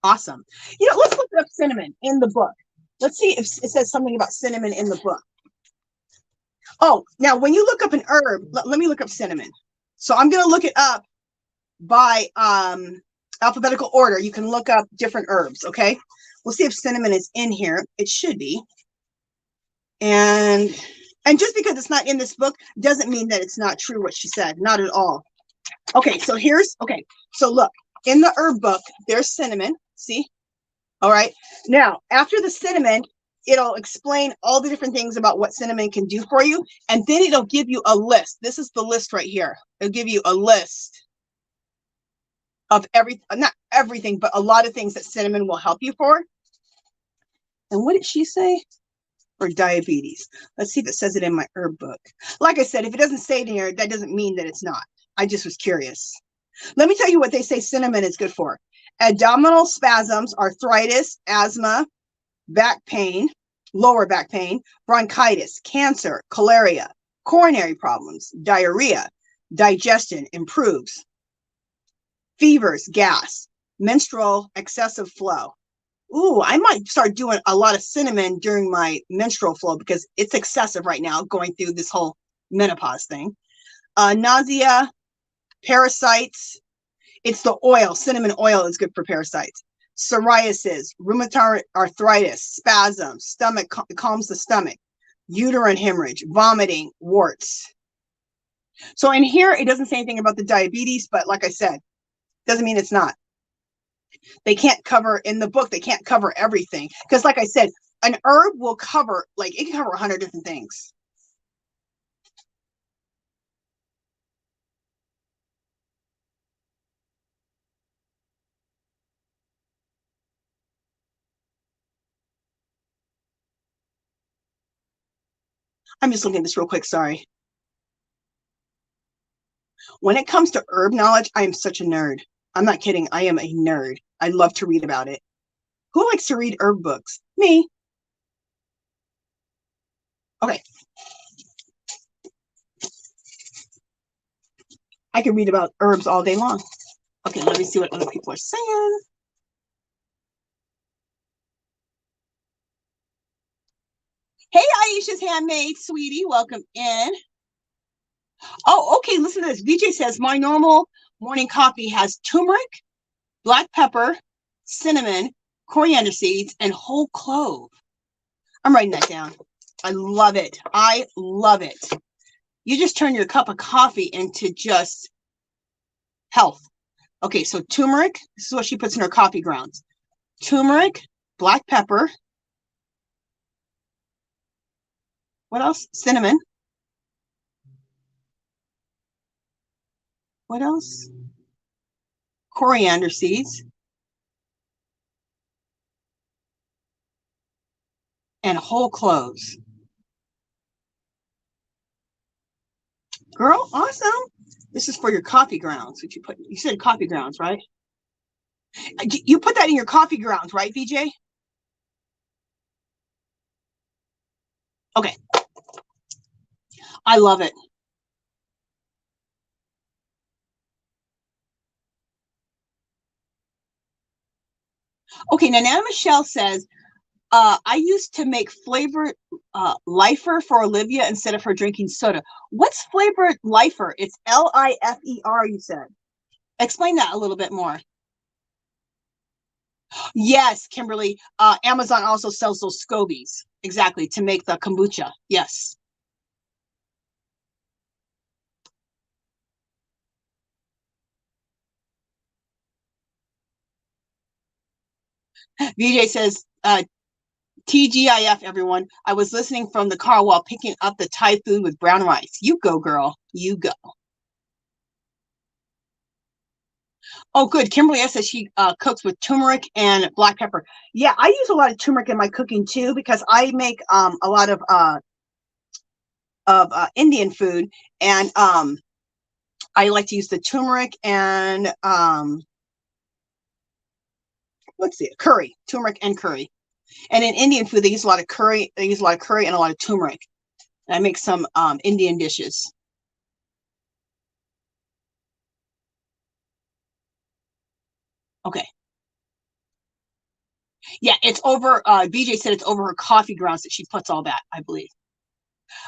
Awesome. You know, let's look up cinnamon in the book. Let's see if it says something about cinnamon in the book. Oh, now when you look up an herb, let me look up cinnamon. So I'm going to look it up by alphabetical order. You can look up different herbs, okay? We'll see if cinnamon is in here. It should be. And just because it's not in this book doesn't mean that it's not true what she said. Not at all. Okay, so okay. So look, in the herb book, there's cinnamon. See? All right. Now, after the cinnamon, it'll explain all the different things about what cinnamon can do for you. And then it'll give you a list. This is the list right here. It'll give you a list of not everything, but a lot of things that cinnamon will help you for. And what did she say? For diabetes. Let's see if it says it in my herb book. Like I said, if it doesn't say it in here, that doesn't mean that it's not. I just was curious. Let me tell you what they say cinnamon is good for. Abdominal spasms, arthritis, asthma, back pain, lower back pain, bronchitis, cancer, cholera, coronary problems, diarrhea, digestion improves, fevers, gas, menstrual excessive flow. Ooh, I might start doing a lot of cinnamon during my menstrual flow because it's excessive right now going through this whole menopause thing. Nausea, parasites. It's the oil. Cinnamon oil is good for parasites. Psoriasis, rheumatoid arthritis, spasms, stomach, calms the stomach, uterine hemorrhage, vomiting, warts. So in here, it doesn't say anything about the diabetes, but like I said, doesn't mean it's not. They can't cover in the book. They can't cover everything. Because like I said, an herb will cover, like it can cover 100 different things. I'm just looking at this real quick. Sorry. When it comes to herb knowledge, I am such a nerd. I'm not kidding. I am a nerd. I love to read about it. Who likes to read herb books? Me. Okay. I can read about herbs all day long. Okay, let me see what other people are saying. Hey, Aisha's handmaid, sweetie, welcome in. Oh, okay, listen to this. VJ says, my normal morning coffee has turmeric, black pepper, cinnamon, coriander seeds, and whole clove. I'm writing that down. I love it. I love it. You just turn your cup of coffee into just health. Okay, so turmeric, this is what she puts in her coffee grounds. Turmeric, black pepper. What else? Cinnamon. What else? Coriander seeds. And whole cloves. Girl, awesome. This is for your coffee grounds. What you put? You said coffee grounds, right? You put that in your coffee grounds, right, VJ? Okay. I love it. Okay, now Nana Michelle says, I used to make flavored lifer for Olivia instead of her drinking soda. What's flavored lifer? It's L-I-F-E-R, you said. Explain that a little bit more. Yes, Kimberly. Amazon also sells those scobies. Exactly, to make the kombucha. Yes. VJ says, TGIF, everyone. I was listening from the car while picking up the Thai food with brown rice. You go, girl. You go. Oh, good. Kimberly S says she cooks with turmeric and black pepper. Yeah, I use a lot of turmeric in my cooking too because I make a lot of Indian food, and I like to use the turmeric and let's see, curry, turmeric and curry. And in Indian food, they use a lot of curry. They use a lot of curry and a lot of turmeric. And I make some Indian dishes. Okay. Yeah, it's over. BJ said it's over her coffee grounds that she puts all that, I believe.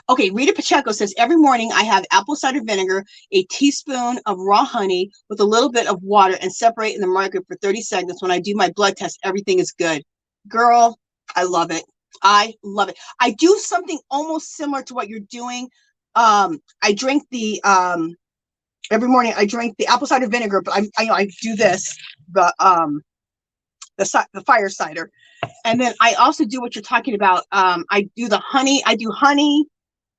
Okay, Rita Pacheco says, every morning I have apple cider vinegar, a teaspoon of raw honey with a little bit of water, and separate in the microwave for 30 seconds. When I do my blood test, everything is good. Girl, I love it. I love it. I do something almost similar to what you're doing. I drink the every morning I drink the apple cider vinegar, but I do this, the fire cider. And then I also do what you're talking about. I do the honey. I do honey,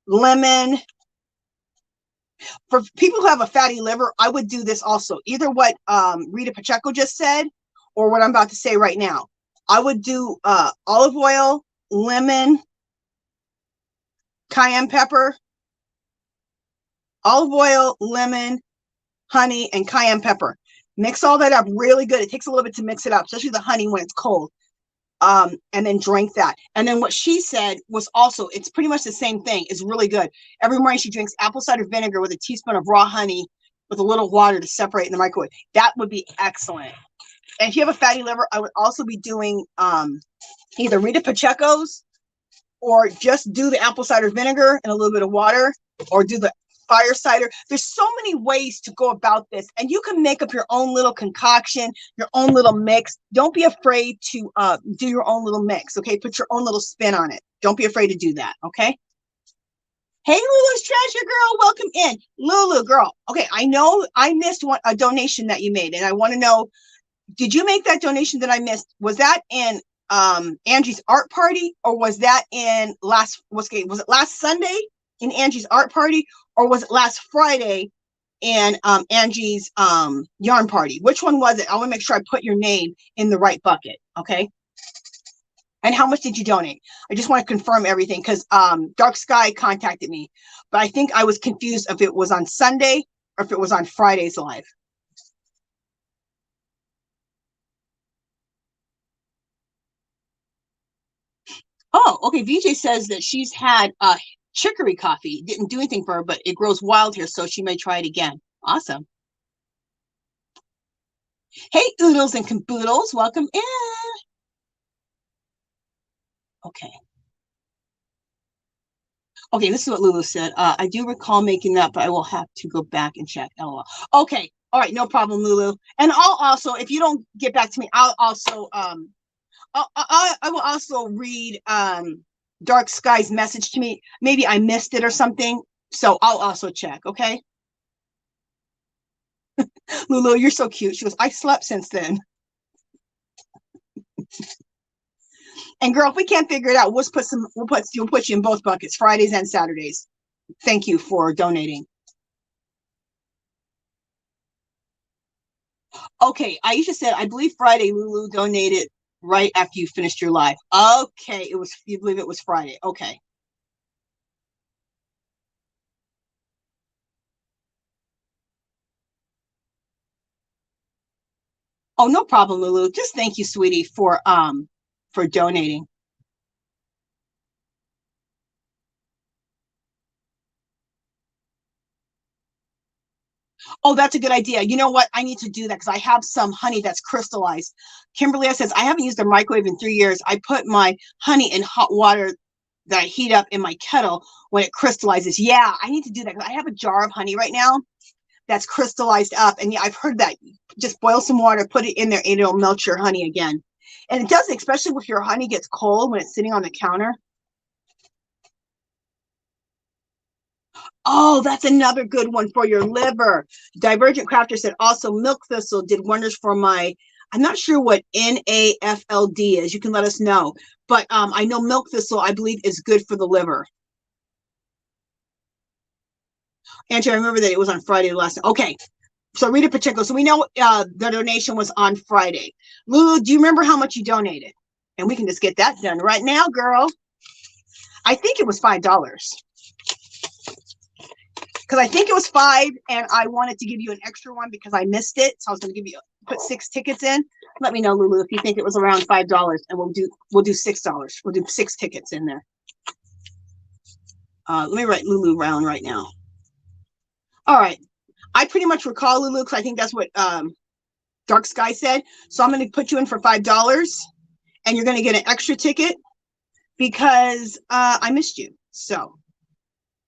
lemon. For people who have a fatty liver, I would do this also. Either what Rita Pacheco just said or what I'm about to say right now. I would do olive oil, lemon, cayenne pepper, olive oil, lemon, honey, and cayenne pepper. Mix all that up really good. It takes a little bit to mix it up, especially the honey when it's cold. And then drink that. And then what she said was also, it's pretty much the same thing. It's really good. Every morning she drinks apple cider vinegar with a teaspoon of raw honey with a little water to separate in the microwave. That would be excellent. And if you have a fatty liver, I would also be doing either Rita Pacheco's, or just do the apple cider vinegar and a little bit of water, or do the fire cider. There's so many ways to go about this, and you can make up your own little concoction, your own little mix. Don't be afraid to do your own little mix. Okay, put your own little spin on it. Don't be afraid to do that. Okay. Hey, Lulu's Treasure Girl, welcome in. Lulu girl. Okay, I know I missed a donation that you made, and I want to know, did you make that donation that I missed? Was that in Angie's art party, or was that in was it last Sunday in Angie's art party, or was it last Friday in Angie's yarn party? Which one was it? I want to make sure I put your name in the right bucket. Okay. And how much did you donate? I just want to confirm everything, because Dark Sky contacted me, but I think I was confused if it was on Sunday or if it was on Friday's live. Oh, okay. VJ says that she's had chicory coffee. Didn't do anything for her, but it grows wild here, so she may try it again. Awesome. Hey, oodles and caboodles, welcome in. Okay. Okay, this is what Lulu said. I do recall making that, but I will have to go back and check. LOL. Okay. All right, no problem, Lulu. And I'll also, if you don't get back to me, I'll also I will also read Dark Sky's message to me. Maybe I missed it or something, so I'll also check. Okay. Lulu, you're so cute. She goes, I slept since then. And girl, if we can't figure it out, we'll put you in both buckets, Fridays and Saturdays. Thank you for donating. Okay, Aisha said, I believe Friday Lulu donated right after you finished your live. Okay, you believe it was Friday. Okay. Oh, no problem, Lulu. Just thank you, sweetie, for donating. Oh, that's a good idea. You know what? I need to do that because I have some honey that's crystallized. Kimberly says, I haven't used a microwave in 3 years. I put my honey in hot water that I heat up in my kettle when it crystallizes. Yeah, I need to do that because I have a jar of honey right now that's crystallized up. And yeah, I've heard that. Just boil some water, put it in there, and it'll melt your honey again. And it does, especially if your honey gets cold when it's sitting on the counter. Oh, that's another good one for your liver. Divergent Crafter said also milk thistle did wonders for my I'm not sure what NAFLD is. You can let us know. But I know milk thistle, I believe, is good for the liver. Angie, I remember that it was on Friday last night. Okay. So Rita Pacheco. So we know the donation was on Friday. Lulu, do you remember how much you donated? And we can just get that done right now, girl. I think it was $5. Because I think it was $5, and I wanted to give you an extra one because I missed it. So I was going to give you put 6 tickets in. Let me know, Lulu, if you think it was around $5, and we'll do $6. We'll do 6 tickets in there. Let me write Lulu Round right now. All right. I pretty much recall Lulu because I think that's what Dark Sky said. So I'm going to put you in for $5, and you're going to get an extra ticket because I missed you. So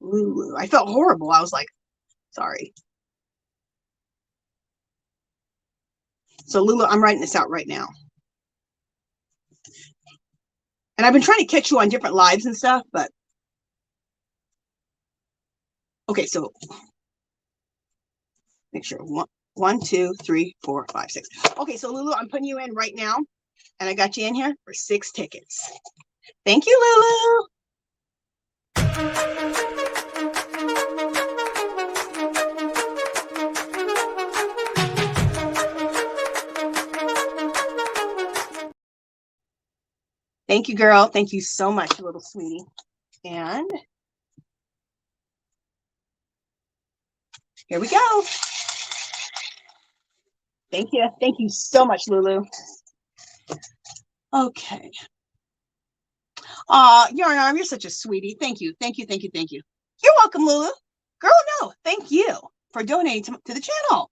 Lulu, I felt horrible. I was like, sorry. So Lulu, I'm writing this out right now. And I've been trying to catch you on different lives and stuff, but okay, so make sure 1, 2, 3, 4, 5, 6. Okay, so Lulu, I'm putting you in right now, and I got you in here for 6 tickets. Thank you, Lulu. Thank you, girl. Thank you so much, little sweetie. And here we go. Thank you. Thank you so much, Lulu. Okay. You're such a sweetie. Thank you. Thank you. Thank you. Thank you. You're welcome, Lulu. Girl, no. Thank you for donating to the channel.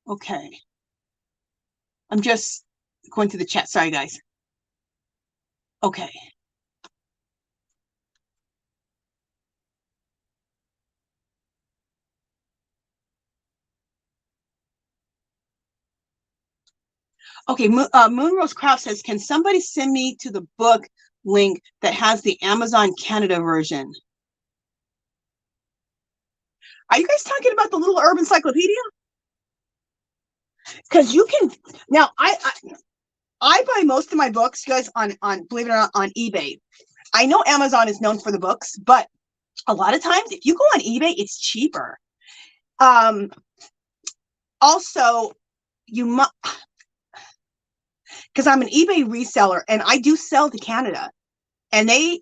Okay. I'm just going to the chat. Sorry, guys. Okay. Okay, Moonrose Craft says, can somebody send me to the book link that has the Amazon Canada version? Are you guys talking about the Little Urban Encyclopedia? Because you can now. I buy most of my books, guys, on believe it or not, on eBay. I know Amazon is known for the books, but a lot of times if you go on eBay, it's cheaper. Also, you must, because I'm an eBay reseller and I do sell to Canada, and eBay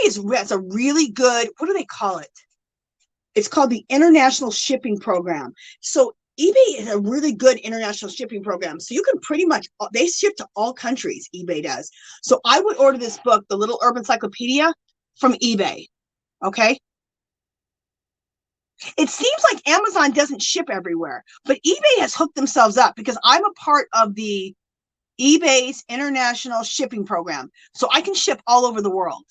is a really good, what do they call it? It's called the International Shipping Program. So eBay is a really good international shipping program. So you can pretty much, they ship to all countries, eBay does. So I would order this book, The Little Urban Encyclopedia, from eBay, okay? It seems like Amazon doesn't ship everywhere, but eBay has hooked themselves up because I'm a part of the eBay's International Shipping Program. So I can ship all over the world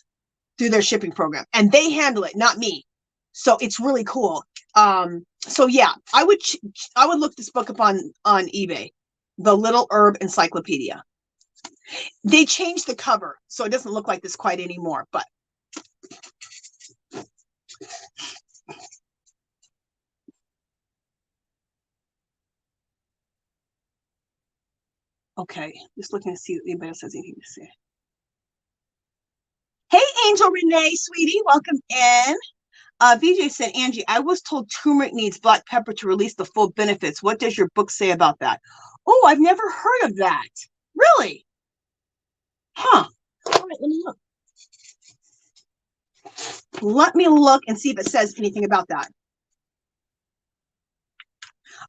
through their shipping program, and they handle it, not me. So it's really cool. So yeah, I would look this book up on eBay, The Little Herb Encyclopedia. They changed the cover, so it doesn't look like this quite anymore, but okay, just looking to see if anybody else has anything to say. Hey, Angel Renee, sweetie, welcome in. VJ said, Angie, I was told turmeric needs black pepper to release the full benefits. What does your book say about that? Oh, I've never heard of that. Really? Huh. All right, let me look. Let me look and see if it says anything about that.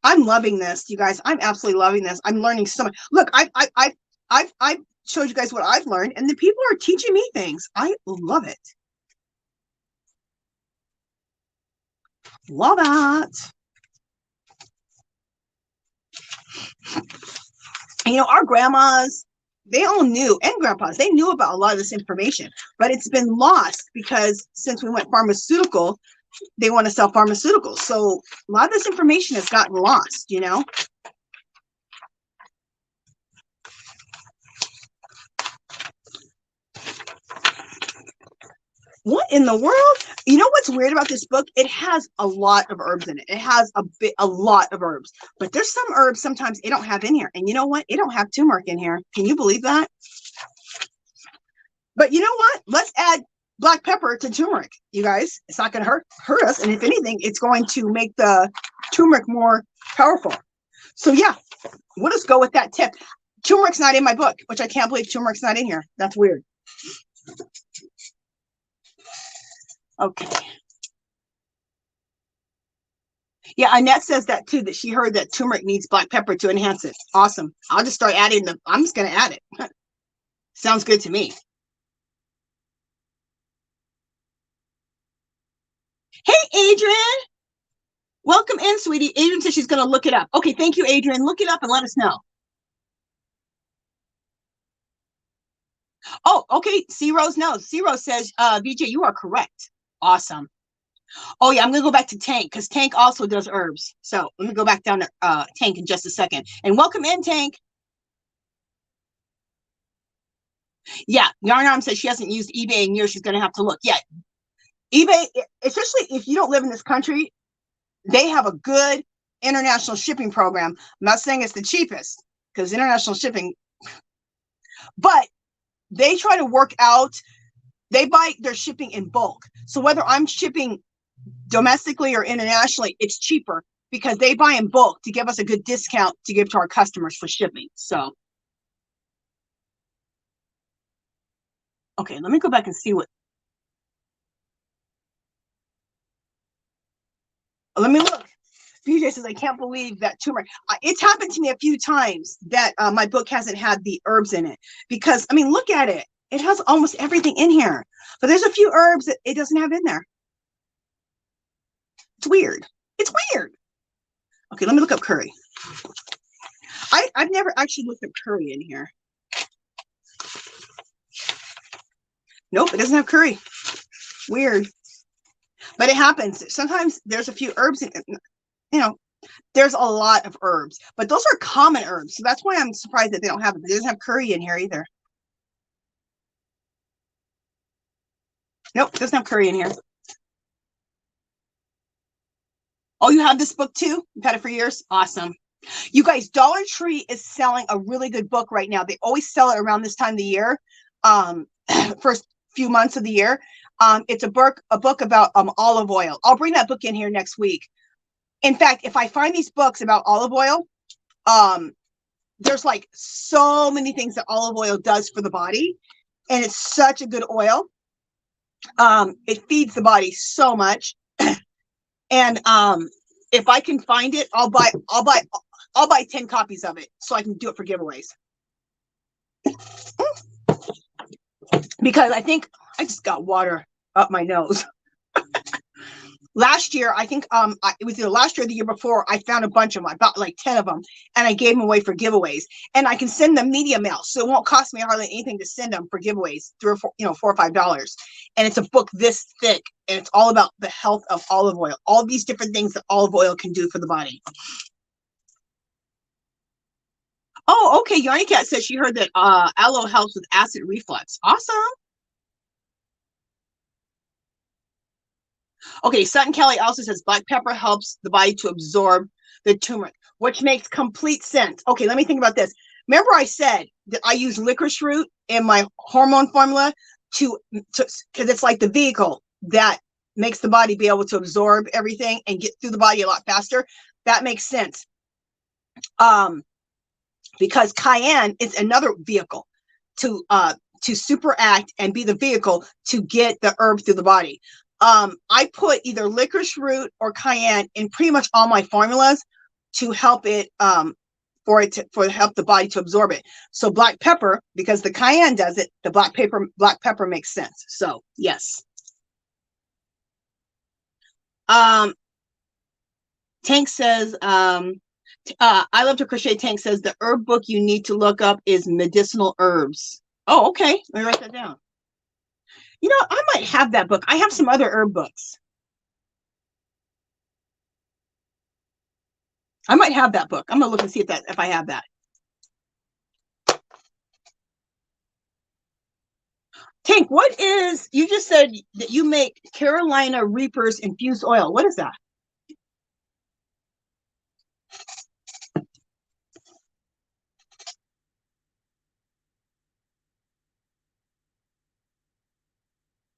I'm loving this, you guys. I'm absolutely loving this. I'm learning so much. Look, I've showed you guys what I've learned, and the people are teaching me things. I love it. Love that. You know, our grandmas, they all knew, and grandpas, they knew about a lot of this information, but it's been lost because since we went pharmaceutical, they want to sell pharmaceuticals. So a lot of this information has gotten lost, you know? What in the world? You know what's weird about this book? It has a lot of herbs in it. It has a lot of herbs, but there's some herbs sometimes it don't have in here. And you know what? It don't have turmeric in here. Can you believe that? But you know what? Let's add black pepper to turmeric, you guys. It's not going to hurt us. And if anything, it's going to make the turmeric more powerful. So yeah, we'll just go with that tip. Turmeric's not in my book, which I can't believe turmeric's not in here. That's weird. Okay. Yeah, Annette says that too, that she heard that turmeric needs black pepper to enhance it. Awesome. I'll just start adding I'm just going to add it. Sounds good to me. Hey, Adrian. Welcome in, sweetie. Adrian says she's going to look it up. Okay, thank you, Adrian. Look it up and let us know. Oh, okay. C Rose knows. C Rose says, VJ, you are correct. Awesome. Oh yeah, I'm gonna go back to Tank because Tank also does herbs. So let me go back down to Tank in just a second. And welcome in, Tank. Yeah, Yarn Arm says she hasn't used eBay in years. She's gonna have to look. Yeah, eBay, especially if you don't live in this country, they have a good international shipping program. I'm not saying it's the cheapest because international shipping, but they try to work out. They buy their shipping in bulk. So whether I'm shipping domestically or internationally, it's cheaper because they buy in bulk to give us a good discount to give to our customers for shipping. So, okay, let me go back and see what. Let me look. BJ says, I can't believe that turmeric. It's happened to me a few times that my book hasn't had the herbs in it because, I mean, look at it. It has almost everything in here, but there's a few herbs that it doesn't have in there. It's weird. It's weird. Okay, let me look up curry. I've never actually looked up curry in here. Nope, it doesn't have curry. Weird. But it happens. Sometimes there's a few herbs in it. You know, there's a lot of herbs, but those are common herbs. So that's why I'm surprised that they don't have it. It doesn't have curry in here either. Nope, it doesn't have curry in here. Oh, you have this book too? You've had it for years? Awesome. You guys, Dollar Tree is selling a really good book right now. They always sell it around this time of the year, first few months of the year. It's a book about olive oil. I'll bring that book in here next week. In fact, if I find these books about olive oil, there's like so many things that olive oil does for the body, and it's such a good oil. It feeds the body so much. And if I can find it, I'll buy 10 copies of it so I can do it for giveaways. Because I think I just got water up my nose. Last year, I think it was either last year or the year before, I found a bunch of them. I bought like 10 of them and I gave them away for giveaways. And I can send them media mail, so it won't cost me hardly anything to send them for giveaways, $4 or $5. And it's a book this thick, and it's all about the health of olive oil, all these different things that olive oil can do for the body. Oh, okay. Yarny Cat says she heard that aloe helps with acid reflux. Awesome. Okay, Sutton Kelly also says black pepper helps the body to absorb the turmeric, which makes complete sense. Okay, let me think about this. Remember I said that I use licorice root in my hormone formula because it's like the vehicle that makes the body be able to absorb everything and get through the body a lot faster. That makes sense. Because cayenne is another vehicle to superact and be the vehicle to get the herb through the body. I put either licorice root or cayenne in pretty much all my formulas to help it help the body to absorb it. So black pepper, because the cayenne does it, the black pepper makes sense. So yes. Tank says, I love to crochet. Tank says the herb book you need to look up is medicinal herbs. Oh, okay. Let me write that down. You know, I might have that book. I have some other herb books. I might have that book. I'm gonna look and see if I have that. Tank, what is, you just said that you make Carolina Reapers infused oil. What is that?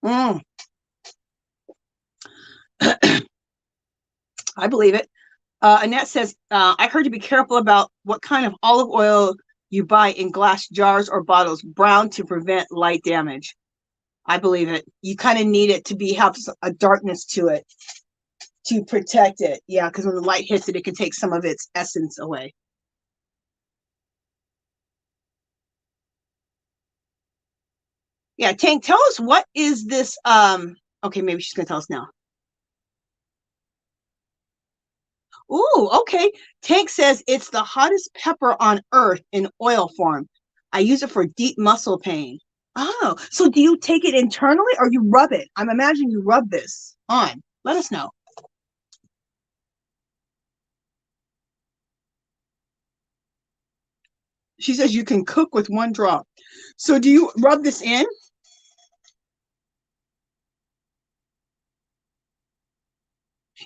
Mm. I believe it. Annette says, I heard to be careful about what kind of olive oil you buy in glass jars or bottles, brown to prevent light damage. I believe it. You kind of need it to have a darkness to it to protect it. Yeah, because when the light hits it, it can take some of its essence away. Yeah, Tank, tell us, what is this? Okay, maybe she's gonna tell us now. Ooh, okay. Tank says it's the hottest pepper on earth in oil form. I use it for deep muscle pain. Oh, so do you take it internally or you rub it? I'm imagining you rub this on. Let us know. She says you can cook with 1 drop. So do you rub this in?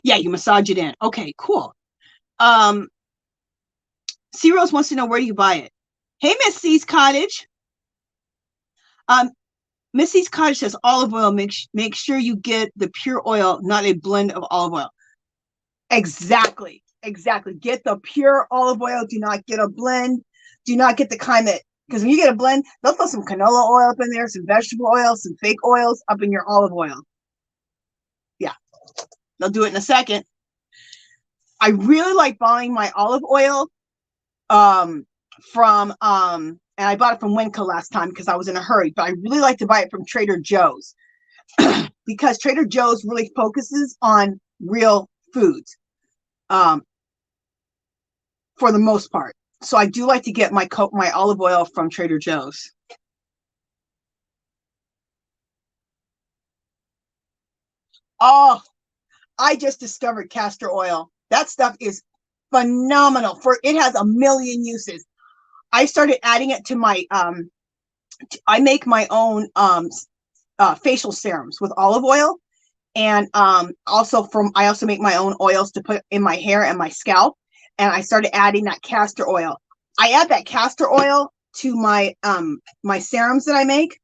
Yeah, you massage it in. Okay, cool. C Rose wants to know, where do you buy it? Hey, Miss C's Cottage. Miss C's Cottage says olive oil. Make sure you get the pure oil, not a blend of olive oil. Exactly. Exactly. Get the pure olive oil. Do not get a blend. Do not get the kind that, because when you get a blend, they'll throw some canola oil up in there, some vegetable oil, some fake oils up in your olive oil. Yeah, they'll do it in a second. I really like buying my olive oil from and I bought it from Winco last time because I was in a hurry, but I really like to buy it from Trader Joe's because Trader Joe's really focuses on real foods for the most part. So I do like to get my olive oil from Trader Joe's. Oh, I just discovered castor oil. That stuff is phenomenal. It has a million uses. I started adding it to my I make my own facial serums with olive oil, and I also make my own oils to put in my hair and my scalp, and I started adding that castor oil. I add that castor oil to my my serums that I make,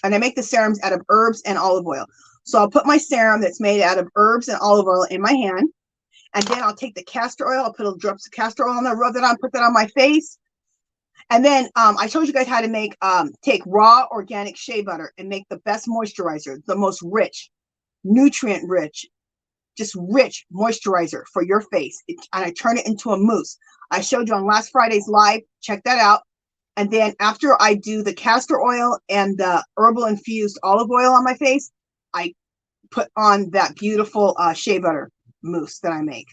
and I make the serums out of herbs and olive oil. So I'll put my serum that's made out of herbs and olive oil in my hand, and then I'll take the castor oil, I'll put little drops of castor oil on there, rub that on, put that on my face. And then I showed you guys how to make, take raw organic shea butter and make the best moisturizer, the most rich, nutrient rich, just rich moisturizer for your face. And I turn it into a mousse. I showed you on last Friday's live. Check that out. And then after I do the castor oil and the herbal infused olive oil on my face, I put on that beautiful shea butter mousse that I make.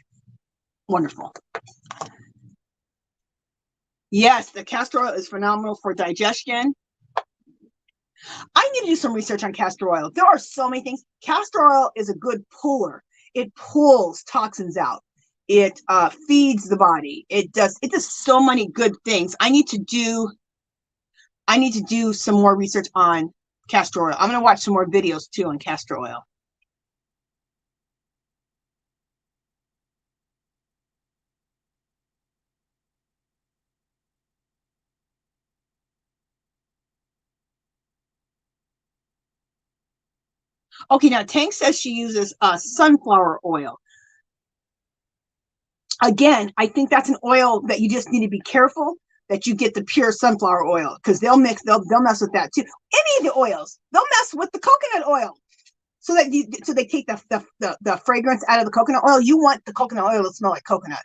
Wonderful. Yes, the castor oil is phenomenal for digestion. I need to do some research on castor oil. There are so many things. Castor oil is a good puller. It pulls toxins out. It feeds the body. It does so many good things. I need to do some more research on castor oil. I'm going to watch some more videos too on castor oil. Okay, now Tank says she uses sunflower oil. Again, I think that's an oil that you just need to be careful that you get the pure sunflower oil, because they'll mess with that too. Any of the oils, they'll mess with the coconut oil. So they take the fragrance out of the coconut oil. You want the coconut oil to smell like coconut,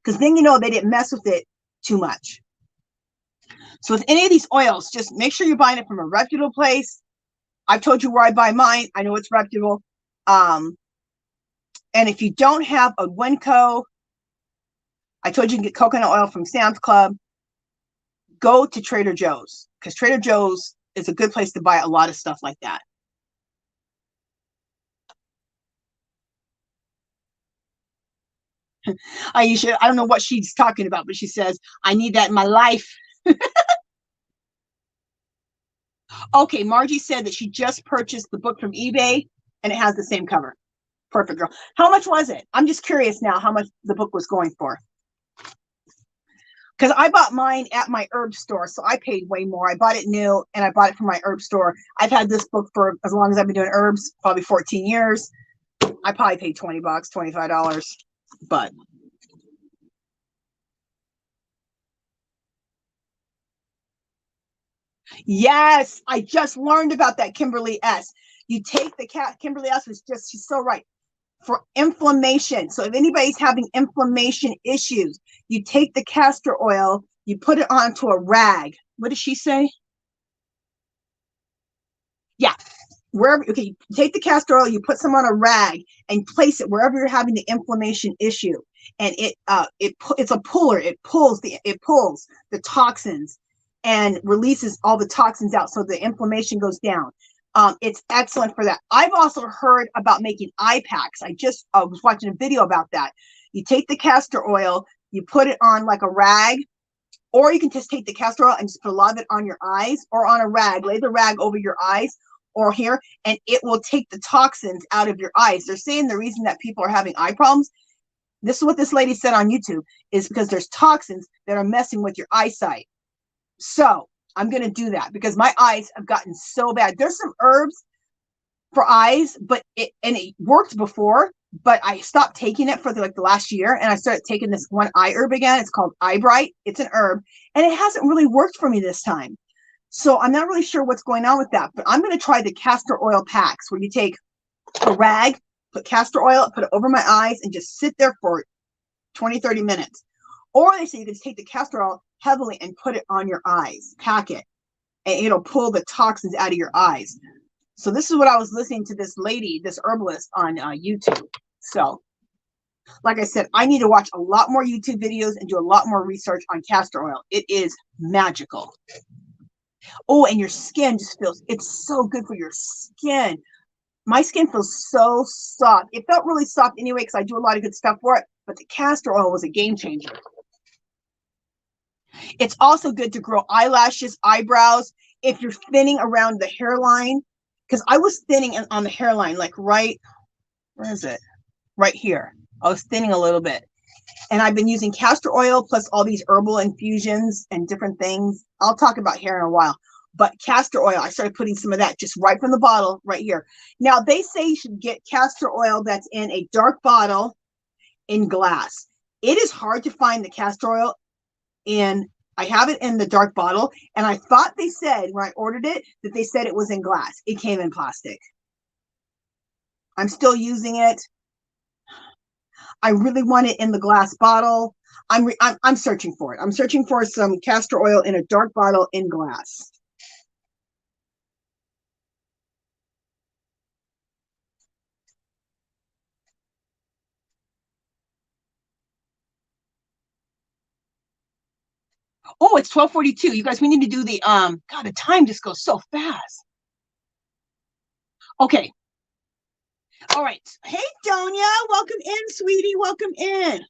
because then you know they didn't mess with it too much. So with any of these oils, just make sure you're buying it from a reputable place. I've told you where I buy mine. I know it's reputable. And if you don't have a Winco, I told you can get coconut oil from Sam's Club. Go to Trader Joe's, because Trader Joe's is a good place to buy a lot of stuff like that. I don't know what she's talking about, but she says, I need that in my life. Okay, Margie said that she just purchased the book from eBay and it has the same cover. Perfect, girl. How much was it? I'm just curious now how much the book was going for. Because I bought mine at my herb store, so I paid way more. I bought it new and I bought it from my herb store. I've had this book for as long as I've been doing herbs, probably 14 years. I probably paid 20 bucks, $25, but yes, I just learned about that, Kimberly S. You take the Kimberly S was just, she's so right. For inflammation. So if anybody's having inflammation issues, you take the castor oil, you put it onto a rag. What does she say? Yeah. Wherever, okay, you take the castor oil, you put some on a rag and place it wherever you're having the inflammation issue. And it's a puller. It pulls the toxins and releases all the toxins out, so the inflammation goes down. It's excellent for that. I've also heard about making eye packs. I was watching a video about that. You take the castor oil, you put it on like a rag, or you can just take the castor oil and just put a lot of it on your eyes or on a rag, lay the rag over your eyes or here, and it will take the toxins out of your eyes. They're saying the reason that people are having eye problems, this is what this lady said on YouTube, is because there's toxins that are messing with your eyesight. So I'm going to do that because my eyes have gotten so bad. There's some herbs for eyes, but it worked before, but I stopped taking it for the last year, and I started taking this one eye herb again. It's called Eye Bright. It's an herb, and it hasn't really worked for me this time. So I'm not really sure what's going on with that, but I'm going to try the castor oil packs where you take a rag, put castor oil, put it over my eyes, and just sit there for 20, 30 minutes. Or they say you can just take the castor oil heavily and put it on your eyes, pack it, and it'll pull the toxins out of your eyes. So this is what I was listening to this lady, this herbalist on YouTube. So like I said, I need to watch a lot more YouTube videos and do a lot more research on castor oil. It is magical. Oh, and your skin just feels, it's so good for your skin. My skin feels so soft. It felt really soft anyway because I do a lot of good stuff for it, but the castor oil was a game changer. It's also good to grow eyelashes, eyebrows. If you're thinning around the hairline, because I was thinning on the hairline, like right, where is it? Right here. I was thinning a little bit. And I've been using castor oil plus all these herbal infusions and different things. I'll talk about hair in a while. But castor oil, I started putting some of that just right from the bottle right here. Now, they say you should get castor oil that's in a dark bottle in glass. It is hard to find the castor oil I have it in the dark bottle, and I thought they said when I ordered it that they said it was in glass. It came in plastic. I'm still using it. I really want it in the glass bottle. I'm searching for it. I'm searching for some castor oil in a dark bottle in glass. Oh, it's 12:42. You guys, we need to do the God, the time just goes so fast. Okay. All right. Hey, Donia, welcome in, sweetie. Welcome in.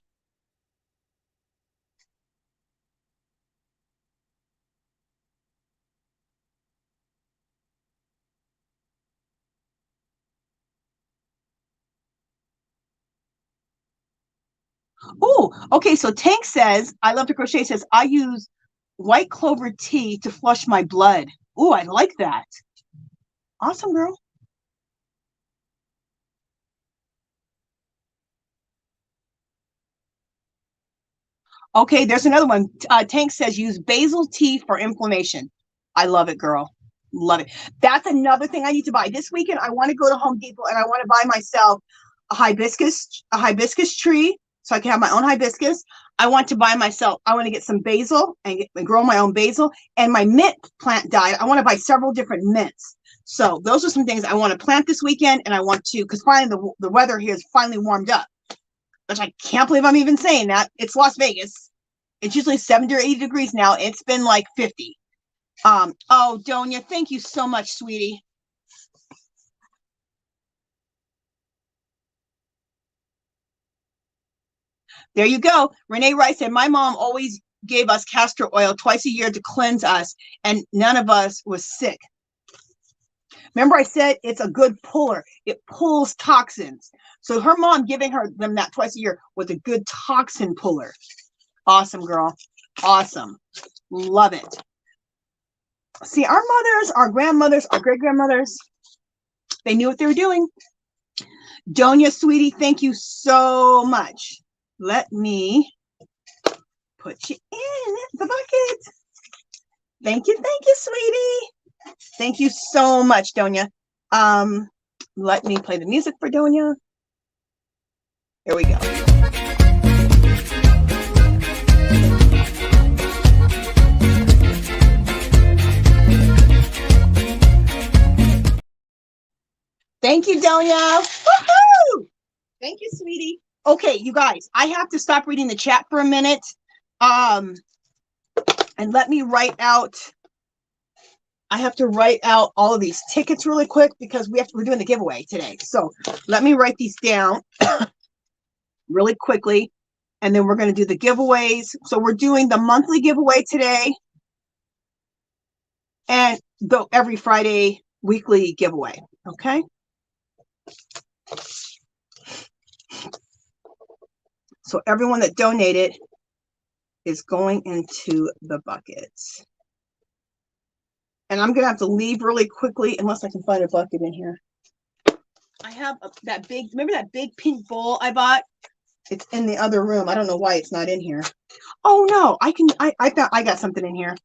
Oh, okay. So Tank says, I love to crochet, says, I use white clover tea to flush my blood. Oh, I like that. Awesome, girl. Okay, there's another one. Tank says, use basil tea for inflammation. I love it, girl. Love it. That's another thing I need to buy. This weekend, I want to go to Home Depot and I want to buy myself a hibiscus tree so I can have my own hibiscus. I want to buy myself, I want to get some basil and grow my own basil, and my mint plant diet. I want to buy several different mints. So those are some things I want to plant this weekend, and I want to, because finally the weather here is finally warmed up, which I can't believe I'm even saying that. It's Las Vegas. It's usually 70 or 80 degrees now. It's been like 50. Oh, Donia, thank you so much, sweetie. There you go. Renee Rice said, my mom always gave us castor oil twice a year to cleanse us, and none of us was sick. Remember I said it's a good puller. It pulls toxins. So her mom giving them that twice a year was a good toxin puller. Awesome, girl. Awesome. Love it. See, our mothers, our grandmothers, our great-grandmothers, they knew what they were doing. Donia, sweetie, thank you so much. Let me put you in the bucket. Thank you, sweetie. Thank you so much, Donia. Let me play the music for Donia. Here we go. Thank you, Donia. Woohoo! Thank you, sweetie. Okay, you guys, I have to stop reading the chat for a minute. And let me write out. I have to write out all of these tickets really quick because we're doing the giveaway today. So let me write these down really quickly, and then we're going to do the giveaways. So we're doing the monthly giveaway today, and every Friday weekly giveaway. Okay. So everyone that donated is going into the buckets. And I'm going to have to leave really quickly unless I can find a bucket in here. I have that big, remember that big pink bowl I bought? It's in the other room. I don't know why it's not in here. Oh no, I got something in here.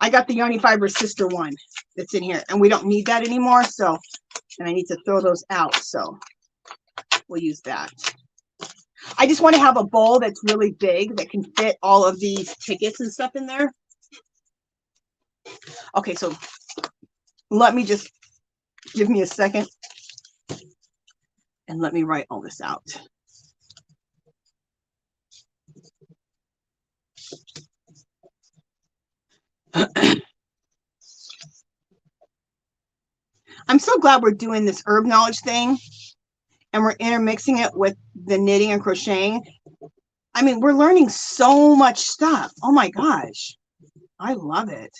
I got the Yarny Fiber Sister one that's in here, and we don't need that anymore. So, and I need to throw those out. So we'll use that. I just want to have a bowl that's really big that can fit all of these tickets and stuff in there. Okay, so let me just give me a second and let me write all this out. I'm so glad we're doing this herb knowledge thing and we're intermixing it with the knitting and crocheting. I mean, we're learning so much stuff. Oh my gosh. I love it.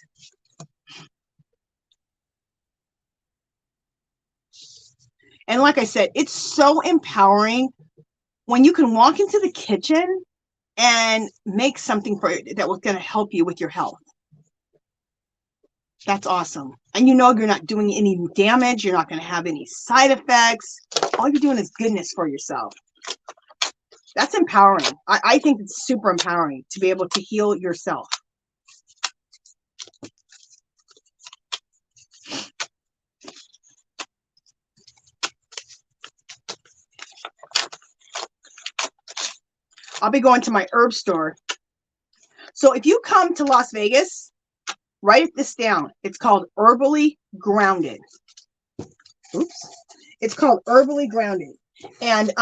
And like I said, it's so empowering when you can walk into the kitchen and make something for you that was going to help you with your health. That's awesome. And you know you're not doing any damage. You're not going to have any side effects. All you're doing is goodness for yourself. That's empowering. I think it's super empowering to be able to heal yourself. I'll be going to my herb store. So if you come to Las Vegas, write this down. It's called Herbally Grounded. Oops. It's called Herbally Grounded. And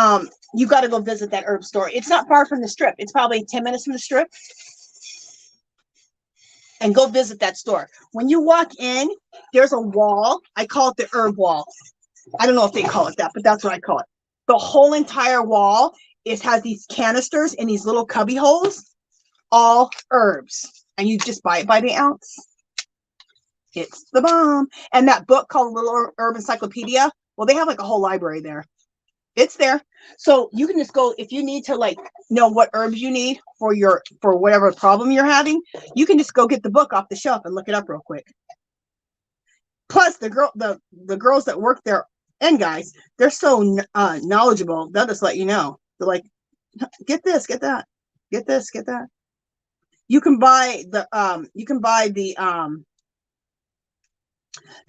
you got to go visit that herb store. It's not far from the Strip. It's probably 10 minutes from the Strip. And go visit that store. When you walk in, there's a wall. I call it the herb wall. I don't know if they call it that, but that's what I call it. The whole entire wall has these canisters in these little cubby holes, all herbs. And you just buy it by the ounce. It's the bomb. And that book called Little Herb Encyclopedia, well, they have like a whole library there. It's there. So you can just go, if you need to like know what herbs you need for whatever problem you're having, you can just go get the book off the shelf and look it up real quick. Plus the girls that work there and guys, they're so knowledgeable. They'll just let you know. They're like, get this, get that, get this, get that. You can buy the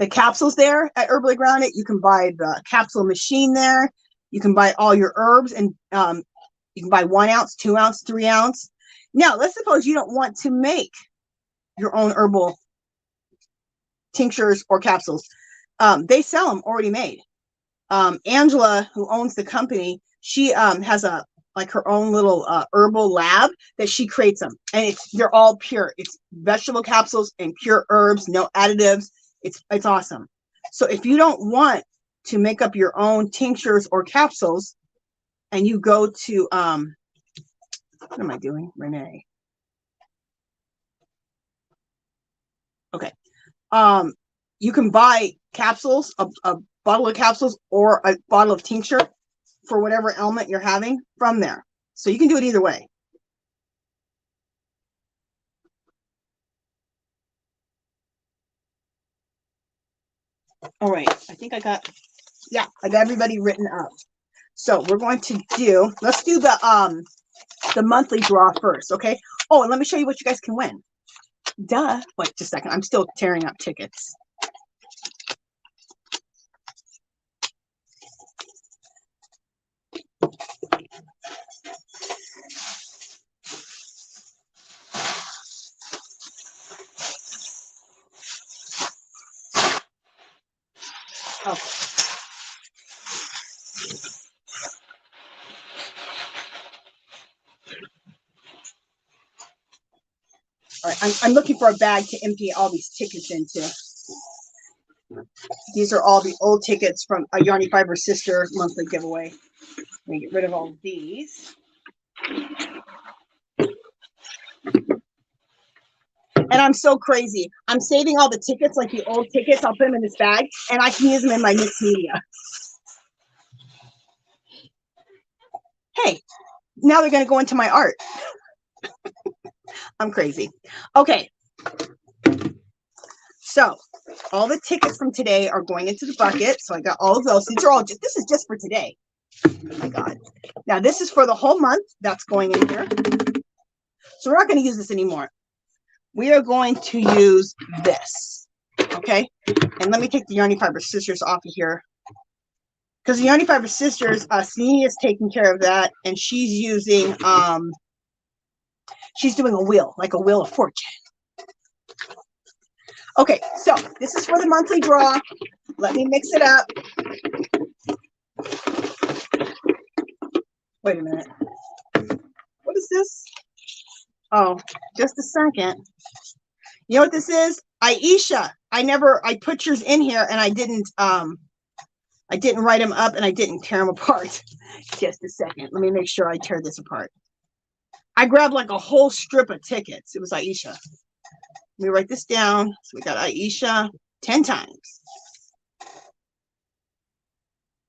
capsules there at Herbally Grounded. You can buy the capsule machine there. You can buy all your herbs, and you can buy 1 ounce, 2 ounce, 3 ounce. Now, let's suppose you don't want to make your own herbal tinctures or capsules. They sell them already made. Angela, who owns the company, she has her own little herbal lab that she creates them, and they're all pure. It's vegetable capsules and pure herbs, no additives. It's awesome. So if you don't want to make up your own tinctures or capsules, and you go to what am I doing, Renee? Okay, You can buy capsules, a bottle of capsules or a bottle of tincture for whatever ailment you're having from there. So you can do it either way. All right, I think I got everybody written up. So we're going to do, let's do the monthly draw first, okay? Oh, and let me show you what you guys can win. Duh. Wait just a second. I'm still tearing up tickets. Okay. All right, I'm looking for a bag to empty all these tickets into. These are all the old tickets from a Yarny Fiber Sister monthly giveaway. Let me get rid of all of these. And I'm so crazy. I'm saving all the tickets, like the old tickets. I'll put them in this bag, and I can use them in my mixed media. Hey, now they're going to go into my art. I'm crazy. Okay. So all the tickets from today are going into the bucket. So I got all of those. These are all just, this is just for today. Oh my God. Now this is for the whole month. That's going in here. So we're not going to use this anymore. We are going to use this. Okay. And let me take the Yarny Fiber Sisters off of here. Because the Yarny Fiber Sisters, Sneenie is taking care of that. And she's using, she's doing a wheel, like a wheel of fortune. Okay, so this is for the monthly draw. Let me mix it up. Wait a minute. What is this? Oh, just a second. You know what this is? Aisha. I put yours in here and I didn't write them up and I didn't tear them apart. Just a second. Let me make sure I tear this apart. I grabbed like a whole strip of tickets. It was Aisha. Let me write this down. So we got Aisha 10 times.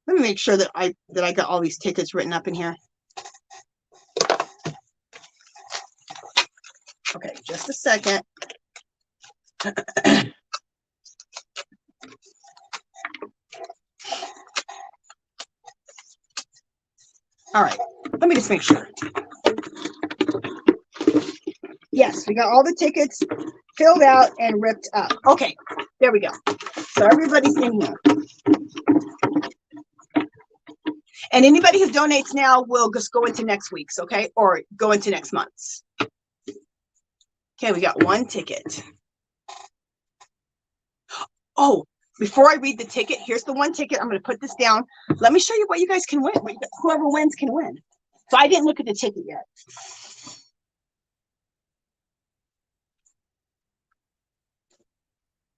Let me make sure that I got all these tickets written up in here. Okay, just a second. All right, let me just make sure. Yes, we got all the tickets filled out and ripped up. Okay, there we go. So everybody's in here. And anybody who donates now will just go into next week's, okay? Or go into next month's. Okay, we got one ticket. Oh, before I read the ticket, here's the one ticket. I'm going to put this down. Let me show you what you guys can win. Whoever wins can win. So I didn't look at the ticket yet.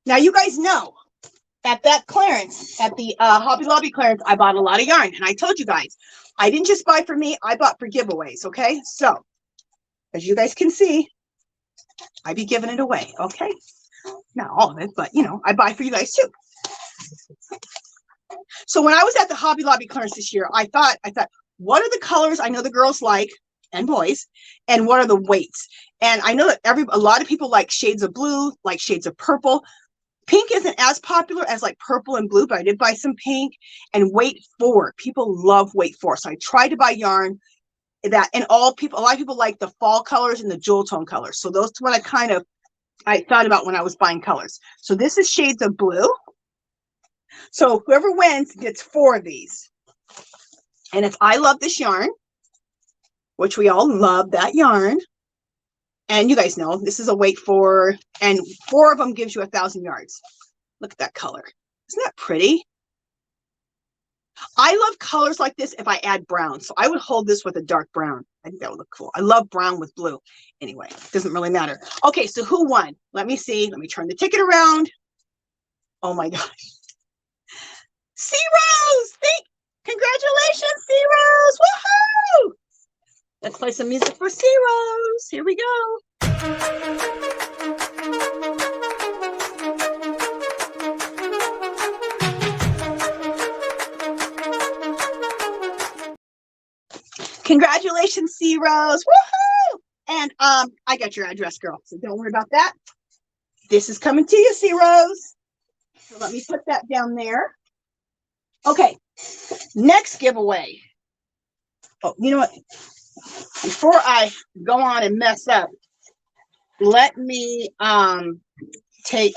Now, you guys know, at that clearance, at the Hobby Lobby clearance, I bought a lot of yarn. And I told you guys, I didn't just buy for me. I bought for giveaways, okay? So, as you guys can see, I be giving it away, okay? Not all of it, but, you know, I buy for you guys too. So when I was at the Hobby Lobby clearance this year, I thought, what are the colors I know the girls like, and boys, and what are the weights? And I know that a lot of people like shades of blue, like shades of purple. Pink isn't as popular as like purple and blue, but I did buy some pink. And weight 4. People love weight 4. So I tried to buy yarn that, and a lot of people like the fall colors and the jewel tone colors. So those are what I thought about when I was buying colors. So this is shades of blue. So whoever wins gets 4 of these. And if I love this yarn, which we all love that yarn, and you guys know this is a weight 4, and 4 of them gives you 1,000 yards. Look at that color. Isn't that pretty? I love colors like this if I add brown. So I would hold this with a dark brown. I think that would look cool. I love brown with blue. Anyway, it doesn't really matter. Okay, so who won? Let me see. Let me turn the ticket around. Oh my gosh. C Rose! Congratulations, C Rose! Woohoo! Let's play some music for C Rose. Here we go. Congratulations, C Rose. Woohoo! And I got your address, girl, so don't worry about that. This is coming to you, C Rose. So let me put that down there. Okay, next giveaway. Oh, you know what? Before I go on and mess up, let me take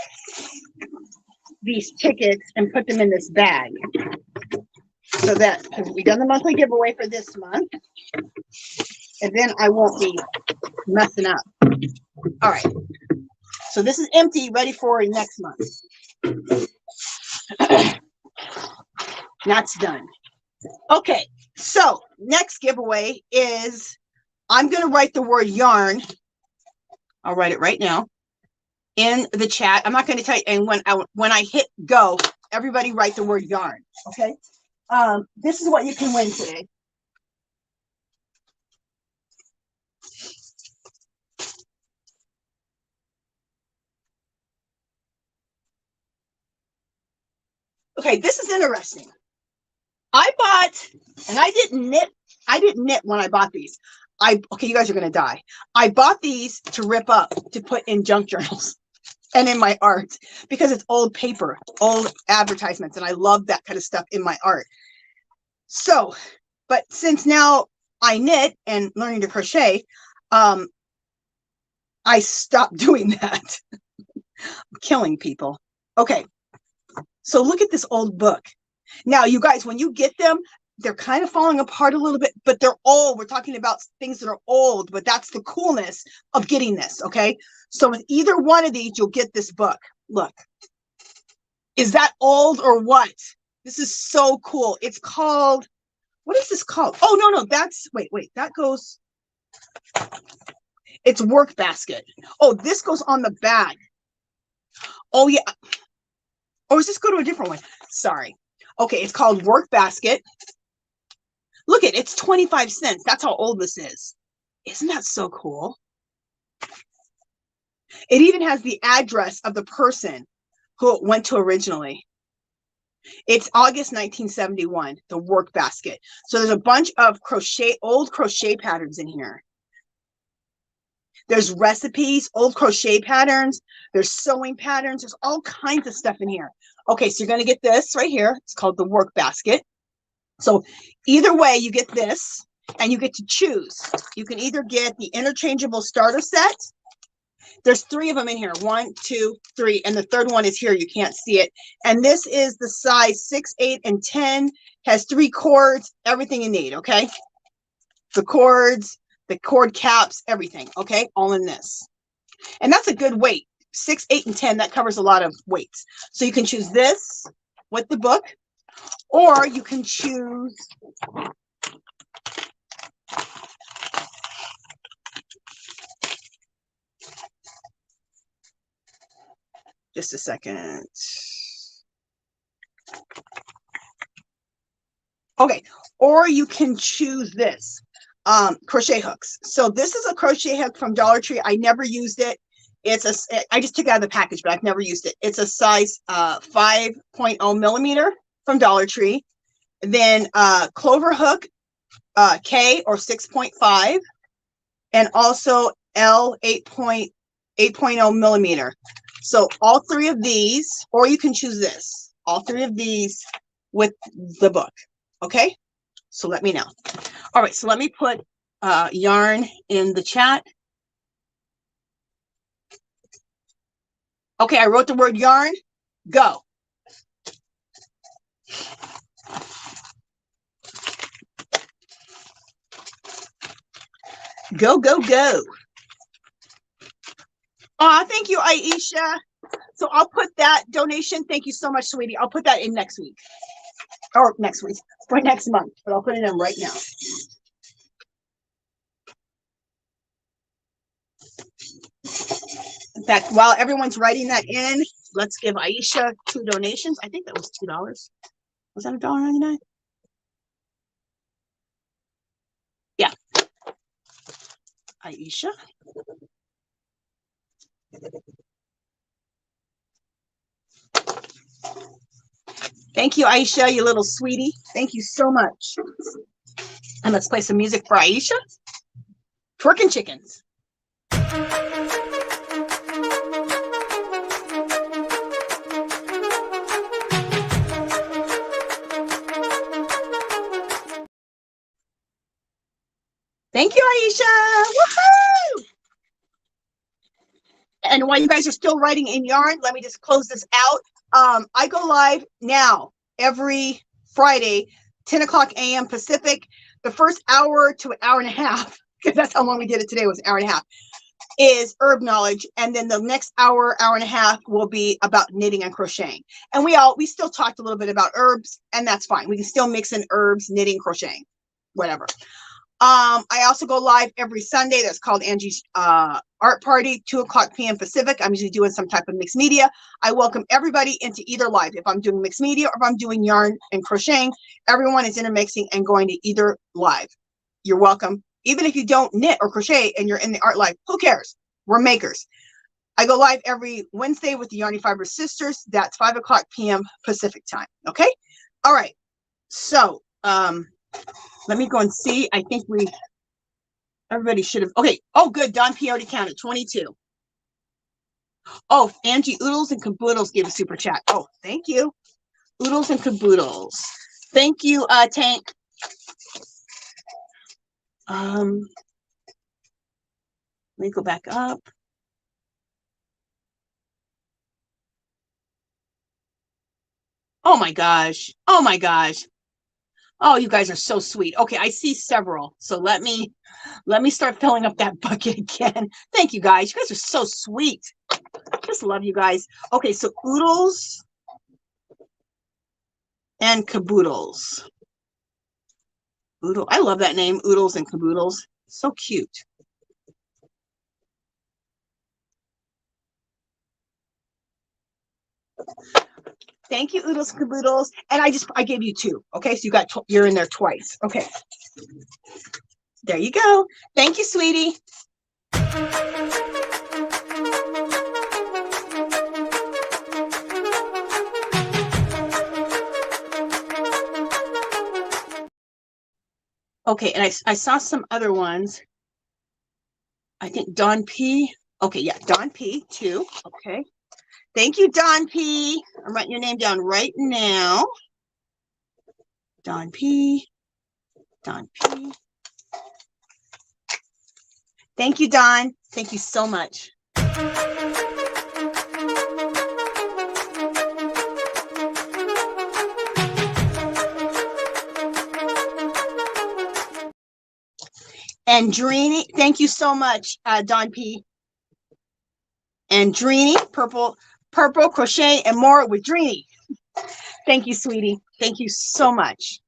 these tickets and put them in this bag. So that, because we done the monthly giveaway for this month, and then I won't be messing up. All right. So this is empty, ready for next month. That's done. Okay. So next giveaway is, I'm going to write the word yarn. I'll write it right now in the chat. I'm not going to tell you. And when I hit go, everybody write the word yarn. Okay. This is what you can win today. Okay, this is interesting. I bought, and I didn't knit when I bought these. Okay, you guys are gonna die. I bought these to rip up to put in junk journals and in my art because it's old paper, old advertisements, and I love that kind of stuff in my art. So, but since now I knit and learning to crochet, I stopped doing that. I'm killing people. Okay, so look at this old book. Now, you guys, when you get them, they're kind of falling apart a little bit, but they're old. We're talking about things that are old, but that's the coolness of getting this, okay? So with either one of these, you'll get this book. Look. Is that old or what? This is so cool. It's called, what is this called? Oh, no, that's, wait, that goes, it's Work Basket. Oh, this goes on the back. Oh, yeah. Or does this go to a different one? Sorry. Okay, it's called Work Basket. Look at it, it's 25 cents. That's how old this is. Isn't that so cool? It even has the address of the person who it went to originally. It's August 1971, the Work Basket. So there's a bunch of old crochet patterns in here. There's recipes, old crochet patterns. There's sewing patterns. There's all kinds of stuff in here. Okay, so you're going to get this right here. It's called the Work Basket. So either way, you get this, and you get to choose. You can either get the interchangeable starter set. There's 3 of them in here. 1, 2, 3, and the third one is here. You can't see it. And this is the size 6, 8, and 10. Has 3 cords, everything you need, okay? The cords, the cord caps, everything, okay? All in this. And that's a good weight. 6, 8, and 10, that covers a lot of weights. So you can choose this with the book, or you can choose just a second. Okay, or you can choose this crochet hooks. So this is a crochet hook from Dollar Tree. I never used it. I just took it out of the package, but I've never used it. It's a size 5.0 millimeter from Dollar Tree. Then clover hook K or 6.5, and also L 8.0 millimeter. So all 3 of these, or you can choose this, all 3 of these with the book. Okay, so let me know. All right, so let me put yarn in the chat. Okay, I wrote the word yarn. Go. Go, go, go. Oh, thank you, Aisha. So I'll put that donation. Thank you so much, sweetie. I'll put that in next week. Or next week, for next month. But I'll put it in right now. In fact, while everyone's writing that in, let's give Aisha 2 donations. I think that was $2. Was that $1.99? Yeah. Aisha. Thank you, Aisha, you little sweetie. Thank you so much. And let's play some music for Aisha. Twerking chickens. Thank you, Aisha. Woohoo! And while you guys are still writing in yarn, let me just close this out. I go live now every Friday, 10 o'clock a.m. Pacific. The first hour to an hour and a half, because that's how long we did it today, was an hour and a half, is herb knowledge. And then the next hour, hour and a half will be about knitting and crocheting. And we still talked a little bit about herbs, and that's fine. We can still mix in herbs, knitting, crocheting, whatever. I also go live every Sunday. That's called Angie's Art Party, 2 o'clock p.m. Pacific. I'm usually doing some type of mixed media. I welcome everybody into either live. If I'm doing mixed media or if I'm doing yarn and crocheting, everyone is intermixing and going to either live. You're welcome. Even if you don't knit or crochet and you're in the art live, who cares? We're makers. I go live every Wednesday with the Yarny Fiber Sisters. That's 5 o'clock p.m. Pacific time. Okay. All right. So, let me go and see. I think everybody should have. Okay. Oh, good. Don P already counted 22. Oh, Angie Oodles and Caboodles gave a super chat. Oh, thank you. Oodles and Caboodles. Thank you, Tank. Let me go back up. Oh my gosh. Oh my gosh. Oh, you guys are so sweet. Okay, I see several. So let me start filling up that bucket again. Thank you guys. You guys are so sweet. Just love you guys. Okay, so Oodles and Caboodles. Oodle. I love that name, Oodles and Caboodles. So cute. Thank you, Oodles and Caboodles. And I gave you 2. Okay, so you're in there twice. Okay. There you go. Thank you, sweetie. Okay, and I saw some other ones. I think Don P. Okay, yeah, Don P. 2. Okay. Thank you, Don P. I'm writing your name down right now. Don P. Don P. Thank you, Don. Thank you so much. And Dreenie, thank you so much, Don P. And Dreenie, purple crochet and more with Dreenie. Thank you, sweetie. Thank you so much.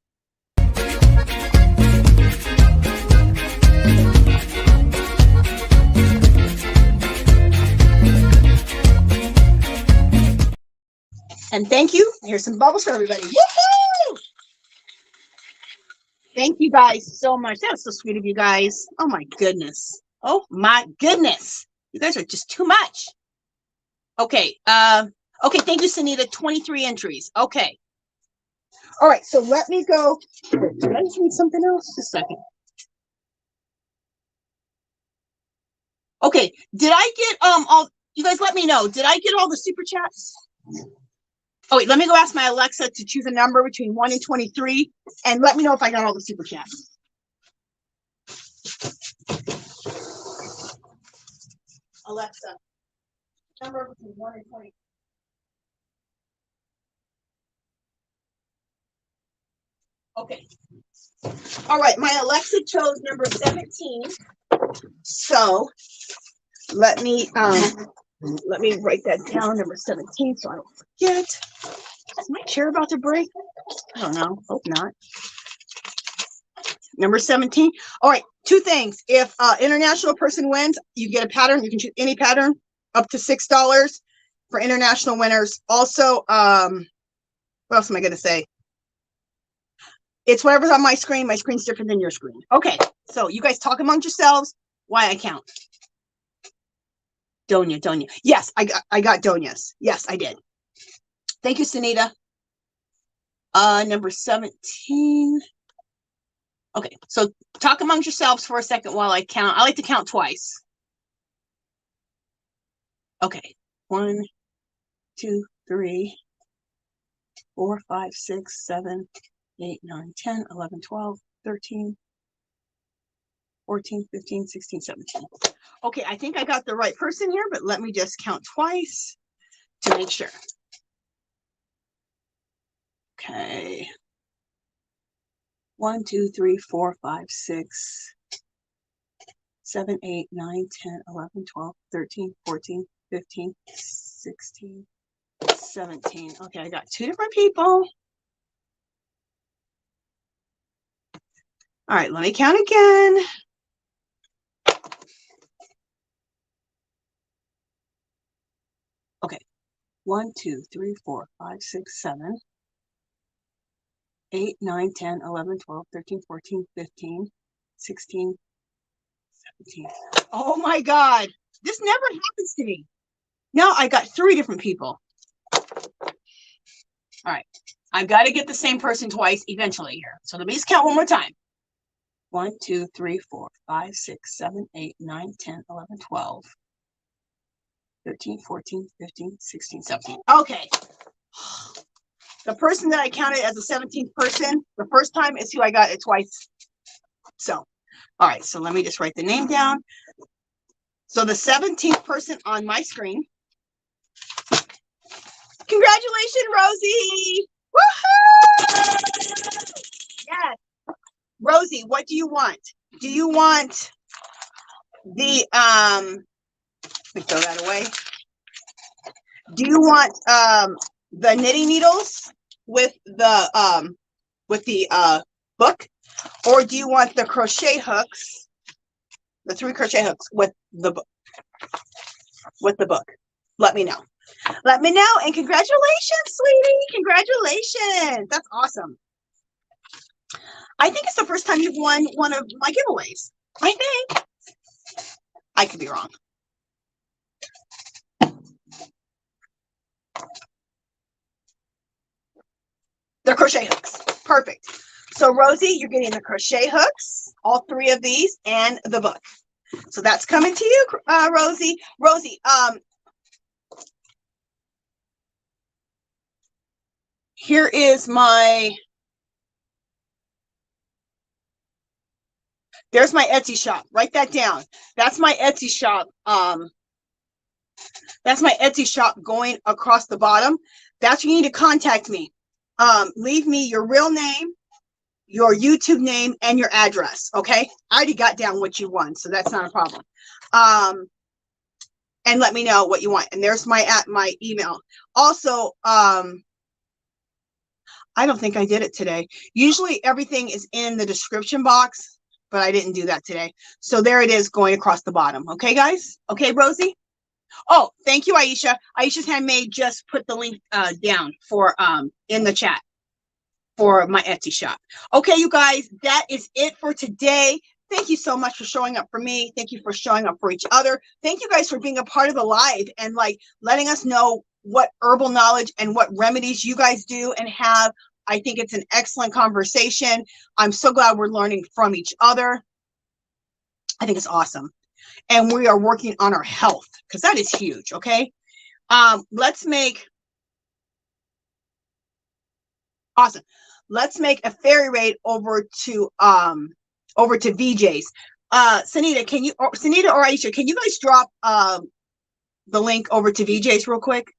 And thank you. Here's some bubbles for everybody. Woohoo! Thank you guys so much. That was so sweet of you guys. Oh my goodness. Oh my goodness. You guys are just too much. Okay. Okay. Thank you, Sunita. 23 entries. Okay. All right. So let me go. Did I just read something else? Just a second. Okay. Did I get all? You guys let me know. Did I get all the super chats? Oh wait. Let me go ask my Alexa to choose a number between 1 and 23, and let me know if I got all the super chats. Alexa, number between 1 and 20. Okay. All right, my Alexa chose number 17. So let me write that down, number 17, so I don't forget. Is my chair about to break? I don't know. Hope not. Number 17. All right, 2 things. If international person wins, you get a pattern. You can choose any pattern up to $6 for international winners. Also, what else am I going to say? It's whatever's on my screen. My screen's different than your screen. Okay, so you guys talk amongst yourselves why I count. Donia. Yes, I got Donia's. Yes, I did. Thank you, Sunita. Number 17. Okay, so talk amongst yourselves for a second while I count. I like to count twice. Okay, 1, 2, 3, 4, 5, 6, 7, 8, 9, 10, 11, 12, 13, 14, 15, 16, 17. Okay, I think I got the right person here, but let me just count twice to make sure. Okay. 1, 2, 3, 4, 5, 6, 7, 8, 9, 10, 11, 12, 13, 14, 15, 16, 17. Okay, I got 2 different people. All right, let me count again. Okay, 1, 2, 3, 4, 5, 6, 7, 8, 9, 10, 11, 12, 13, 14, 15, 16, 17. Oh my God, this never happens to me. Now I got 3 different people. All right, I've got to get the same person twice eventually here. So let me just count one more time. 1, 2, 3, 4, 5, 6, 7, 8, 9, 10, 11, 12, 13, 14, 15, 16, 17. Okay. The person that I counted as the 17th person the first time is who I got it twice. So, all right. So let me just write the name down. So the 17th person on my screen. Congratulations, Rosie. Woohoo! Yes. Rosie, what do you want? Do you want the, let me throw that away. Do you want the knitting needles with the book, or do you want the crochet hooks, the 3 crochet hooks with the book? Let me know. Let me know, and congratulations, sweetie. Congratulations. That's awesome. I think it's the first time you've won one of my giveaways. I think. I could be wrong. The crochet hooks. Perfect. So Rosie, you're getting the crochet hooks, all 3 of these, and the book. So that's coming to you, Rosie. Rosie, here is there's my Etsy shop. Write that down. That's my Etsy shop. That's my Etsy shop going across the bottom. That's where you need to contact me. Leave me your real name, your YouTube name, and your address. Okay. I already got down what you want, so that's not a problem. And let me know what you want. And there's my email. Also, I don't think I did it today. Usually everything is in the description box, but I didn't do that today. So there it is going across the bottom. Okay, guys? Okay, Rosie? Oh, thank you, Aisha. Aisha's Handmade just put the link down for in the chat for my Etsy shop. Okay, you guys, that is it for today. Thank you so much for showing up for me. Thank you for showing up for each other. Thank you guys for being a part of the live and like letting us know what herbal knowledge and what remedies you guys do and have. I think it's an excellent conversation. I'm so glad we're learning from each other. I think it's awesome. And we are working on our health because that is huge. Okay. Let's make awesome. Let's make a fairy raid over to VJ's. Sunita, can you, or Sunita or Aisha, can you guys drop the link over to VJ's real quick?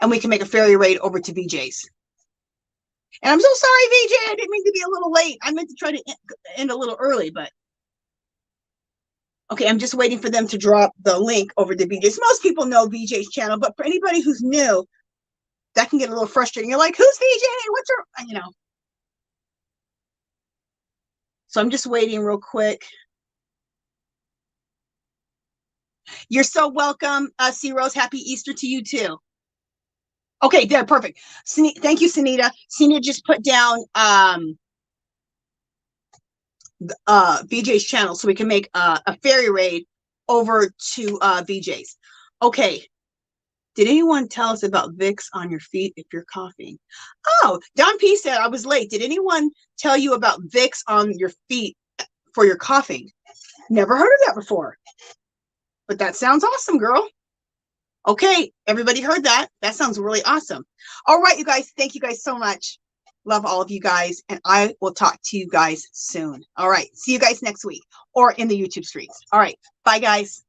And we can make a fairy raid over to VJ's. And I'm so sorry, VJ, I didn't mean to be a little late. I meant to try to end a little early, but okay, I'm just waiting for them to drop the link over to VJ's. Most people know VJ's channel, but for anybody who's new, that can get a little frustrating. You're like, who's VJ? What's her, you know. So I'm just waiting real quick. You're so welcome, C Rose. Happy Easter to you too. Okay, there, perfect. Thank you, Sunita. Sunita just put down VJ's channel so we can make a fairy raid over to VJ's. Okay. Did anyone tell us about Vicks on your feet if you're coughing? Oh, Don P said I was late. Did anyone tell you about Vicks on your feet for your coughing? Never heard of that before. But that sounds awesome, girl. Okay, everybody heard that. That sounds really awesome. All right, you guys. Thank you guys so much. Love all of you guys. And I will talk to you guys soon. All right. See you guys next week or in the YouTube streets. All right. Bye, guys.